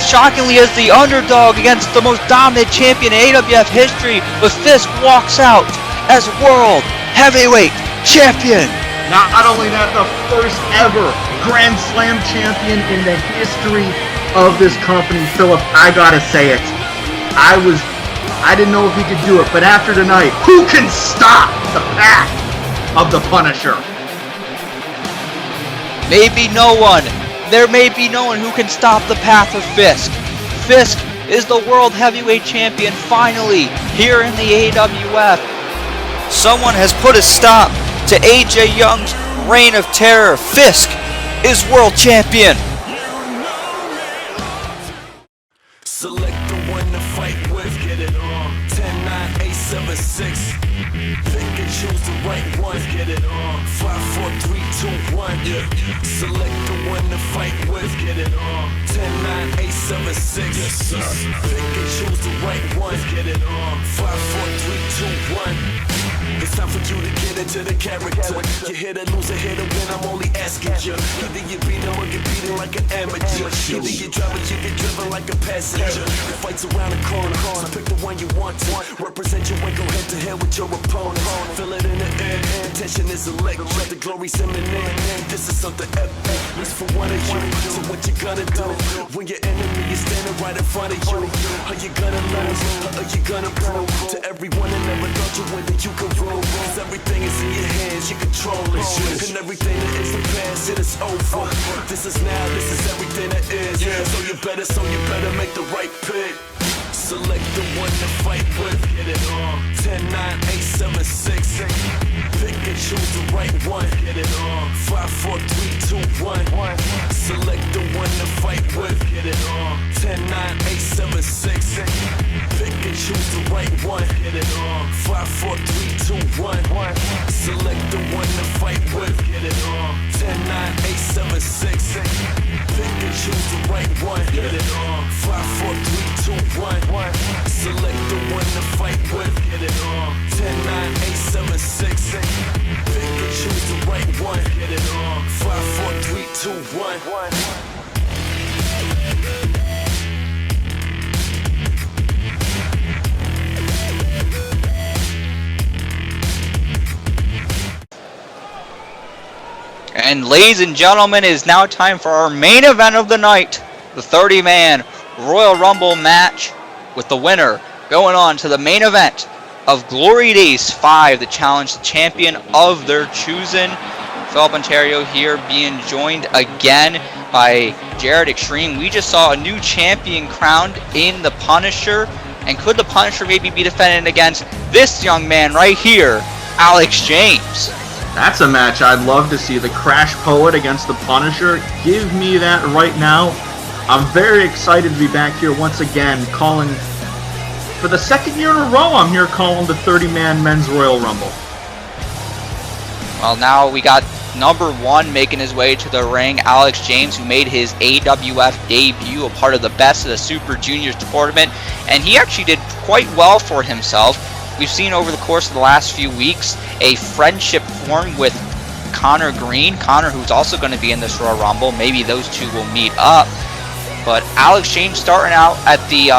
shockingly as the underdog against the most dominant champion in AWF history, but Fisk walks out as World Heavyweight Champion. Not only that, the first ever Grand Slam champion in the history of this company. Philip, I gotta say it. I didn't know if he could do it, but after tonight, who can stop the path of the Punisher? Maybe no one. There may be no one who can stop the path of Fisk. Fisk is the World Heavyweight Champion finally here in the AWF. Someone has put a stop to AJ Young's reign of terror. Fisk is World Champion. Select the one to fight with, get it on. 10, 9, 8, 7, 6. Pick and choose the right ones, get it on. 5, 4, 3, 2, 1. Yeah. Select the one to fight with, get it on. 10, 9, 8, 7, 6. Yes, sir. Pick and choose the right ones, get it on. 5, 4, 3, 2, 1. It's time for you to get into the character. You hit or lose or hit or win, I'm only asking you. Either you beat him or you beat acting like an amateur. Either you drive or you get driven like a passenger. The fight's around the corner, so pick the one you want to. Represent your way, go head to head with your opponent. Feel it in the air, tension is electric. The glory's imminent. This is something epic, at least for one of you. So what you gonna do when your enemy is standing right in front of you? Are you gonna lose? Or are you gonna prove to everyone that never thought you win that you can rule? Cause everything is in your hands, you control it. And everything that is the past, it is over. This is now, this is everything that is. So you better make the right pick. Select the one to fight with. Get it on. 10, 9, 8, 7, 6. Pick and choose the right one. Get it on. 5, 4, 3, 2, 1. Select the one to fight with. Get it on. 10, 9, 8, 7, 6. Pick and choose the right one. Get it on. 5, 4, 3, 2, 1. Select the one to fight with. Get it on. 10, 9, 8, 7, 6. Pick and choose the right one. Get it on. 5, 4, 3, 2, 1. Select the one to fight with. Get it on. 10, 9, 8, 7, 6. Pick and choose the right one. Get it on. 5, 4, 3, 2, 1. And ladies and gentlemen, it is now time for our main event of the night, the 30-man Royal Rumble match, with the winner going on to the main event of Glory Days 5 to challenge the champion of their choosing. Philip Ontario here being joined again by Jared Extreme. We just saw a new champion crowned in the Punisher, and could the Punisher maybe be defended against this young man right here, Alex James? That's a match I'd love to see. The Crash Poet against the Punisher. Give me that right now. I'm very excited to be back here once again, calling for the second year in a row. I'm here calling the 30-man Men's Royal Rumble. Well, now we got number one making his way to the ring, Alex James, who made his AWF debut, a part of the Best of the Super Juniors tournament, and he actually did quite well for himself. We've seen over the course of the last few weeks a friendship form with Connor Green. Connor, who's also going to be in this Royal Rumble. Maybe those two will meet up. But Alex James starting out at the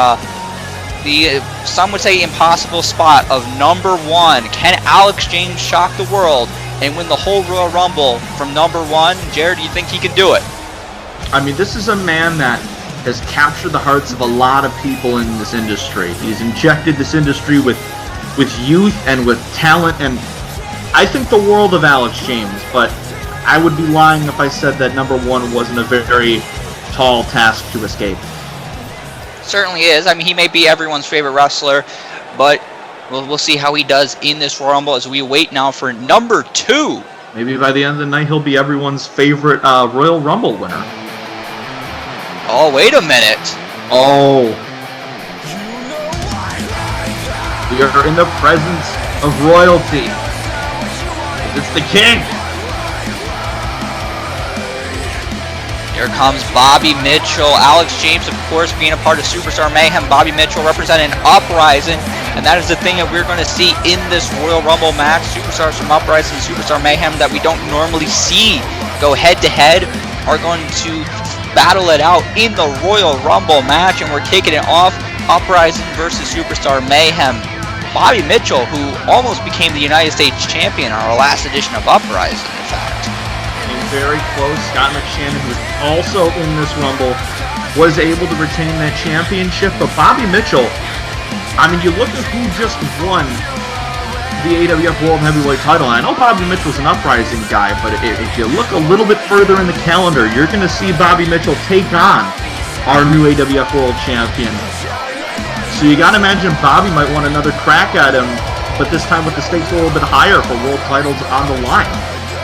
some would say impossible spot of number one. Can Alex James shock the world and win the whole Royal Rumble from number one? Jared, do you think he can do it? I mean, this is a man that has captured the hearts of a lot of people in this industry. He's injected this industry with youth and with talent, and I think the world of Alex James, but I would be lying if I said that number one wasn't a very tall task to escape. Certainly is. I mean, he may be everyone's favorite wrestler, but we'll see how he does in this Royal Rumble as we wait now for number two. Maybe by the end of the night he'll be everyone's favorite Royal Rumble winner. Oh, wait a minute. Oh. We are in the presence of royalty. It's the king. Here comes Bobby Mitchell. Alex James, of course, being a part of Superstar Mayhem. Bobby Mitchell representing Uprising. And that is the thing that we're going to see in this Royal Rumble match. Superstars from Uprising and Superstar Mayhem that we don't normally see go head-to-head are going to battle it out in the Royal Rumble match. And we're kicking it off. Uprising versus Superstar Mayhem. Bobby Mitchell, who almost became the United States champion on our last edition of Uprising, in fact. Came very close. Scott McShannon, who's also in this Rumble, was able to retain that championship. But Bobby Mitchell, I mean, you look at who just won the AWF World Heavyweight title. And I know Bobby Mitchell's an Uprising guy, but if you look a little bit further in the calendar, you're going to see Bobby Mitchell take on our new AWF World Champion. So you gotta imagine Bobby might want another crack at him, but this time with the stakes a little bit higher for world titles on the line.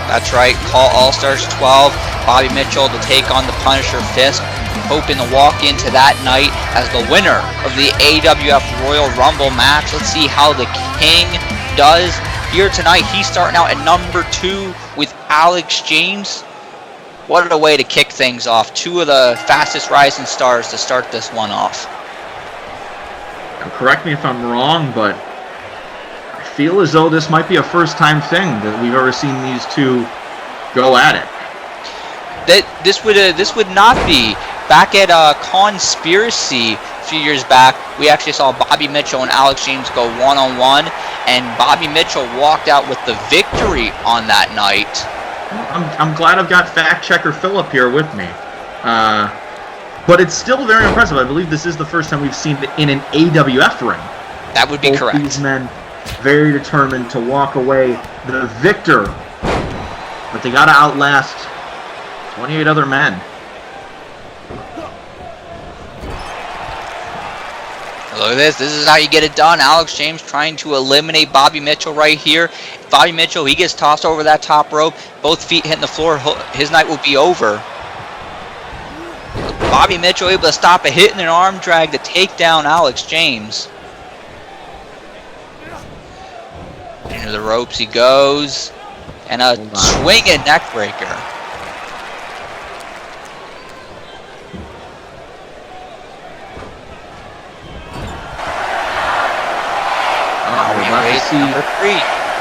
That's right, call All-Stars 12, Bobby Mitchell to take on the Punisher Fisk, hoping to walk into that night as the winner of the AWF Royal Rumble match. Let's see how the King does here tonight. He's starting out at number two with Alex James. What a way to kick things off. Two of the fastest rising stars to start this one off. Correct me if I'm wrong, but I feel as though this might be a first-time thing that we've ever seen these two go at it. this would not be. Back at Conspiracy a few years back, we actually saw Bobby Mitchell and Alex James go one-on-one, and Bobby Mitchell walked out with the victory on that night. I'm glad I've got fact checker Philip here with me. But it's still very impressive. I believe this is the first time we've seen it in an AWF ring. That would be Both correct. These men very determined to walk away the victor, but they got to outlast 28 other men. Look at this. This is how you get it done. Alex James trying to eliminate Bobby Mitchell right here. Bobby Mitchell, he gets tossed over that top rope. Both feet hitting the floor. His night will be over. Bobby Mitchell able to stop a hit and an arm drag to take down Alex James. Into the ropes he goes. And a swinging neck breaker.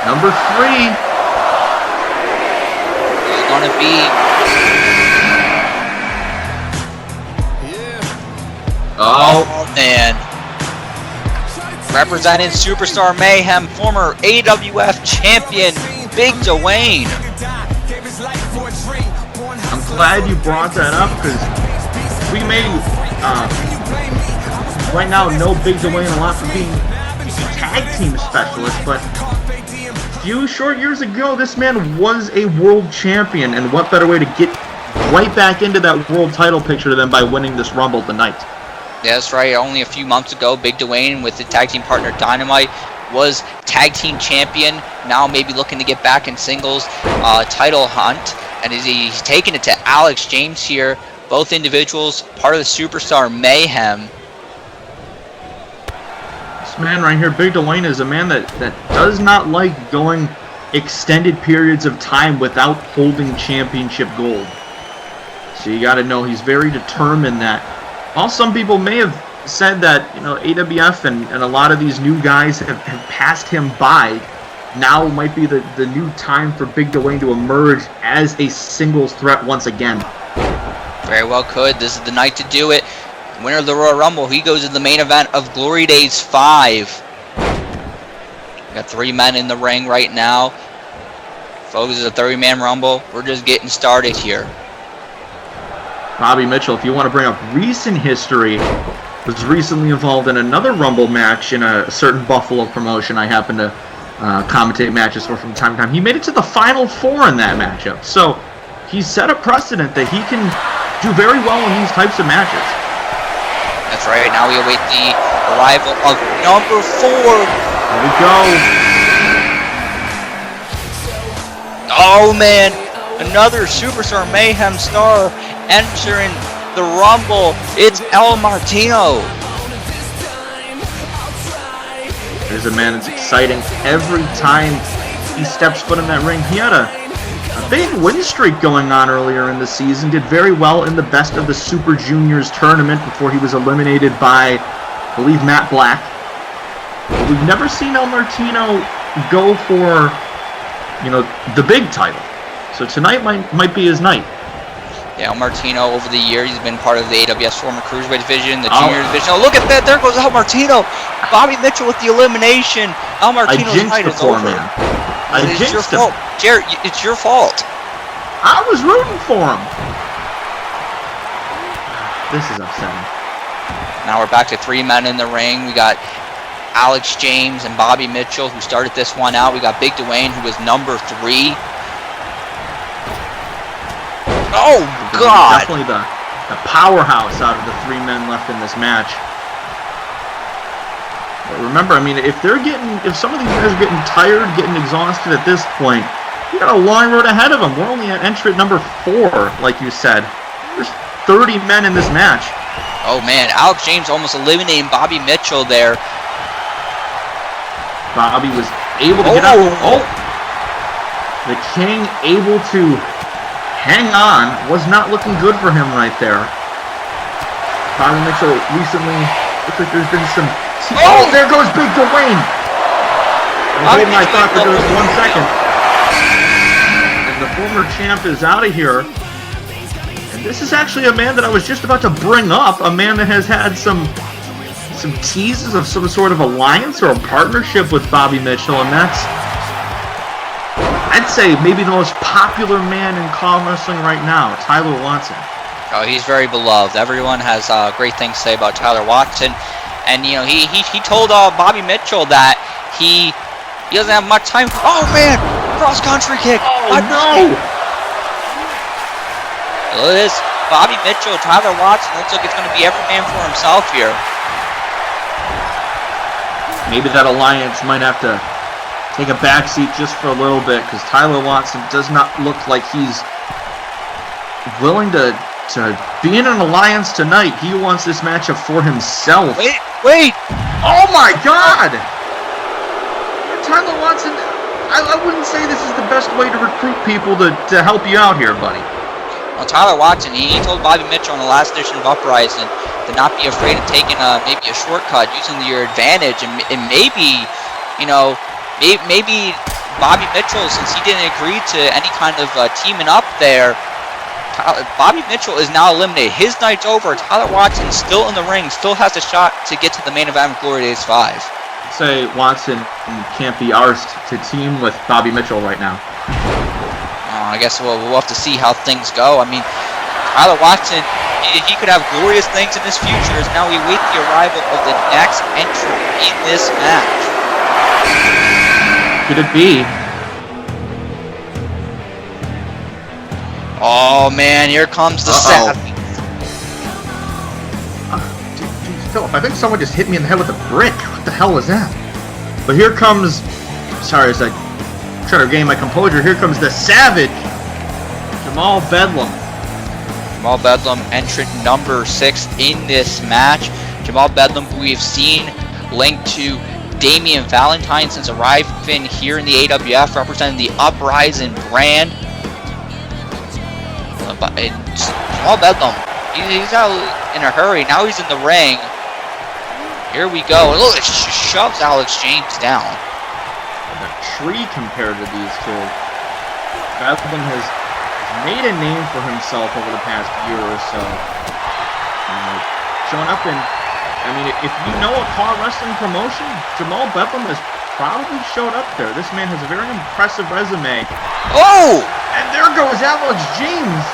Number three. It's going to be. Oh, man. Representing Superstar Mayhem, former AWF champion, Big Dwayne. I'm glad you brought that up because we may right now know Big Dwayne a lot for being a tag team specialist, but a few short years ago, this man was a world champion, and what better way to get right back into that world title picture than by winning this Rumble tonight? Yeah, that's right. Only a few months ago, Big Dwayne with the tag team partner Dynamite was tag team champion. Now maybe looking to get back in singles title hunt, and he's taking it to Alex James here. Both individuals part of the Superstar Mayhem. This man right here, Big Dwayne, is a man that does not like going extended periods of time without holding championship gold. So you got to know he's very determined that. While some people may have said that, you know, AWF and a lot of these new guys have passed him by, now might be the new time for Big Dwayne to emerge as a singles threat once again. Very well could. This is the night to do it. Winner of the Royal Rumble, he goes to the main event of Glory Days 5. We got 3 men in the ring right now. Folks, it's a 30-man Rumble. We're just getting started here. Bobby Mitchell, if you want to bring up recent history, was recently involved in another Rumble match in a certain Buffalo promotion I happen to commentate matches for from time to time. He made it to the Final Four in that matchup. So he's set a precedent that he can do very well in these types of matches. That's right. Now we await the arrival of number 4. Here we go. Oh, man. Another Superstar Mayhem star entering the Rumble. It's El Martino. There's a man that's exciting every time he steps foot in that ring. He had a big win streak going on earlier in the season. Did very well in the Best of the Super Juniors tournament before he was eliminated by, I believe, Matt Black. But we've never seen El Martino go for, you know, the big title. So tonight might be his night. Yeah, El Martino, over the years, he's been part of the AWS former Cruiserweight division, the Junior division. Oh, look at that. There goes El Martino. Bobby Mitchell with the elimination. El Martino's night is over. It's your fault. Jared, it's your fault. I was rooting for him. This is upsetting. Now we're back to 3 men in the ring. We got Alex James and Bobby Mitchell, who started this one out. We got Big Dwayne, who was number 3. Oh, God! Definitely the powerhouse out of the 3 men left in this match. But remember, I mean, if some of these guys are getting tired, getting exhausted at this point, you got a long road ahead of them. We're only at entry at number 4, like you said. There's 30 men in this match. Oh, man. Alex James almost eliminating Bobby Mitchell there. Bobby was able to get out. Oh! The King able to hang on. Was not looking good for him right there. Bobby Mitchell recently, looks like there's been some... Oh, there goes Big Dwayne! I hold my thought for just 1 second. And the former champ is out of here. this is actually a man that I was just about to bring up, a man that has had some teases of some sort of alliance or a partnership with Bobby Mitchell, and that's, I'd say, maybe the most popular man in college wrestling right now, Tyler Watson. Oh, he's very beloved. Everyone has great things to say about Tyler Watson, and you know he told Bobby Mitchell that he doesn't have much time. Oh man, cross country kick! Oh no! Look at this, Bobby Mitchell, Tyler Watson. Looks like it's going to be every man for himself here. Maybe that alliance might have to take a backseat just for a little bit, because Tyler Watson does not look like he's willing to be in an alliance tonight. He wants this matchup for himself. Wait! Oh my God! Tyler Watson, I wouldn't say this is the best way to recruit people to help you out here, buddy. Well, Tyler Watson, he told Bobby Mitchell on the last edition of Uprising to not be afraid of taking maybe a shortcut, using your advantage, and maybe, you know, maybe Bobby Mitchell, since he didn't agree to any kind of teaming up there, Bobby Mitchell is now eliminated. His night's over. Tyler Watson still in the ring, still has a shot to get to the main event of Glory Days 5. Say Watson can't be arsed to team with Bobby Mitchell right now. I guess we'll have to see how things go. I mean, Tyler Watson, he could have glorious things in his future as now we wait the arrival of the next entrant in this match. Could it be? Oh man, here comes the Savage. Philip, I think someone just hit me in the head with a brick. What the hell was that? But here comes, sorry, as I try to regain my composure, here comes the Savage, Jamal Bedlam. Jamal Bedlam, entrant number 6 in this match. Jamal Bedlam, who we've seen linked to Damian Valentine since arriving here in the AWF, representing the Uprising brand. Jamal Bedlam, he's out in a hurry. Now he's in the ring. Here we go. Look, it shoves Alex James down. A tree compared to these two. Bedlam has made a name for himself over the past year or so. Showing up in, I mean, if you know a car wrestling promotion, Jamal Bedlam has probably showed up there. This man has a very impressive resume. Oh! And there goes Alex James.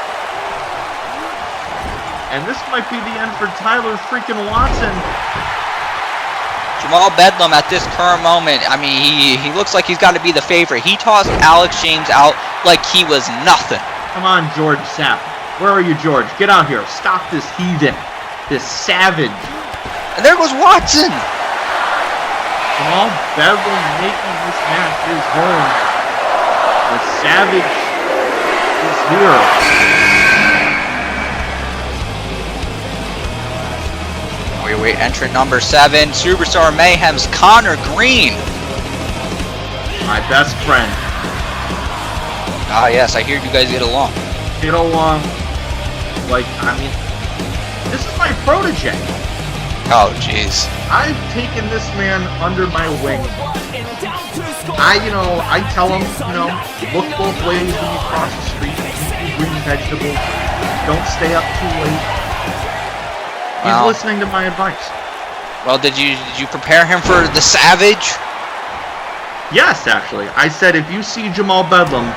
And this might be the end for Tyler freaking Watson. Jamal Bedlam at this current moment, I mean, he looks like he's got to be the favorite. He tossed Alex James out like he was nothing. Come on, George Sapp. Where are you, George? Get out here. Stop this heathen. This savage. And there goes Watson. Jamal Bedlam making this match his home. The savage is here. Wait, entrant number 7, Superstar Mayhem's Connor Green. My best friend. Ah, yes, I hear you guys get along. Get along. Like, I mean, this is my protege. Oh, jeez. I've taken this man under my wing. I tell him, look both ways when you cross the street. Eat green vegetables. Don't stay up too late. He's listening to my advice. Well, did you prepare him for the Savage? Yes, actually. I said if you see Jamal Bedlam,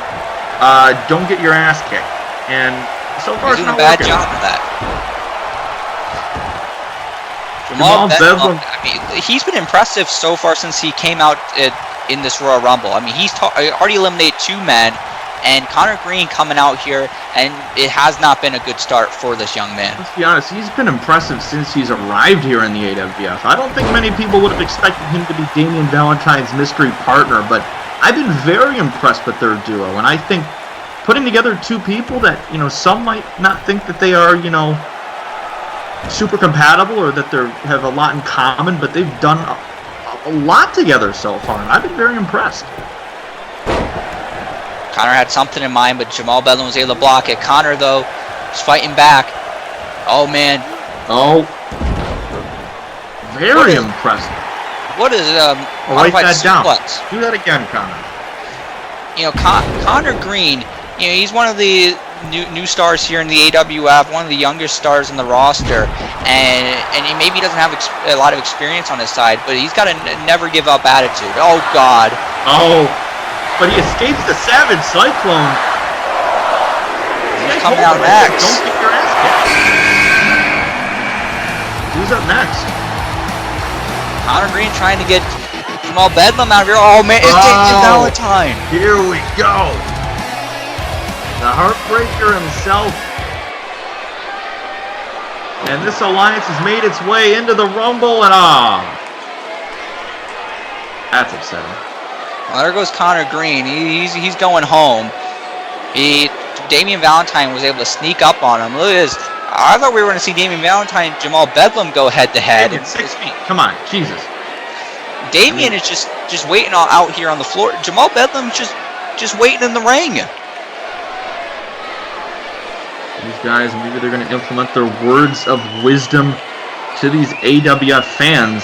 don't get your ass kicked. And so far, he's doing a bad job of that. Jamal Bedlam, I mean, he's been impressive so far since he came out in this Royal Rumble. I mean, he's already eliminated 2 men, and Connor Green coming out here, and it has not been a good start for this young man. Let's be honest, he's been impressive since he's arrived here in the AWF. I don't think many people would have expected him to be Damian Valentine's mystery partner, but I've been very impressed with their duo, and I think putting together 2 people that, some might not think that they are, super compatible or that they have a lot in common, but they've done a lot together so far, and I've been very impressed. Connor had something in mind, but Jamal Bedlam was able to block it. Connor, though, is fighting back. Oh, man. Oh. Very impressive. What is write that down. Do that again, Connor. Connor Green, he's one of the new stars here in the AWF, one of the youngest stars in the roster, and he maybe doesn't have a lot of experience on his side, but he's got a never give up attitude. Oh God. Oh, but he escapes the Savage Cyclone. He's coming out next. Don't get your ass kicked. Who's up next? Connor Green trying to get Jamal Bedlam out of here. Oh man, it's Damian Valentine. Here we go. The Heartbreaker himself. And this alliance has made its way into the Rumble, and that's upsetting. Well, there goes Connor Green. He's going home. Damian Valentine was able to sneak up on him. Look at this. I thought we were going to see Damian Valentine and Jamal Bedlam go head to head. Damian, 6 feet. Come on, Jesus. Damian is just waiting out here on the floor. Jamal Bedlam's just waiting in the ring. These guys, maybe they're going to implement their words of wisdom to these AWF fans.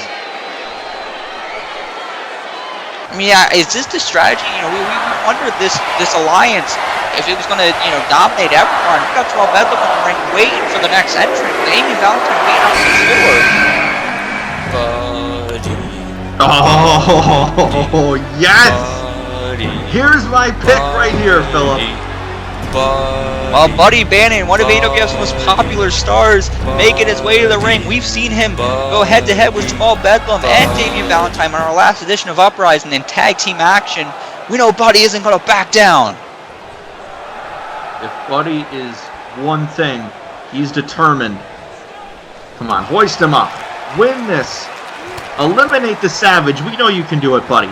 I mean, yeah, is this the strategy? You know, we wondered this alliance, if it was going to, dominate everyone. We got Jamal Bedlam in the ring waiting for the next entrant. Damian Valentine waiting on the floor. Oh, yes! Here's my pick right here, Philip. Well, Buddy Bannon, one of AWF's most popular stars, making his way to the ring. We've seen him go head-to-head with Jamal Bedlam and Damian Valentine on our last edition of Uprising in tag team action. We know Buddy isn't going to back down. If Buddy is one thing, he's determined. Come on, hoist him up. Win this. Eliminate the Savage. We know you can do it, Buddy.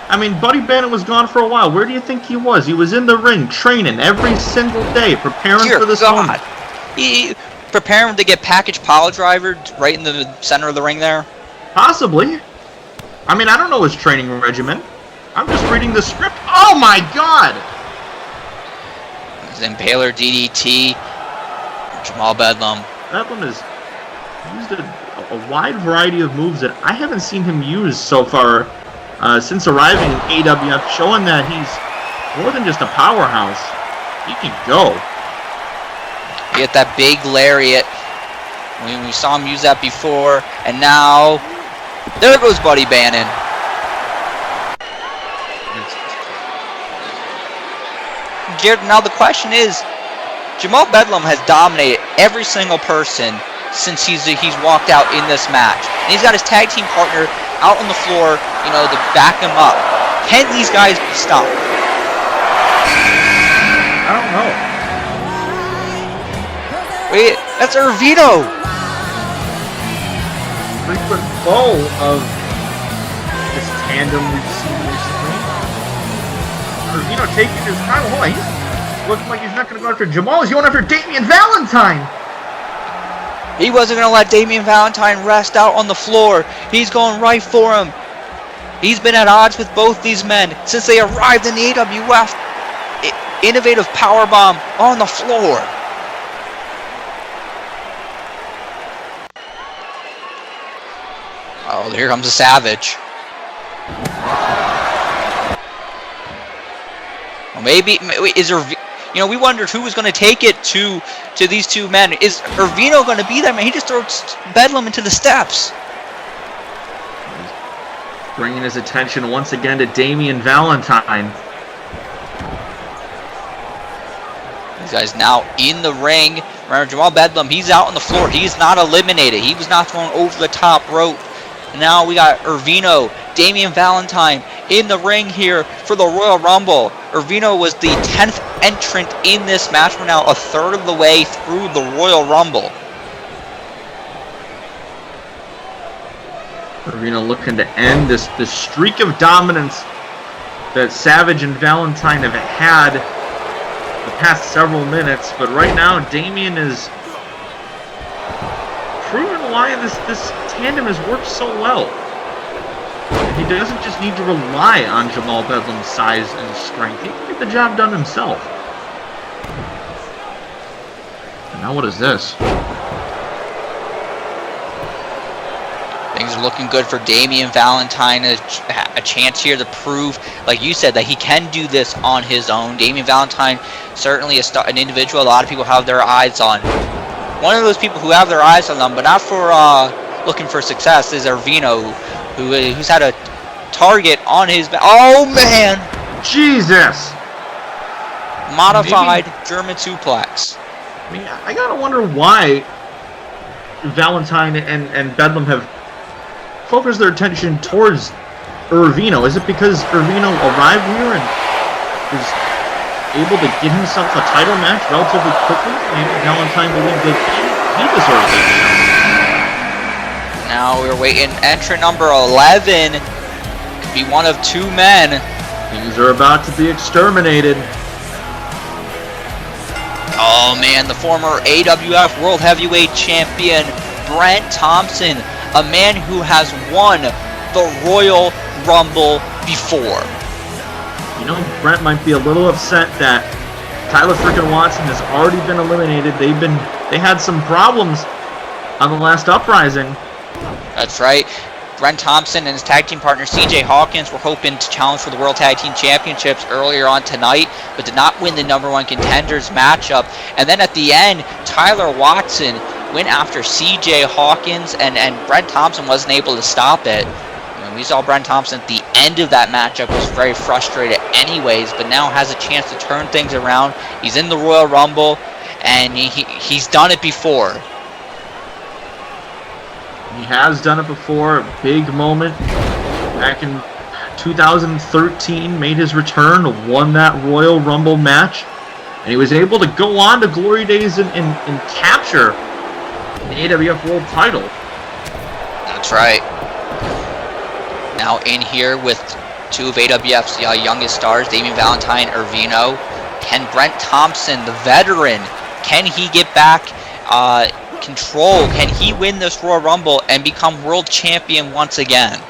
I mean, Buddy Bannon was gone for a while. Where do you think he was? He was in the ring, training every single day, preparing for this moment. Preparing to get package pile driver right in the center of the ring there? Possibly. I mean, I don't know his training regimen. I'm just reading the script. Oh my God! Impaler, DDT, Jamal Bedlam. Bedlam has used a wide variety of moves that I haven't seen him use so far since arriving in AWF, showing that he's more than just a powerhouse. He can go. Get that big lariat. We saw him use that before, and now there goes Buddy Bannon. Jared, now the question is, Jamal Bedlam has dominated every single person since he's walked out in this match. And he's got his tag team partner out on the floor, to back him up. Can these guys be stopped? I don't know. Wait, that's Irvino. Frequent foe of this tandem we've seen recently. Irvino taking his time. Hold on, he's looking like he's not going to go after Jamal. He's going after Damian Valentine. He wasn't going to let Damian Valentine rest out on the floor. He's going right for him. He's been at odds with both these men since they arrived in the AWF. Innovative powerbomb on the floor. Oh, here comes a Savage. Well, maybe is there? We wondered who was going to take it to these two men. Is Irvino going to be there? Man, he just throws Bedlam into the steps. Bringing his attention once again to Damian Valentine. These guys now in the ring. Remember, Jamal Bedlam, he's out on the floor. He's not eliminated. He was not thrown over the top rope. And now we got Irvino, Damian Valentine in the ring here for the Royal Rumble. Irvino was the 10th entrant in this match. We're now a third of the way through the Royal Rumble. Irvino looking to end this streak of dominance that Savage and Valentine have had the past several minutes. But right now, Damian is proving why this tandem has worked so well. He doesn't just need to rely on Jamal Bedlam's size and strength. He can get the job done himself. And now what is this? Things Things are looking good for Damian Valentine. A chance here to prove, like you said, that he can do this on his own. Damian Valentine, certainly an individual a lot of people have their eyes on. One of those people who have their eyes on them, but not for looking for success, is Arvino, who's had a target on his back. Oh, man! Jesus! Modified German suplex. I mean, I gotta wonder why Valentine and Bedlam have focused their attention towards Arvino. Is it because Arvino arrived here and was able to get himself a title match relatively quickly? Maybe Valentine believed that he deserved it. Now we're waiting. Entrant number 11 could be one of two men. Things are about to be exterminated. Oh man, the former AWF World Heavyweight Champion, Brent Thompson, a man who has won the Royal Rumble before. You know, Brent might be a little upset that Tyler freaking Watson has already been eliminated. They had some problems on the last Uprising. That's right. Brent Thompson and his tag team partner CJ Hawkins were hoping to challenge for the World Tag Team Championships earlier on tonight, but did not win the #1 contenders matchup. And then at the end, Tyler Watson went after CJ Hawkins, and Brent Thompson wasn't able to stop it. And we saw Brent Thompson at the end of that matchup was very frustrated anyways, but now has a chance to turn things around. He's in the Royal Rumble, and he's done it before. He has done it before, a big moment. Back in 2013, made his return, won that Royal Rumble match, and he was able to go on to Glory Days and capture the AWF World title. That's right. Now in here with two of AWF's youngest stars, Damian Valentine, Arvino. Can Brent Thompson, the veteran, can he get back control? Can he win this Royal Rumble and become world champion once again?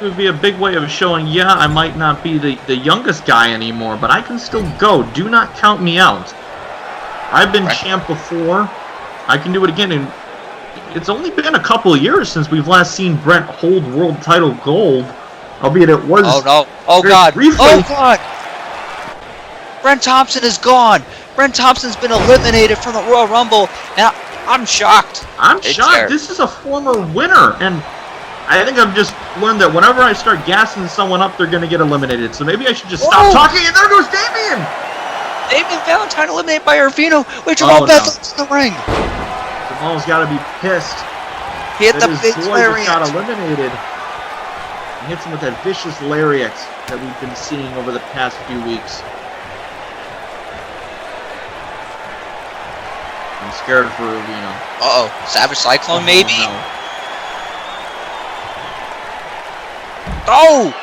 It would be a big way of showing, yeah, I might not be the youngest guy anymore, but I can still go. Do not count me out. I've been champ before. I can do it again. And it's only been a couple of years since we've last seen Brent hold world title gold, albeit it was... Oh, no. Oh, God. Briefly. Oh, God. Brent Thompson is gone. Brent Thompson's been eliminated from the Royal Rumble, and I'm shocked. I'm shocked. This is a former winner, and I think I've just learned that whenever I start gassing someone up, they're going to get eliminated. So maybe I should just stop talking, and there goes Damian! Damian Valentine eliminated by Arvino. Wait, Jamal Bethel's in the ring. Jamal's got to be pissed. He hit the big lariat. Got eliminated. He hits him with that vicious lariat that we've been seeing over the past few weeks. I'm scared for Arvino. Uh-oh. Savage Cyclone, maybe? No. Oh!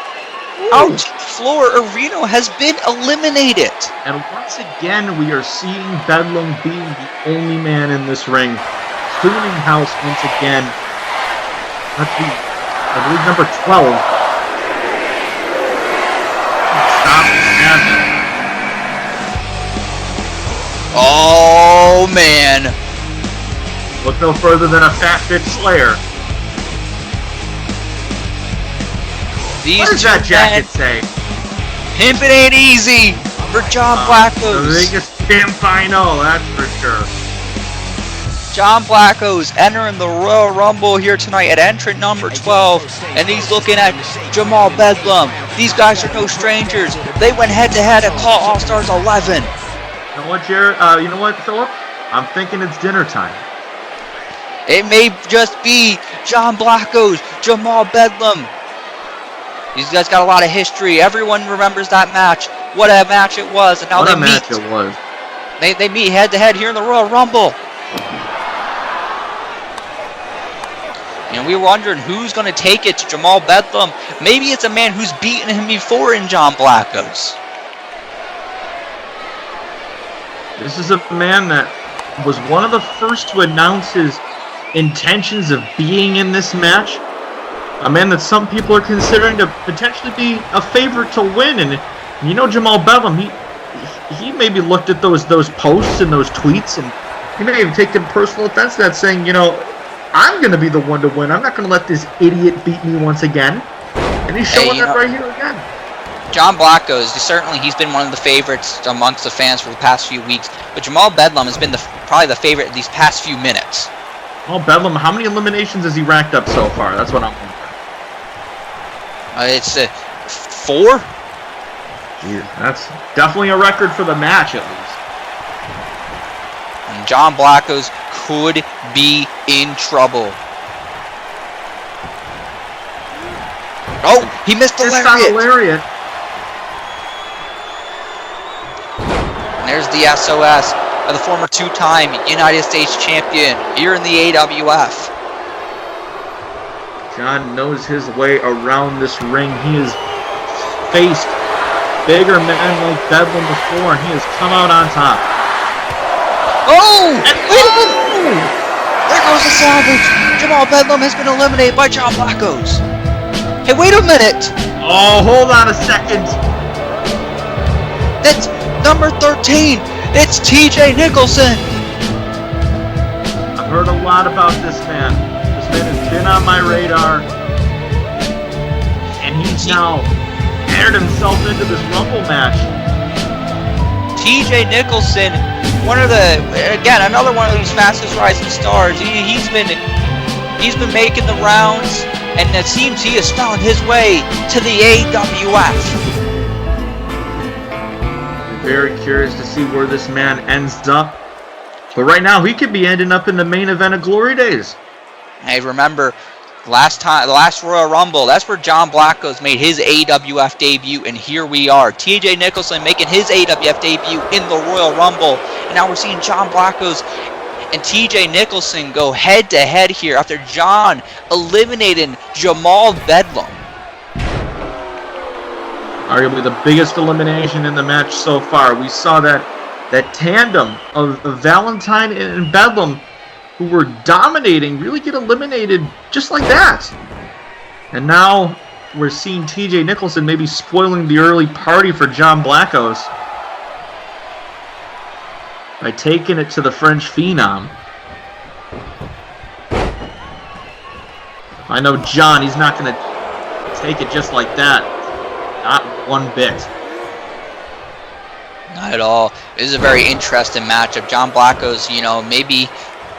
Out to the floor, Arvino has been eliminated. And once again, we are seeing Bedlam being the only man in this ring. Cleaning house once again. That's the, I believe, number 12. Stop him. Oh, man. Look no further than a fat bitch Slayer. These what does that jacket say? Pimpin' ain't easy for John Blackos. The biggest pimp I know, that's for sure. John Blackos entering the Royal Rumble here tonight at entrant number 12, and he's looking at Jamal Bedlam. These guys are no strangers. They went head-to-head at Call All-Stars 11. You know what, Jared? You know what, Philip? I'm thinking it's dinner time. It may just be John Blackos, Jamal Bedlam. These guys got a lot of history. Everyone remembers that match. What a match it was. And now what a match it was. They meet head-to-head here in the Royal Rumble. And we were wondering who's going to take it to Jamal Bedlam. Maybe it's a man who's beaten him before in John Blackos. This is a man that was one of the first to announce his intentions of being in this match. A man that some people are considering to potentially be a favorite to win. And you know, Jamal Bedlam, he maybe looked at those posts and those tweets, and he may have taken personal offense to that, saying, you know, I'm going to be the one to win. I'm not going to let this idiot beat me once again. And he's showing that right here again. John Blackos, he's been one of the favorites amongst the fans for the past few weeks, but Jamal Bedlam has been probably the favorite these past few minutes. Oh, Bedlam, how many eliminations has he racked up so far? That's what I'm wondering. It's 4? Jeez, that's definitely a record for the match, at least. And John Blackos could be in trouble. Oh, he missed the lariat. And there's the SOS of the former 2-time United States champion here in the AWF. John knows his way around this ring. He has faced bigger men like Bedlam before, and he has come out on top. Oh! There goes the salvage. Jamal Bedlam has been eliminated by John Blackos. Hey, wait a minute. Oh, hold on a second. That's number 13. It's TJ Nicholson. I've heard a lot about this man. This man has been on my radar. And he's now entered himself into this Rumble match. TJ Nicholson, another one of these fastest rising stars. He's been making the rounds, and it seems he has found his way to the AWF. Very curious to see where this man ends up. But right now, he could be ending up in the main event of Glory Days. Hey, remember, the last Royal Rumble, that's where John Blackos made his AWF debut, and here we are. TJ Nicholson making his AWF debut in the Royal Rumble, and now we're seeing John Blackos and TJ Nicholson go head-to-head here after John eliminating Jamal Bedlam. Arguably the biggest elimination in the match so far. We saw that tandem of Valentine and Bedlam, who were dominating, really get eliminated just like that. And now we're seeing TJ Nicholson maybe spoiling the early party for John Blackos by taking it to the French Phenom. I know John, he's not going to take it just like that. Not one bit. Not at all. This is a very interesting matchup. John Blackos, maybe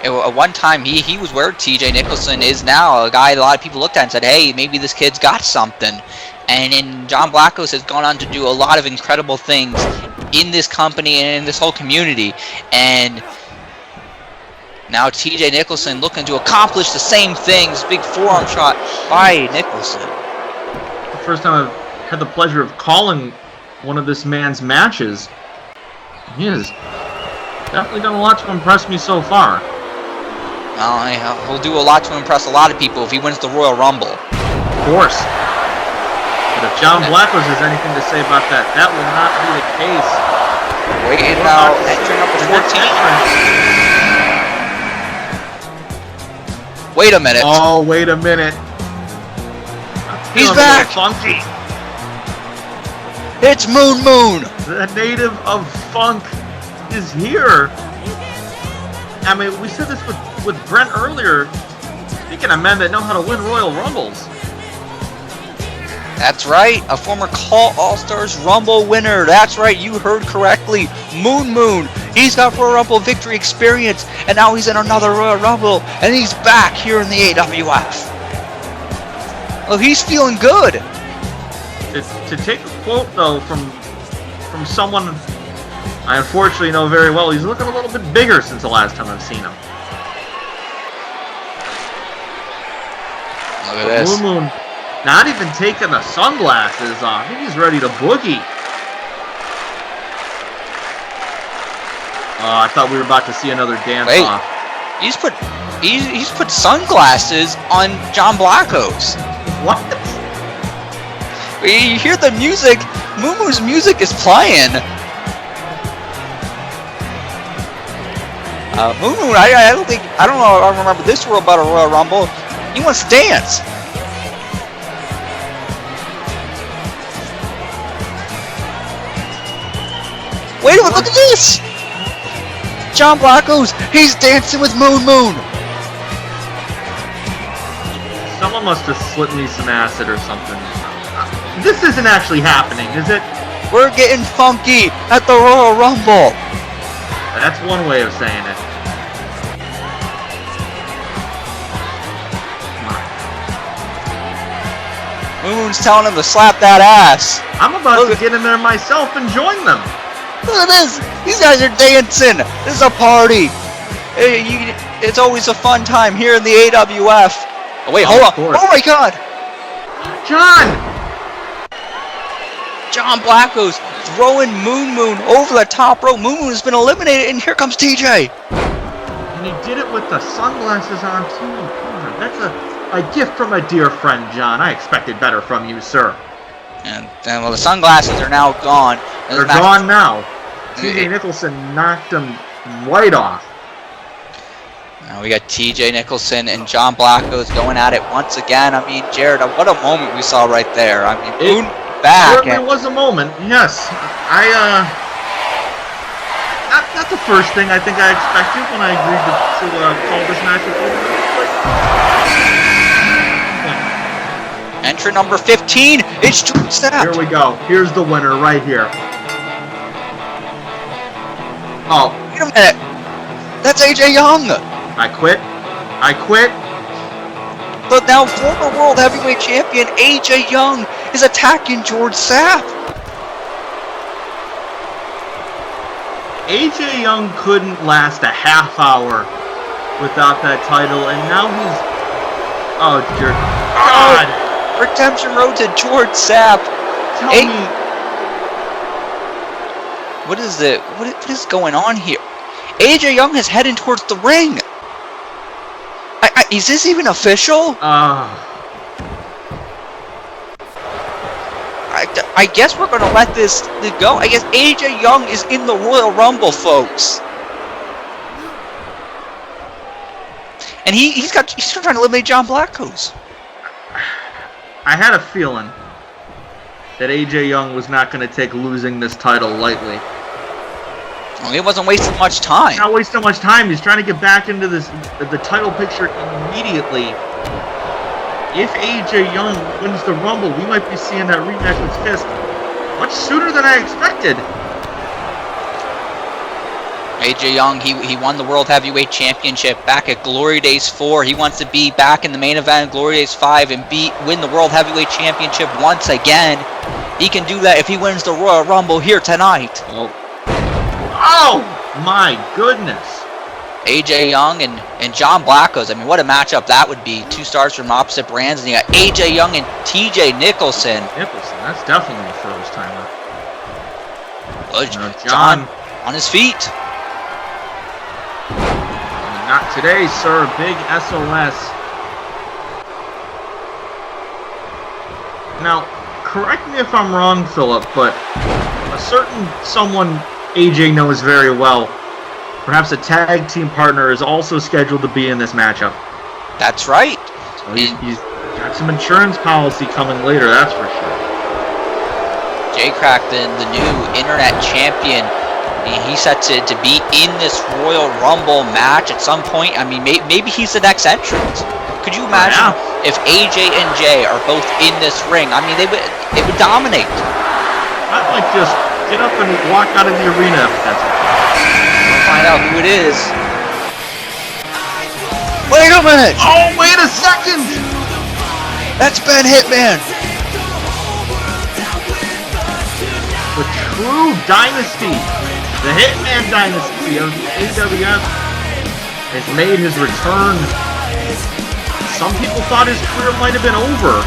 at one time he was where TJ Nicholson is now, a guy a lot of people looked at and said, hey, maybe this kid's got something. And John Blackos has gone on to do a lot of incredible things in this company and in this whole community. And now TJ Nicholson looking to accomplish the same things. Big forearm shot by Nicholson. The first time I've had the pleasure of calling one of this man's matches. He has definitely done a lot to impress me so far. Well, he'll do a lot to impress a lot of people if he wins the Royal Rumble. Of course. But if John Blackos has anything to say about that, that will not be the case. Wait, now entering up to 14. Wait a minute. Oh, wait a minute. He's back. Funky. It's Moon Moon. The native of funk is here. I mean, we said this with Brent earlier. Speaking of men that know how to win Royal Rumbles. That's right, a former Call All-Stars Rumble winner. That's right, you heard correctly. Moon Moon. He's got Royal Rumble victory experience, and now he's in another Royal Rumble, and he's back here in the AWF. Well, he's feeling good. To take a quote, though, from someone I unfortunately know very well, he's looking a little bit bigger since the last time I've seen him. Look at this. Moon Moon not even taking the sunglasses off. He's ready to boogie. Oh, I thought we were about to see another dance off. He's put sunglasses on John Blackos. What? You hear the music. Moon Moon's music is playing. Moon Moon, I don't know if I remember this rule about a Royal Rumble. He wants to dance. Wait a minute, look at this! John Blackos, he's dancing with Moon Moon. Someone must have slipped me some acid or something. This isn't actually happening, is it? We're getting funky at the Royal Rumble. That's one way of saying it. Moon's telling him to slap that ass. I'm about to get in there myself and join them. Look at this. These guys are dancing. This is a party. It's always a fun time here in the AWF. Oh, wait, hold on. Oh, my God. John Blacko's throwing Moon over the top rope. Moon has been eliminated, and here comes TJ. And he did it with the sunglasses on, too. That's a gift from a dear friend, John. I expected better from you, sir. And well, the sunglasses are now gone. They're gone now. TJ Nicholson knocked them right off. Now we got TJ Nicholson and John Blacko's going at it once again. I mean, Jared, what a moment we saw right there. I mean, Moon back. Certainly was a moment, yes. Not the first thing I think I expected when I agreed to call this match with you. Entrant number 15, it's George Sapp. Here we go. Here's the winner right here. Oh. Wait a minute. That's AJ Young. I quit. But now former World Heavyweight Champion AJ Young is attacking George Sapp. AJ Young couldn't last a half hour without that title, and now he's... Oh, dear God. Redemption Road to George Sapp. Tell me... What is going on here? AJ Young is heading towards the ring. Is this even official? I guess we're gonna let this go. I guess AJ Young is in the Royal Rumble, folks. And he's trying to eliminate John Blacko's. I had a feeling that AJ Young was not going to take losing this title lightly. Well, he wasn't wasting much time. Not wasting much time. He's trying to get back into the title picture immediately. If AJ Young wins the Rumble, we might be seeing that rematch with Fisk much sooner than I expected. AJ Young, he won the World Heavyweight Championship back at Glory Days 4. He wants to be back in the main event, Glory Days 5, and win the World Heavyweight Championship once again. He can do that if he wins the Royal Rumble here tonight. Oh my goodness. AJ Young and John Blacko's. I mean, what a matchup that would be. Two stars from opposite brands, and you got AJ Young and TJ Nicholson. That's definitely a first timer. John on his feet. Not today, sir. Big SOS. Now, correct me if I'm wrong, Philip, but a certain someone AJ knows very well, perhaps a tag team partner, is also scheduled to be in this matchup. That's right. So he's got some insurance policy coming later, that's for sure. Jay Crackton, the new internet champion. He's set to be in this Royal Rumble match at some point. I mean, maybe he's the next entrant. Could you imagine if AJ and Jay are both in this ring? I mean, it would dominate. I might just get up and walk out of the arena if that's okay. We'll find out who it is. Wait a minute! Oh, wait a second! That's Ben Hitman! The true dynasty, the Hitman dynasty of AWF has made his return. Some people thought his career might have been over.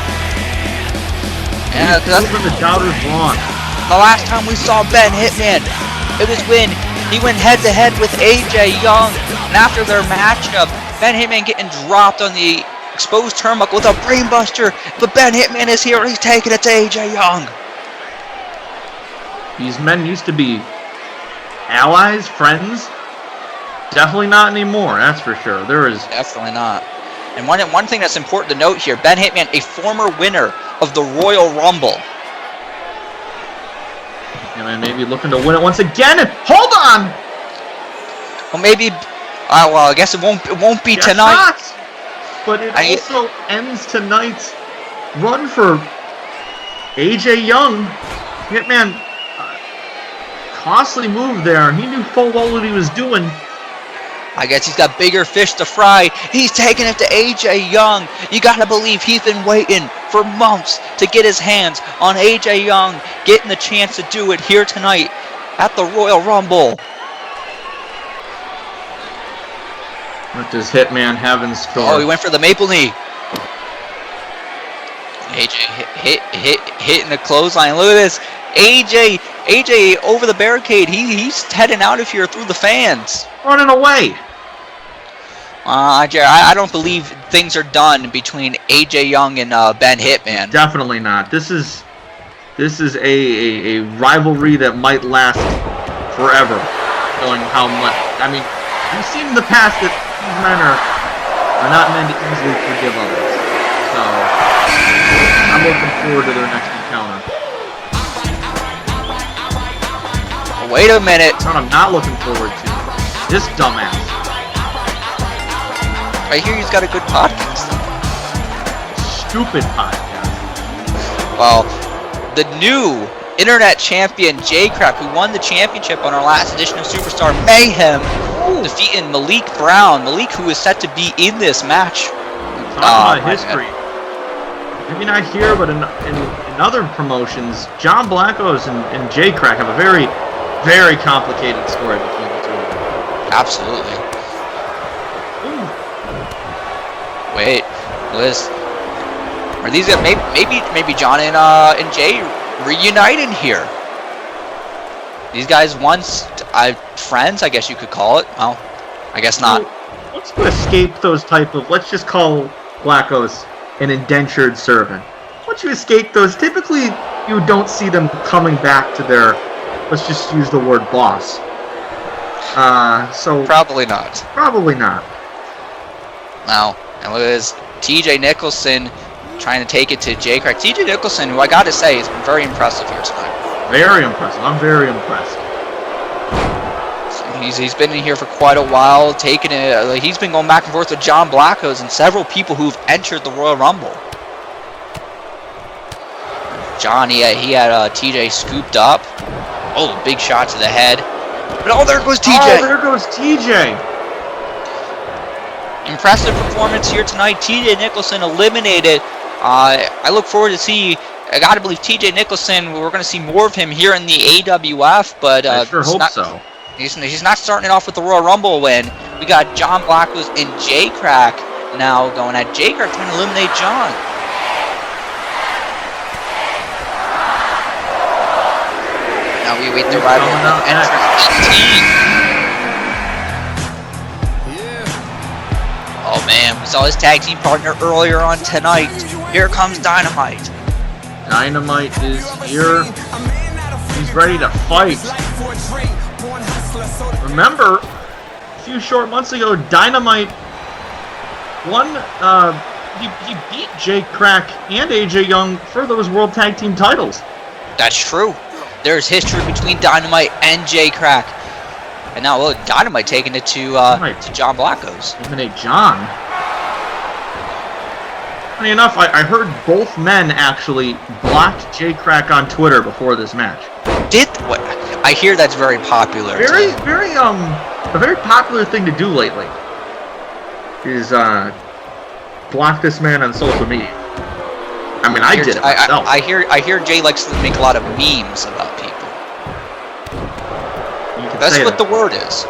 Yeah, that's the doubters wrong. The last time we saw Ben Hitman, it was when he went head-to-head with AJ Young. And after their matchup, Ben Hitman getting dropped on the exposed turnbuckle with a brainbuster. But Ben Hitman is here and he's taking it to AJ Young. These men used to be allies, friends. Definitely not anymore, that's for sure. There is definitely not. And one thing that's important to note here, Ben Hitman, a former winner of the Royal Rumble. And maybe looking to win it once again. Hold on. Well, maybe. Well, I guess it won't be tonight. But it also ends tonight's run for AJ Young. Hitman, costly move there. He knew full well what he was doing. I guess he's got bigger fish to fry. He's taking it to AJ Young. You gotta believe he's been waiting for months to get his hands on AJ Young, getting the chance to do it here tonight at the Royal Rumble. What does Hitman have in store? Oh, he went for the maple knee. AJ hitting the clothesline. Look at this. AJ over the barricade. He's heading out of here through the fans. Running away. I don't believe things are done between AJ Young and Ben Hitman. Definitely not. This is a rivalry that might last forever. Knowing how much. I mean, we've seen in the past that these men are not men to easily forgive others. So I'm looking forward to their next encounter. Wait a minute. What I'm not looking forward to. This dumbass. I hear he's got a good podcast. Stupid podcast. Well, the new internet champion J-Crap, who won the championship on our last edition of Superstar Mayhem, defeating Malik Brown. Malik, who is set to be in this match. Talk about history. Maybe not here, but in other promotions, John Blackos and J-Crack have a very, very complicated story between the two of them. Absolutely. Wait, Liz, are these maybe John and Jay reuniting here? These guys once friends, I guess you could call it. Well, I guess not. Let's escape those type of. Let's just call Blackos an indentured servant. Once you escape those, typically you don't see them coming back to their. Let's just use the word boss. So probably not. Probably not. Now. And look at this, TJ Nicholson trying to take it to J-Crack. TJ Nicholson, who I got to say, has been very impressive here tonight. Very impressive. I'm very impressed. He's been in here for quite a while, taking it. He's been going back and forth with John Blackos and several people who've entered the Royal Rumble. John, he had TJ scooped up. Oh, big shot to the head. But oh, there goes TJ. Oh, there goes TJ. Impressive performance here tonight. TJ Nicholson eliminated. I look forward to see. I gotta believe TJ Nicholson. We're gonna see more of him here in the AWF. But I sure hope so. He's not starting it off with the Royal Rumble win. We got John Blackos and J-Crack now going at J-Crack trying to eliminate John. Now we wait the rival entrance 18. Oh man, we saw his tag team partner earlier on tonight. Here comes Dynamite. Dynamite is here. He's ready to fight. Remember, a few short months ago, Dynamite won. He beat J-Crack and AJ Young for those World Tag Team titles. That's true. There's history between Dynamite and J-Crack. And now, look, Dynamite taking it to John Blackos. Eliminate John. Funny enough, I heard both men actually blocked J-Crack on Twitter before this match. What? I hear that's very popular. A very popular thing to do lately is block this man on social media. I mean, I did it myself. I hear Jay likes to make a lot of memes about people. That's what the word is.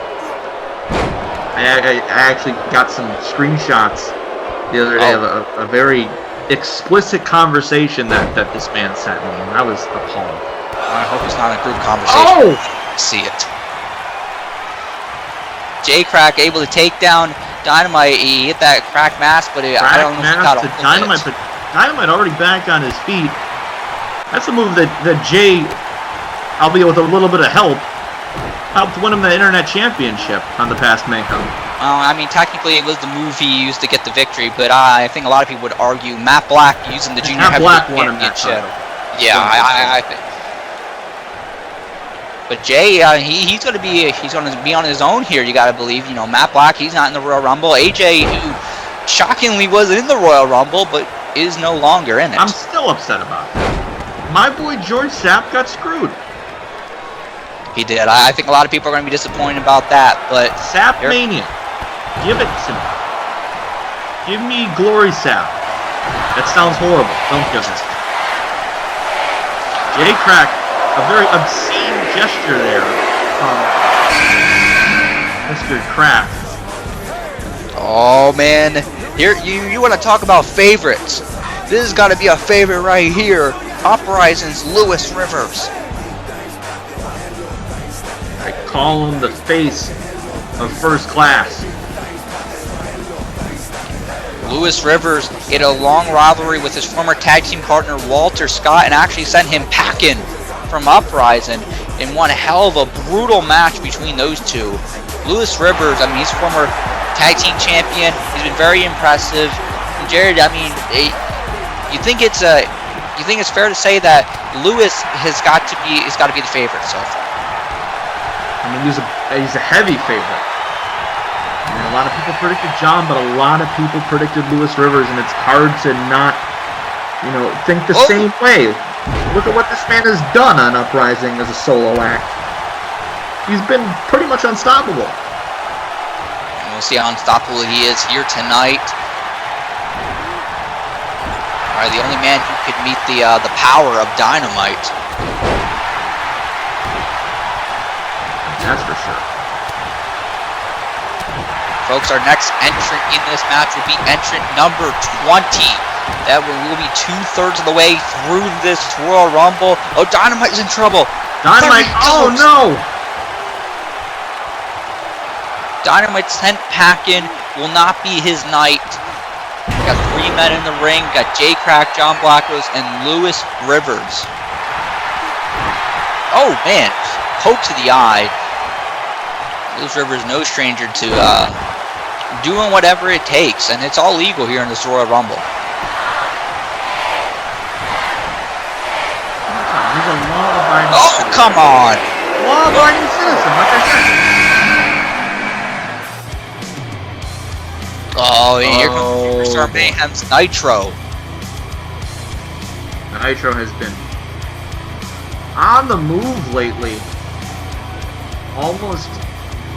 I actually got some screenshots the other day of a very explicit conversation that this man sent me, and I was appalled. I hope it's not a group conversation. Oh! See it. J-Crack able to take down Dynamite. He hit that crack mask, but I don't know if he got a Dynamite, but Dynamite already back on his feet. That's a move that Jay, albeit with a little bit of help, helped win him the Internet Championship on the past Mayhem. I mean, technically it was the move he used to get the victory, but I think a lot of people would argue Matt Black using the Junior Heavyweight Championship. Yeah, I think. But Jay, he's going to be on his own here. You got to believe, Matt Black. He's not in the Royal Rumble. AJ, who shockingly was in the Royal Rumble, but is no longer in it. I'm still upset about it. My boy George Sapp got screwed. He did. I think a lot of people are going to be disappointed about that, but Sapp Mania. Give it to me. Give me Glory Sapp. That sounds horrible. Don't give it. Jay Crack, a very obscene gesture there from Mr. Crack. Oh man, here you want to talk about favorites? This has got to be a favorite right here. Uprising's Lewis Rivers. I call him the face of First Class. Lewis Rivers had a long rivalry with his former tag team partner Walter Scott, and actually sent him packing from Uprising in one hell of a brutal match between those two. Lewis Rivers, I mean, he's former tag team champion. He's been very impressive. And Jared, I mean, you think it's fair to say that Lewis has got to be the favorite so far? I mean, he's a heavy favorite. I mean, a lot of people predicted John, but a lot of people predicted Lewis Rivers, and it's hard to not, think the same way. Look at what this man has done on Uprising as a solo act. He's been pretty much unstoppable. And we'll see how unstoppable he is here tonight. All right, the only man who could meet the power of Dynamite. That's for sure. Folks, our next entrant in this match will be entrant number 20. That will be 2/3 of the way through this Royal Rumble. Oh, Dynamite's in trouble. Dynamite, oh no! Dynamite sent packing, will not be his night. We got 3 men in the ring. Got Jay Crack, John Blackrose, and Lewis Rivers. Oh man, poke to the eye. Lewis Rivers no stranger to doing whatever it takes, and it's all legal here in this Royal Rumble. He's a law-abiding citizen. Come on! Law-abiding citizen, like I said. Oh, and here comes Superstar Mayhem's Nitro. Nitro has been on the move lately. Almost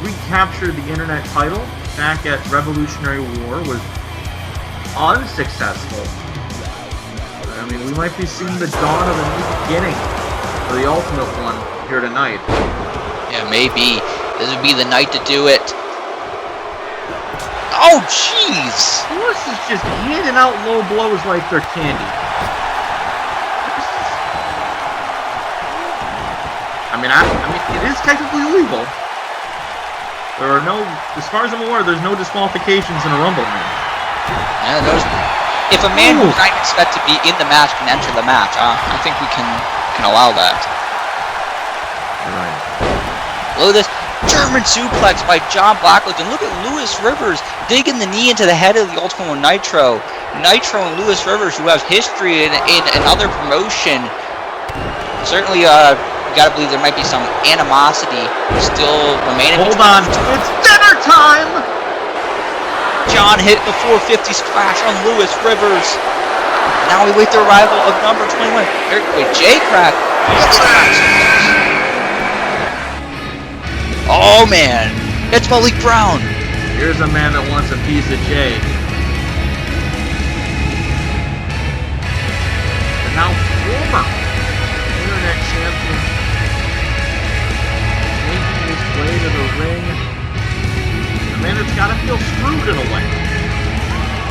recaptured the internet title back at Revolutionary War, was unsuccessful. I mean, we might be seeing the dawn of a new beginning for the Ultimate One here tonight. Yeah, maybe. This would be the night to do it. Oh, jeez! Lewis is just handing out low blows like they're candy. I mean, it is technically illegal. There are no, as far as I'm aware, there's no disqualifications in a Rumble match. Yeah, if a man who's not expected to be in the match can enter the match, I think we can allow that. Right. Look at this German suplex by John Blackrose, and look at Lewis Rivers digging the knee into the head of the Ultimate One Nitro. Nitro and Lewis Rivers, who have history in another promotion, certainly you gotta believe there might be some animosity still remaining. Hold on, it's dinner time! John hit the 450 splash on Lewis Rivers. Now we wait the arrival of number 21. Here, wait, Jay Crack. Oh man, it's Malik Brown. Here's a man that wants a piece of Jay. And now former internet champion making his way to the ring. The man that's got to feel screwed in a way.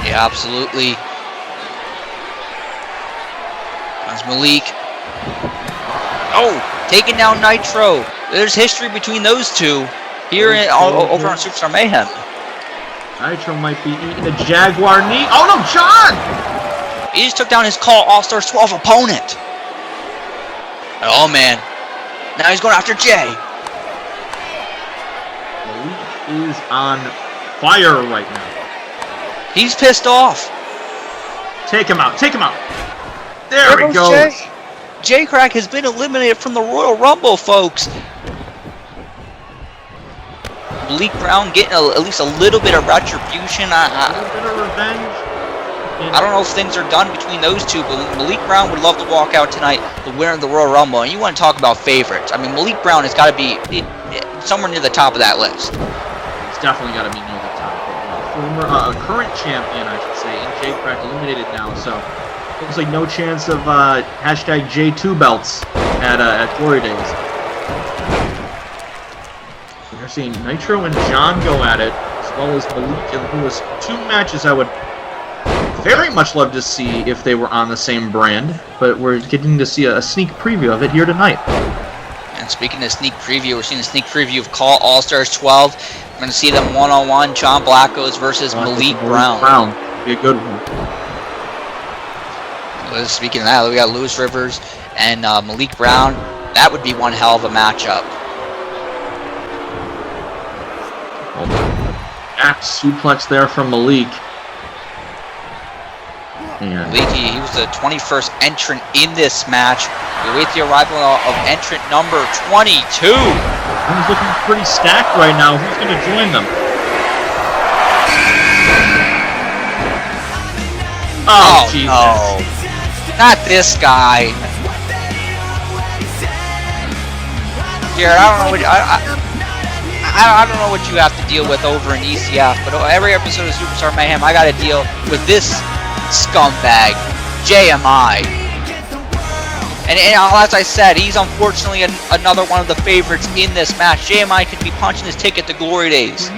Yeah, absolutely. That's Malik. Oh, taking down Nitro. There's history between those two here over on Superstar Mayhem. Nitro might be eating a Jaguar knee. Oh no, John! He just took down his Call All-Stars 12 opponent. Oh man. Now he's going after Jay. Malik is on fire right now. He's pissed off. Take him out. Take him out. There we go. Jay Crack has been eliminated from the Royal Rumble, folks. Malik Brown getting at least a little bit of retribution? A little bit of revenge. I don't know if things are done between those two, but Malik Brown would love to walk out tonight the winner of the Royal Rumble. And you want to talk about favorites. I mean, Malik Brown has got to be somewhere near the top of that list. He's definitely got to be near the top. Former, current champion, I should say, and Jay Crack eliminated now, so looks like no chance of hashtag J2 belts at Glory Days. We're seeing Nitro and John go at it, as well as Malik and Lewis. 2 matches I would very much love to see if they were on the same brand, but we're getting to see a sneak preview of it here tonight. And speaking of sneak preview, we're seeing a sneak preview of Call All-Stars 12. We're going to see them one-on-one, John Blackos versus Malik Brown. Be a good one. Speaking of that, we got Lewis Rivers and Malik Brown. That would be one hell of a matchup. Axe suplex there from Malik. Malik, he was the 21st entrant in this match. We await the arrival of entrant number 22. He's looking pretty stacked right now. Who's going to join them? Oh, Jesus. No. Not this guy. Jared, I don't know what you have to deal with over in ECF, but every episode of Superstar Mayhem, I got to deal with this scumbag, JMI. And as I said, he's unfortunately another one of the favorites in this match. JMI could be punching his ticket to Glory Days.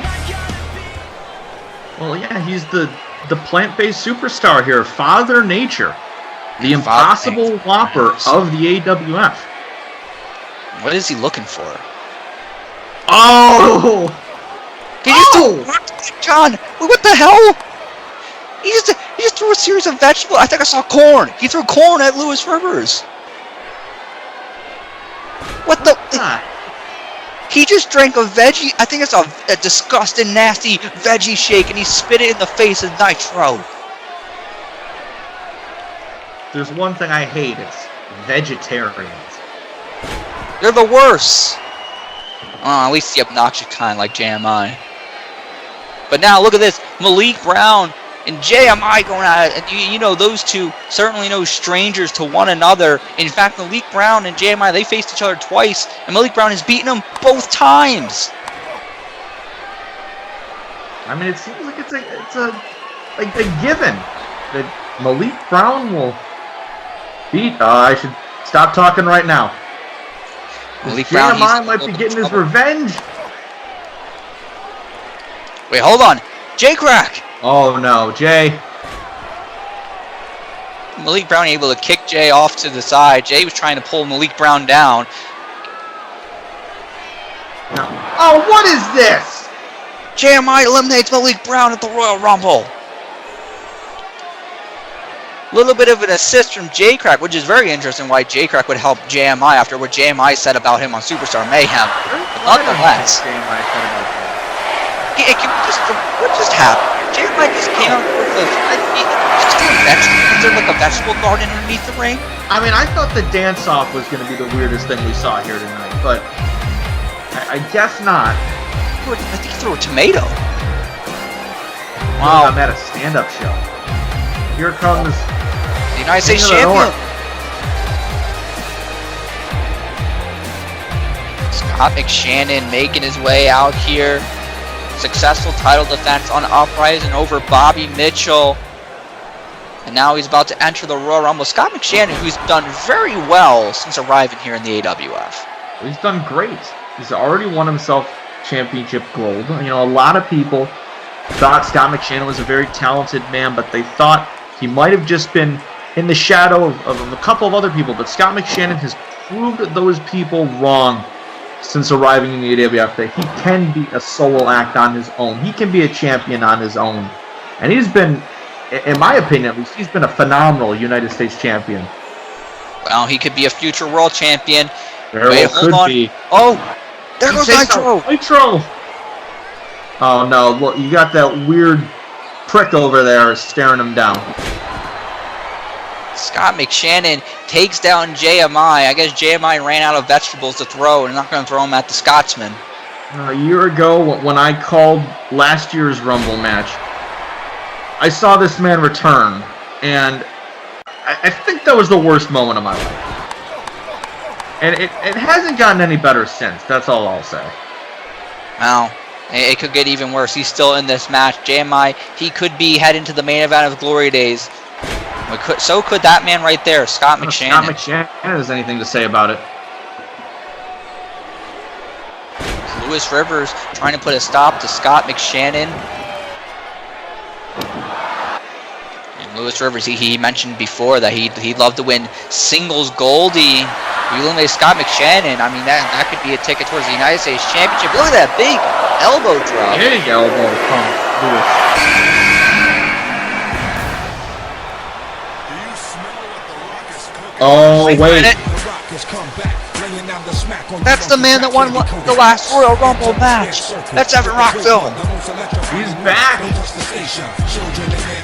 Well, yeah, he's the plant-based superstar here, Father Nature, the impossible whopper of the AWF. What is he looking for? Oh! John, what the hell? He just threw a series of vegetables. I think I saw corn. He threw corn at Lewis Rivers. What the? He just drank a veggie. I think it's a disgusting, nasty veggie shake, and he spit it in the face of Nitro. There's one thing I hate. It's vegetarians. They're the worst. At least the obnoxious kind like JMI. But now look at this. Malik Brown and JMI going at it. And you know, those two certainly no strangers to one another. In fact, Malik Brown and JMI, they faced each other twice, and Malik Brown has beaten him both times. I mean, it seems like it's a given that Malik Brown will beat. I should stop talking right now. Malik Brown might be getting his revenge. Wait, hold on. J-Crack. Oh no, Jay. Malik Brown able to kick Jay off to the side. Jay was trying to pull Malik Brown down. No. Oh, what is this? JMI eliminates Malik Brown at the Royal Rumble. A little bit of an assist from J-Crack, which is very interesting why J-Crack would help JMI after what JMI said about him on Superstar Mayhem. But nonetheless, what just happened? J-Crack just came out with a vegetable. Is there like a vegetable garden underneath the ring? I mean, I thought the dance-off was going to be the weirdest thing we saw here tonight, but I guess not. I think he threw a tomato. Wow. I'm at a stand-up show. Here comes the United States champion. Scott McShannon making his way out here. Successful title defense on Uprising over Bobby Mitchell. And now he's about to enter the Royal Rumble. Scott McShannon, who's done very well since arriving here in the AWF. He's done great. He's already won himself championship gold. You know, a lot of people thought Scott McShannon was a very talented man, but they thought he might have just been in the shadow of a couple of other people. But Scott McShannon has proved those people wrong since arriving in the AWF, that he can be a solo act on his own. He can be a champion on his own. And he's been, in my opinion at least, he's been a phenomenal United States champion. Well, he could be a future world champion. Very well could be. Oh, there goes Nitro. Nitro! Oh no, look, you got that weird prick over there staring him down. Scott McShannon takes down JMI. I guess JMI ran out of vegetables to throw and not going to throw him at the Scotsman. A year ago, when I called last year's Rumble match, I saw this man return, and I think that was the worst moment of my life. And it hasn't gotten any better since. That's all I'll say. Well, it could get even worse. He's still in this match. JMI, he could be heading to the main event of Glory Days. So could that man right there, Scott McShannon. Scott McShannon has anything to say about it. Lewis Rivers trying to put a stop to Scott McShannon. And Lewis Rivers, he mentioned before that he'd love to win singles gold. He eliminated Scott McShannon. I mean, that could be a ticket towards the United States Championship. Look at that big elbow drop. Big elbow from Lewis. Oh, wait. That's the man that won the last Royal Rumble match. That's Evan Rockville. He's back.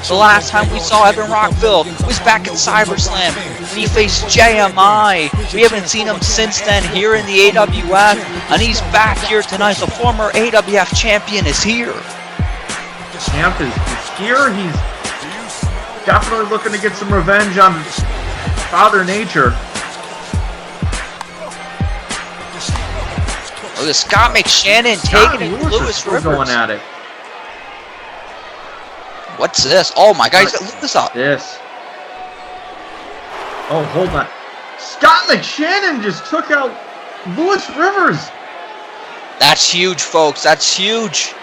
The last time we saw Evan Rockville was back at CyberSlam when he faced JMI. We haven't seen him since then here in the AWF, and he's back here tonight. The former AWF champion is here. Champ is here. He's definitely looking to get some revenge on Father Nature. Look at Scott McShannon taking it. Lewis Rivers going at it. What's this? Oh my God! Look this up. This. Oh, hold on. Scott McShannon just took out Lewis Rivers. That's huge, folks. That's huge.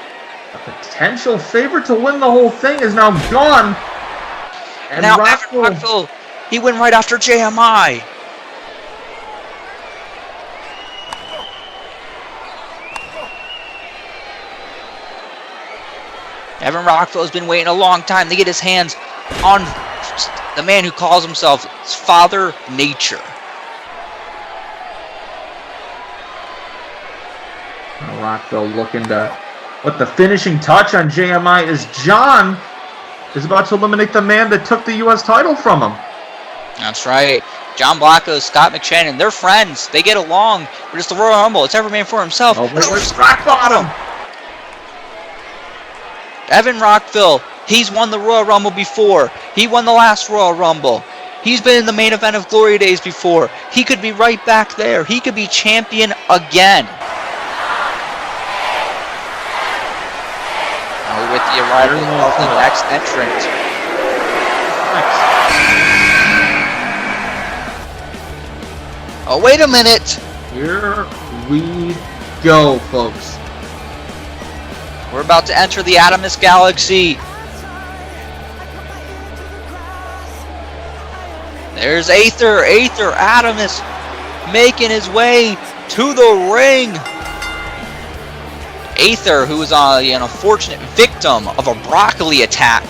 A potential favorite to win the whole thing is now gone. And now Evan Rockville, he went right after JMI. Evan Rockville has been waiting a long time to get his hands on the man who calls himself Father Nature. Rockville looking to put the finishing touch on JMI as John is about to eliminate the man that took the U.S. title from him. That's right. John Blacko, Scott McShannon, they're friends. They get along. We're just the Royal Rumble. It's every man for himself. Oh, where's rock bottom? Evan Rockville, he's won the Royal Rumble before. He won the last Royal Rumble. He's been in the main event of Glory Days before. He could be right back there. He could be champion again. Now with the arrival of the next entrant. Oh, wait a minute. Here we go, folks. We're about to enter the Adamus Galaxy. There's Aether Adamus making his way to the ring. Aether, who was an unfortunate victim of a broccoli attack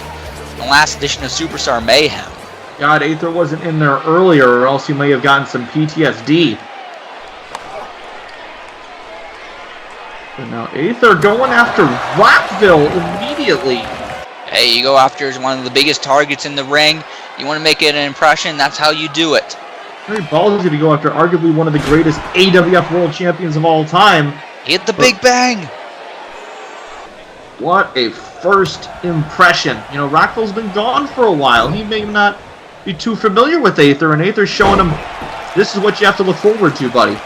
in the last edition of Superstar Mayhem. God, Aether wasn't in there earlier, or else he may have gotten some PTSD. But now Aether going after Rockville immediately. Hey, you go after one of the biggest targets in the ring. You want to make it an impression, that's how you do it. Very ballsy to go after arguably one of the greatest AWF World Champions of all time. Hit the big bang. What a first impression. You know, Rockville's been gone for a while. He may not be too familiar with Aether, and Aether's showing him this is what you have to look forward to, buddy.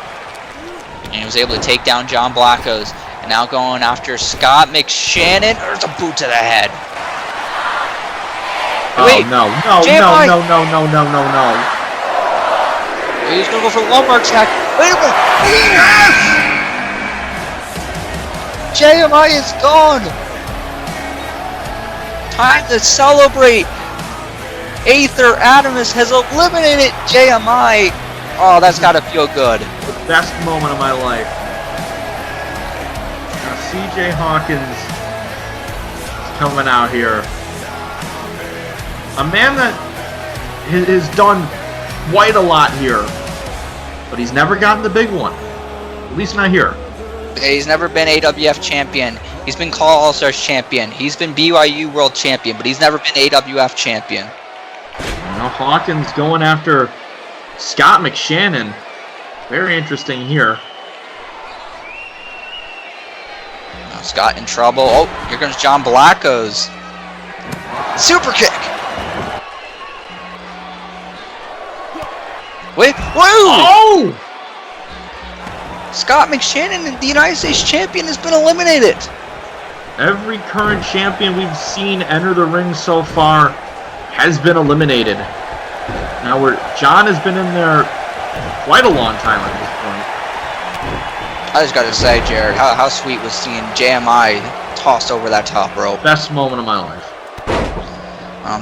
And he was able to take down John Blacko's. And now going after Scott McShannon. There's a boot to the head. Oh, wait, no. He's going to go for the lumbar attack. Wait a minute. Yes! JMI is gone. Time to celebrate. Aether Adamus has eliminated JMI. Oh, that's got to feel good. The best moment of my life. Now CJ Hopkins is coming out here. A man that has done quite a lot here, but he's never gotten the big one. At least not here. He's never been AWF champion. He's been Call All-Stars champion. He's been BYU World champion, but he's never been AWF champion. Now Hawkins going after Scott McShannon. Very interesting here. Scott in trouble. Oh, here comes John Blacko's super kick. Wait, whoa! Oh! Scott McShannon, the United States champion, has been eliminated. Every current champion we've seen enter the ring so far has been eliminated. Now John has been in there quite a long time at this point. I just got to say, Jared, how sweet was seeing JMI tossed over that top rope. Best moment of my life.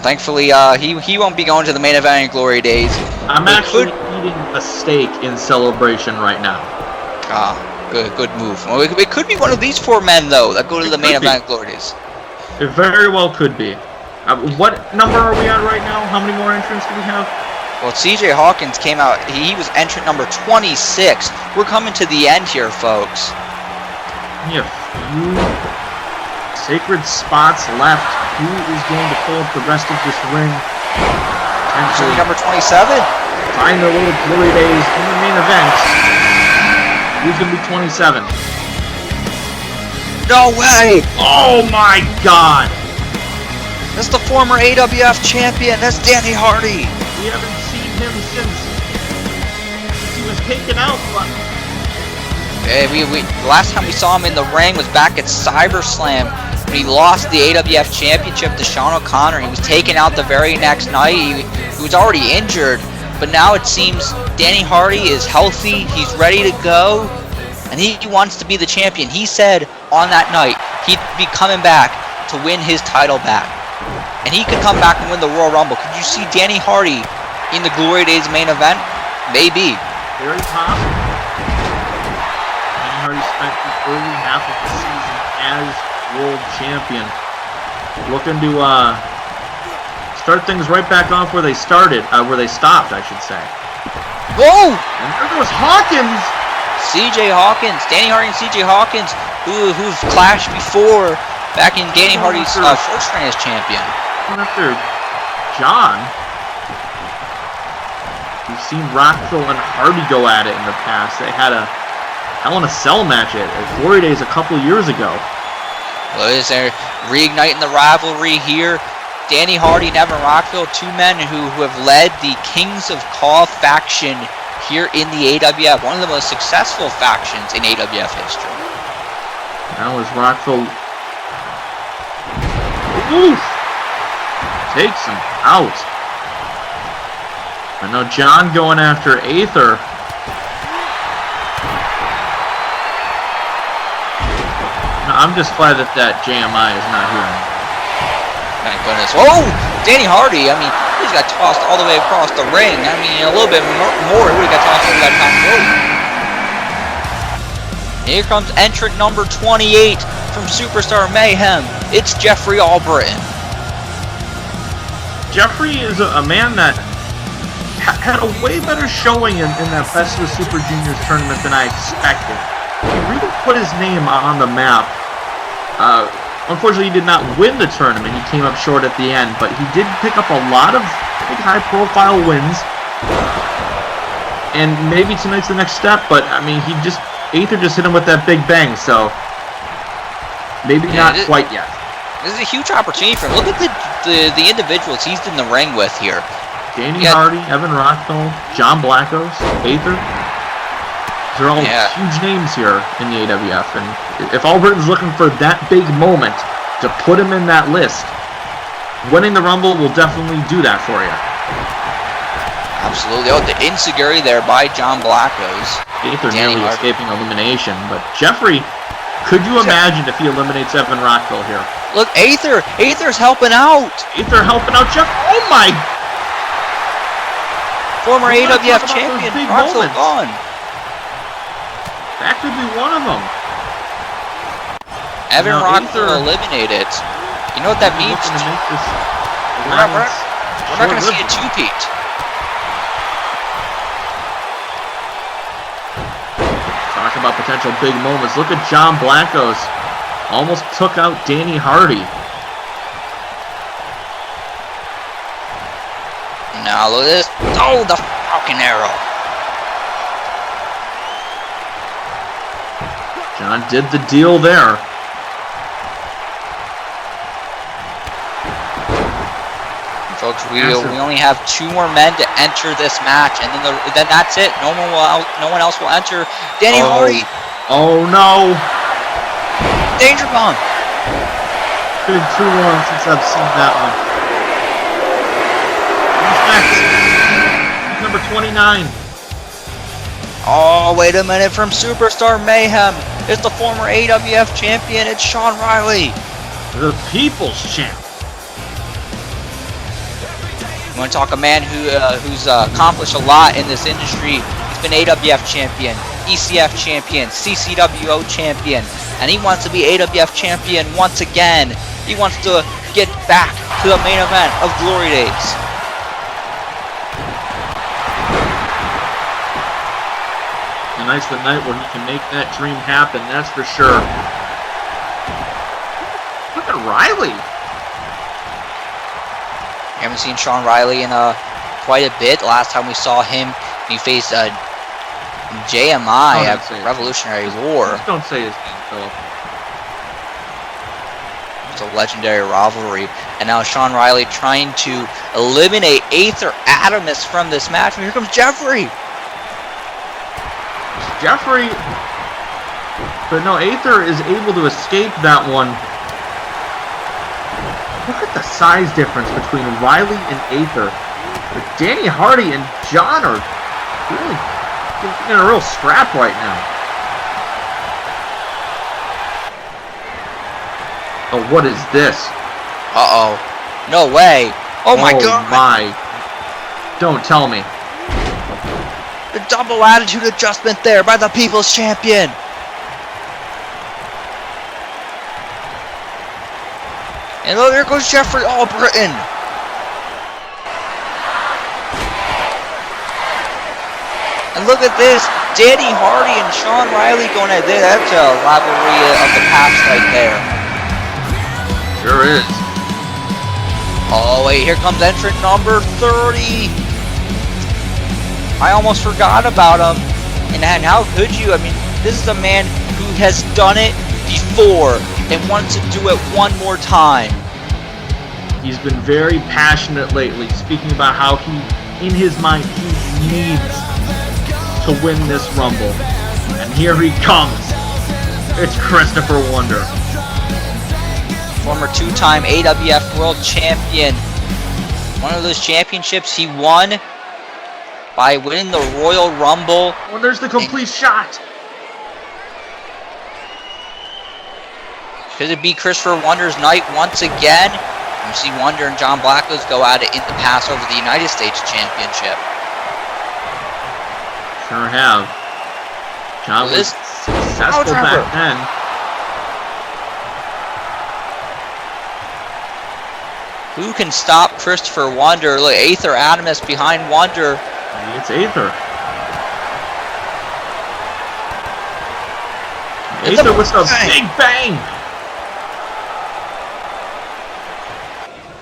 Thankfully, he won't be going to the main event in Glory Days. I'm actually eating a steak in celebration right now. Good move. Well, it could be one of these 4 men, though, that go to the main event in Glory Days. It very well could be. What number are we at right now? How many more entrants do we have? Well, CJ Hawkins came out. He was entrant number 26. We're coming to the end here, folks. We have a few sacred spots left. Who is going to pull up the rest of this ring? Potentially number 27. Find the little Glory Days in the main event. Who's going to be 27? No way! Oh my God! That's the former AWF champion. That's Danny Hardy. We haven't seen him since he was taken out. Hey, the last time we saw him in the ring was back at CyberSlam when he lost the AWF championship to Shawn O'Connor. He was taken out the very next night. He was already injured, but now it seems Danny Hardy is healthy. He's ready to go, and he wants to be the champion. He said on that night he'd be coming back to win his title back, and he could come back and win the Royal Rumble. Could you see Danny Hardy in the Glory Days main event? Maybe. Very possible. Danny Hardy spent the early half of the season as world champion, looking to start things right back off where they stopped, I should say. Whoa! And there goes Hawkins. CJ Hawkins, Danny Hardy and CJ Hawkins, who've clashed before, back in Danny Hardy's first reign as champion. After John, we've seen Rockville and Hardy go at it in the past. They had a Hell in a Cell match at Glory Days a couple years ago. Well, is there reigniting the rivalry here? Danny Hardy and Evan Rockville, 2 men who have led the Kings of Kaw faction here in the AWF, one of the most successful factions in AWF history. Now is Rockville... Oof! Takes him out. I know John going after Aether. I'm just glad that JMI is not here. Thank goodness. Whoa! Danny Hardy, I mean, he's got tossed all the way across the ring. I mean, a little bit more, he would have got tossed over that top rope. Here comes entrant number 28 from Superstar Mayhem. It's Jeffrey Albritton. Jeffrey is a man that had a way better showing in that Best of the Super Juniors tournament than I expected. He really put his name on the map. Unfortunately, he did not win the tournament. He came up short at the end, but he did pick up a lot of big high-profile wins. And maybe tonight's the next step, but I mean, Aether just hit him with that big bang, so maybe not quite yet. This is a huge opportunity for him. Look at the individuals he's in the ring with here. Danny Hardy, Evan Rockville, John Blackos, Aether. They're all huge names here in the AWF, and if Albritton's looking for that big moment to put him in that list, winning the Rumble will definitely do that for you. Absolutely. Oh, the insecurity there by John Blackos. Aether nearly escaping elimination, but Jeffrey, could you imagine if he eliminates Evan Rockville here? Look, Aether's helping out. Aether helping out Jeff. Oh my! Former AWF champion, Rockville gone. That could be one of them. Evan Rockville eliminated. You know what that means? We're not going to see a two-peat. Talk about potential big moments. Look at John Blackos. Almost took out Danny Hardy. Now look at this. Oh, the Falcon Arrow. John did the deal there. Folks, we only have 2 more men to enter this match, and then that's it. No one else will enter. Danny Hardy. Oh no! Danger bomb. It's been too long since I've seen that one. Who's next? Number 29. Oh, wait a minute! From Superstar Mayhem, it's the former AWF champion. It's Shawn Riley, the People's Champ. You want to talk a man who's accomplished a lot in this industry? He's been AWF champion, ECF champion, CCWO champion, and he wants to be AWF champion once again. He wants to get back to the main event of Glory Days. Tonight's the night where he can make that dream happen, that's for sure. Look at Riley. I haven't seen Shawn Riley in quite a bit. The last time we saw him, he faced JMI at Revolutionary War. Just don't say his name, Philip. It's a legendary rivalry. And now Shawn Riley trying to eliminate Aether Adamus from this match. And here comes Jeffrey. But no, Aether is able to escape that one. Look at the size difference between Riley and Aether. But Danny Hardy and John are really in a real scrap right now. Oh, what is this? Uh-oh. No way. Oh my God. My. Don't tell me. The double attitude adjustment there by the People's Champion. And oh, there goes Jeffrey Albritton. And look at this. Danny Hardy and Shawn Riley going at this. That's a rivalry of the past right there. Sure is. Oh, wait. Here comes entrant number 30. I almost forgot about him. And how could you? I mean, this is a man who has done it before and wants to do it one more time. He's been very passionate lately, speaking about how in his mind, he needs to win this Rumble. And here he comes. It's Christopher Wonder. Former 2-time AWF World Champion. One of those championships he won by winning the Royal Rumble. Oh, there's the complete shot. Could it be Christopher Wonder's night once again? You see Wonder and John Blackwood go at it in the past over the United States Championship. Sure have. John was successful back then. Who can stop Christopher Wonder? Look, Aether Adamus behind Wonder. It's Aether. Aether with a big bang.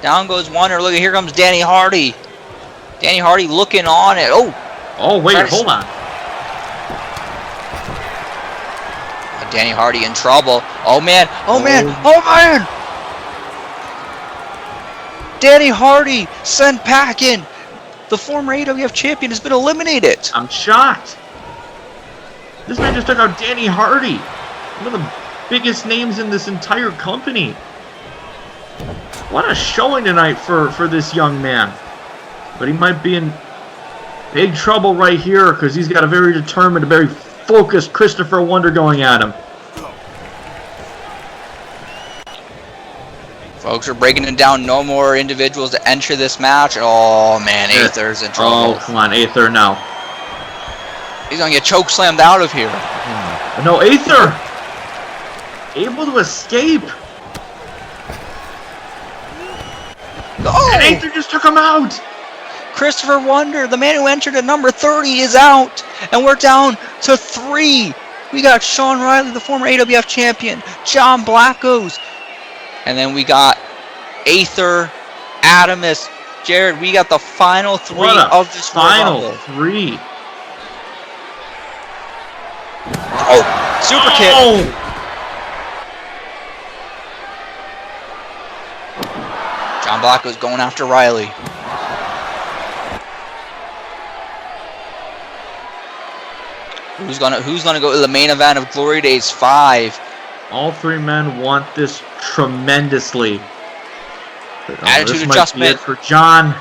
Down goes Wonder. Look, here comes Danny Hardy. Danny Hardy looking on it. Oh, wait, hold on. Danny Hardy in trouble. Oh, man. Oh, man. Oh, man. Danny Hardy sent packing. The former AWF champion has been eliminated. I'm shocked. This man just took out Danny Hardy. One of the biggest names in this entire company. What a showing tonight for this young man. But he might be in big trouble right here because he's got a very determined, a very focused Christopher Wonder going at him. Folks are breaking it down. No more individuals to enter this match. Oh, man. Aether's in trouble. Oh, come on. Aether now. He's going to get choke slammed out of here. No, Aether! Able to escape. Oh! And Aether just took him out. Christopher Wonder, the man who entered at number 30, is out. And we're down to 3. We got Shawn Riley, the former AWF champion. John Blackos. And then we got Aether Adamus. Jared, we got the final 3 of this final Rumble. 3. Oh, super kick. John Blacko's going after Riley. Who's gonna go to the main event of Glory Days 5? All three men want this tremendously. Attitude this might adjustment be it for John.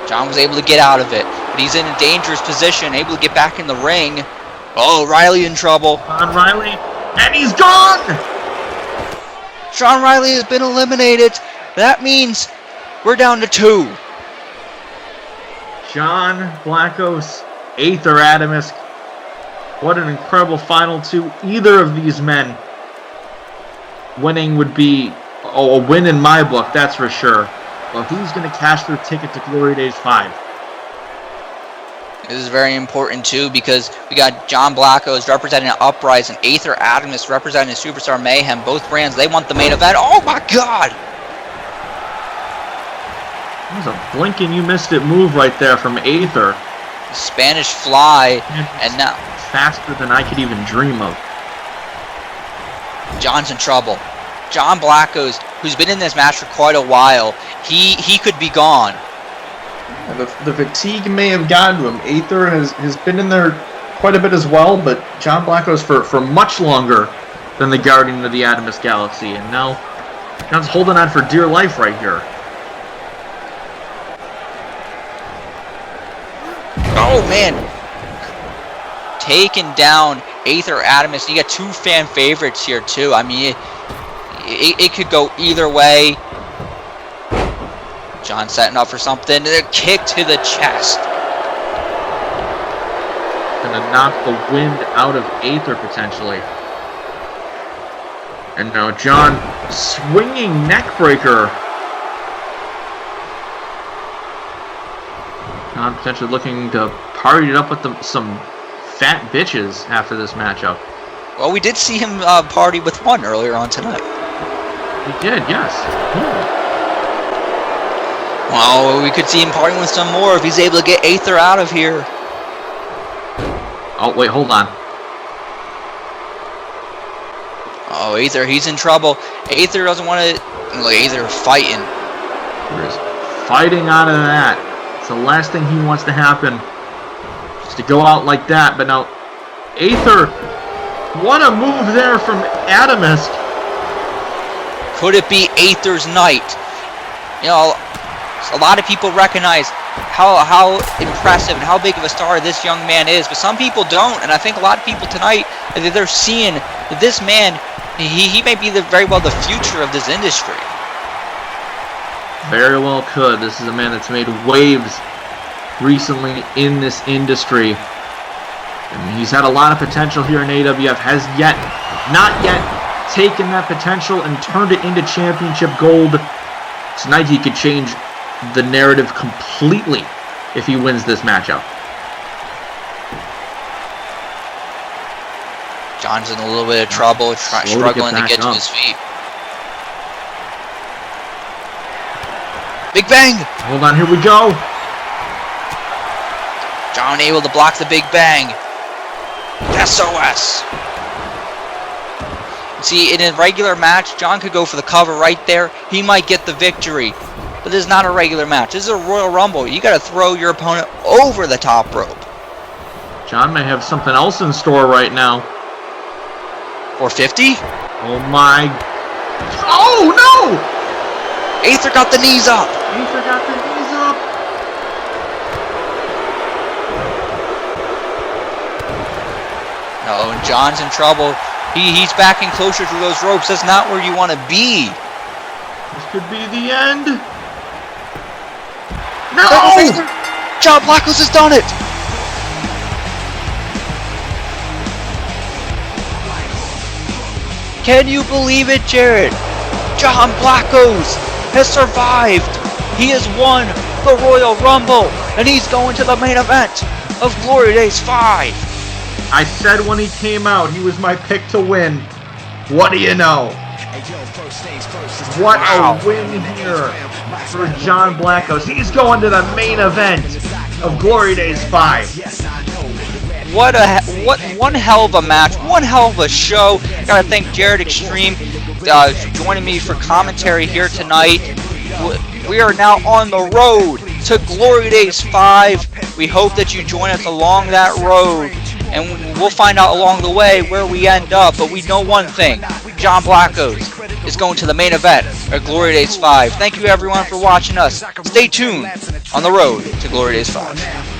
John was able to get out of it, but he's in a dangerous position, able to get back in the ring. Oh, Riley in trouble. John Riley, and he's gone! Sean Riley has been eliminated. That means we're down to 2. John Blackos, Aether Adamus. What an incredible final 2. Either of these men winning would be a win in my book, that's for sure. But who's going to cash their ticket to Glory Days 5? This is very important too because we got John Blackos representing Uprising, Aether Adamus representing Superstar Mayhem. Both brands, they want the main event. Oh my God! That was a blink and you missed it move right there from Aether. Spanish Fly, and now faster than I could even dream of. John's in trouble. John Blackos, who's been in this match for quite a while, he could be gone. The fatigue may have gotten to him. Aether has been in there quite a bit as well, but John Blackos for much longer than the Guardian of the Adamus Galaxy, and now John's holding on for dear life right here. Oh man, taking down Aether Adamus. You got 2 fan favorites here too. I mean, it could go either way. John setting up for something. A kick to the chest. Gonna knock the wind out of Aether potentially. And now John swinging neckbreaker. John potentially looking to party it up with some fat bitches after this matchup. Well, we did see him party with one earlier on tonight. He did, yes. Well, we could see him partying with some more if he's able to get Aether out of here. Oh, wait, hold on. Oh, Aether, he's in trouble. Aether doesn't want to... Look, Aether fighting. There's fighting out of that. It's the last thing he wants to happen. Just to go out like that. But now, Aether, what a move there from Adamus. Could it be Aether's night? You know, a lot of people recognize how impressive and how big of a star this young man is, but some people don't, and I think a lot of people tonight, they're seeing that this man, he may be very well the future of this industry. Very well could. This is a man that's made waves recently in this industry. And he's had a lot of potential here in AWF, has not yet taken that potential and turned it into championship gold. Tonight he could change the narrative completely if he wins this matchup. John's in a little bit of trouble, struggling to get to his feet. Big Bang! Hold on, here we go. John able to block the Big Bang. SOS! See, in a regular match, John could go for the cover right there. He might get the victory. But this is not a regular match. This is a Royal Rumble. You got to throw your opponent over the top rope. John may have something else in store right now. 450? Oh my. Oh no! Aether got the knees up. Aether got the knees up. No, and John's in trouble. He's backing closer to those ropes. That's not where you want to be. This could be the end. No! John Blackos has done it. Can you believe it, Jared? John Blackos has survived. He has won the Royal Rumble, and he's going to the main event of Glory Days 5. I said when he came out, he was my pick to win. What do you know? What a win here for John Blackos. He's going to the main event of Glory Days 5. What one hell of a match, one hell of a show. Gotta thank Jared Extreme joining me for commentary here tonight. We are now on the road to Glory Days 5. We hope that you join us along that road, and we'll find out along the way where we end up. But we know one thing: John Blackos is going to the main event at Glory Days 5. Thank you everyone for watching us. Stay tuned on the road to Glory Days 5.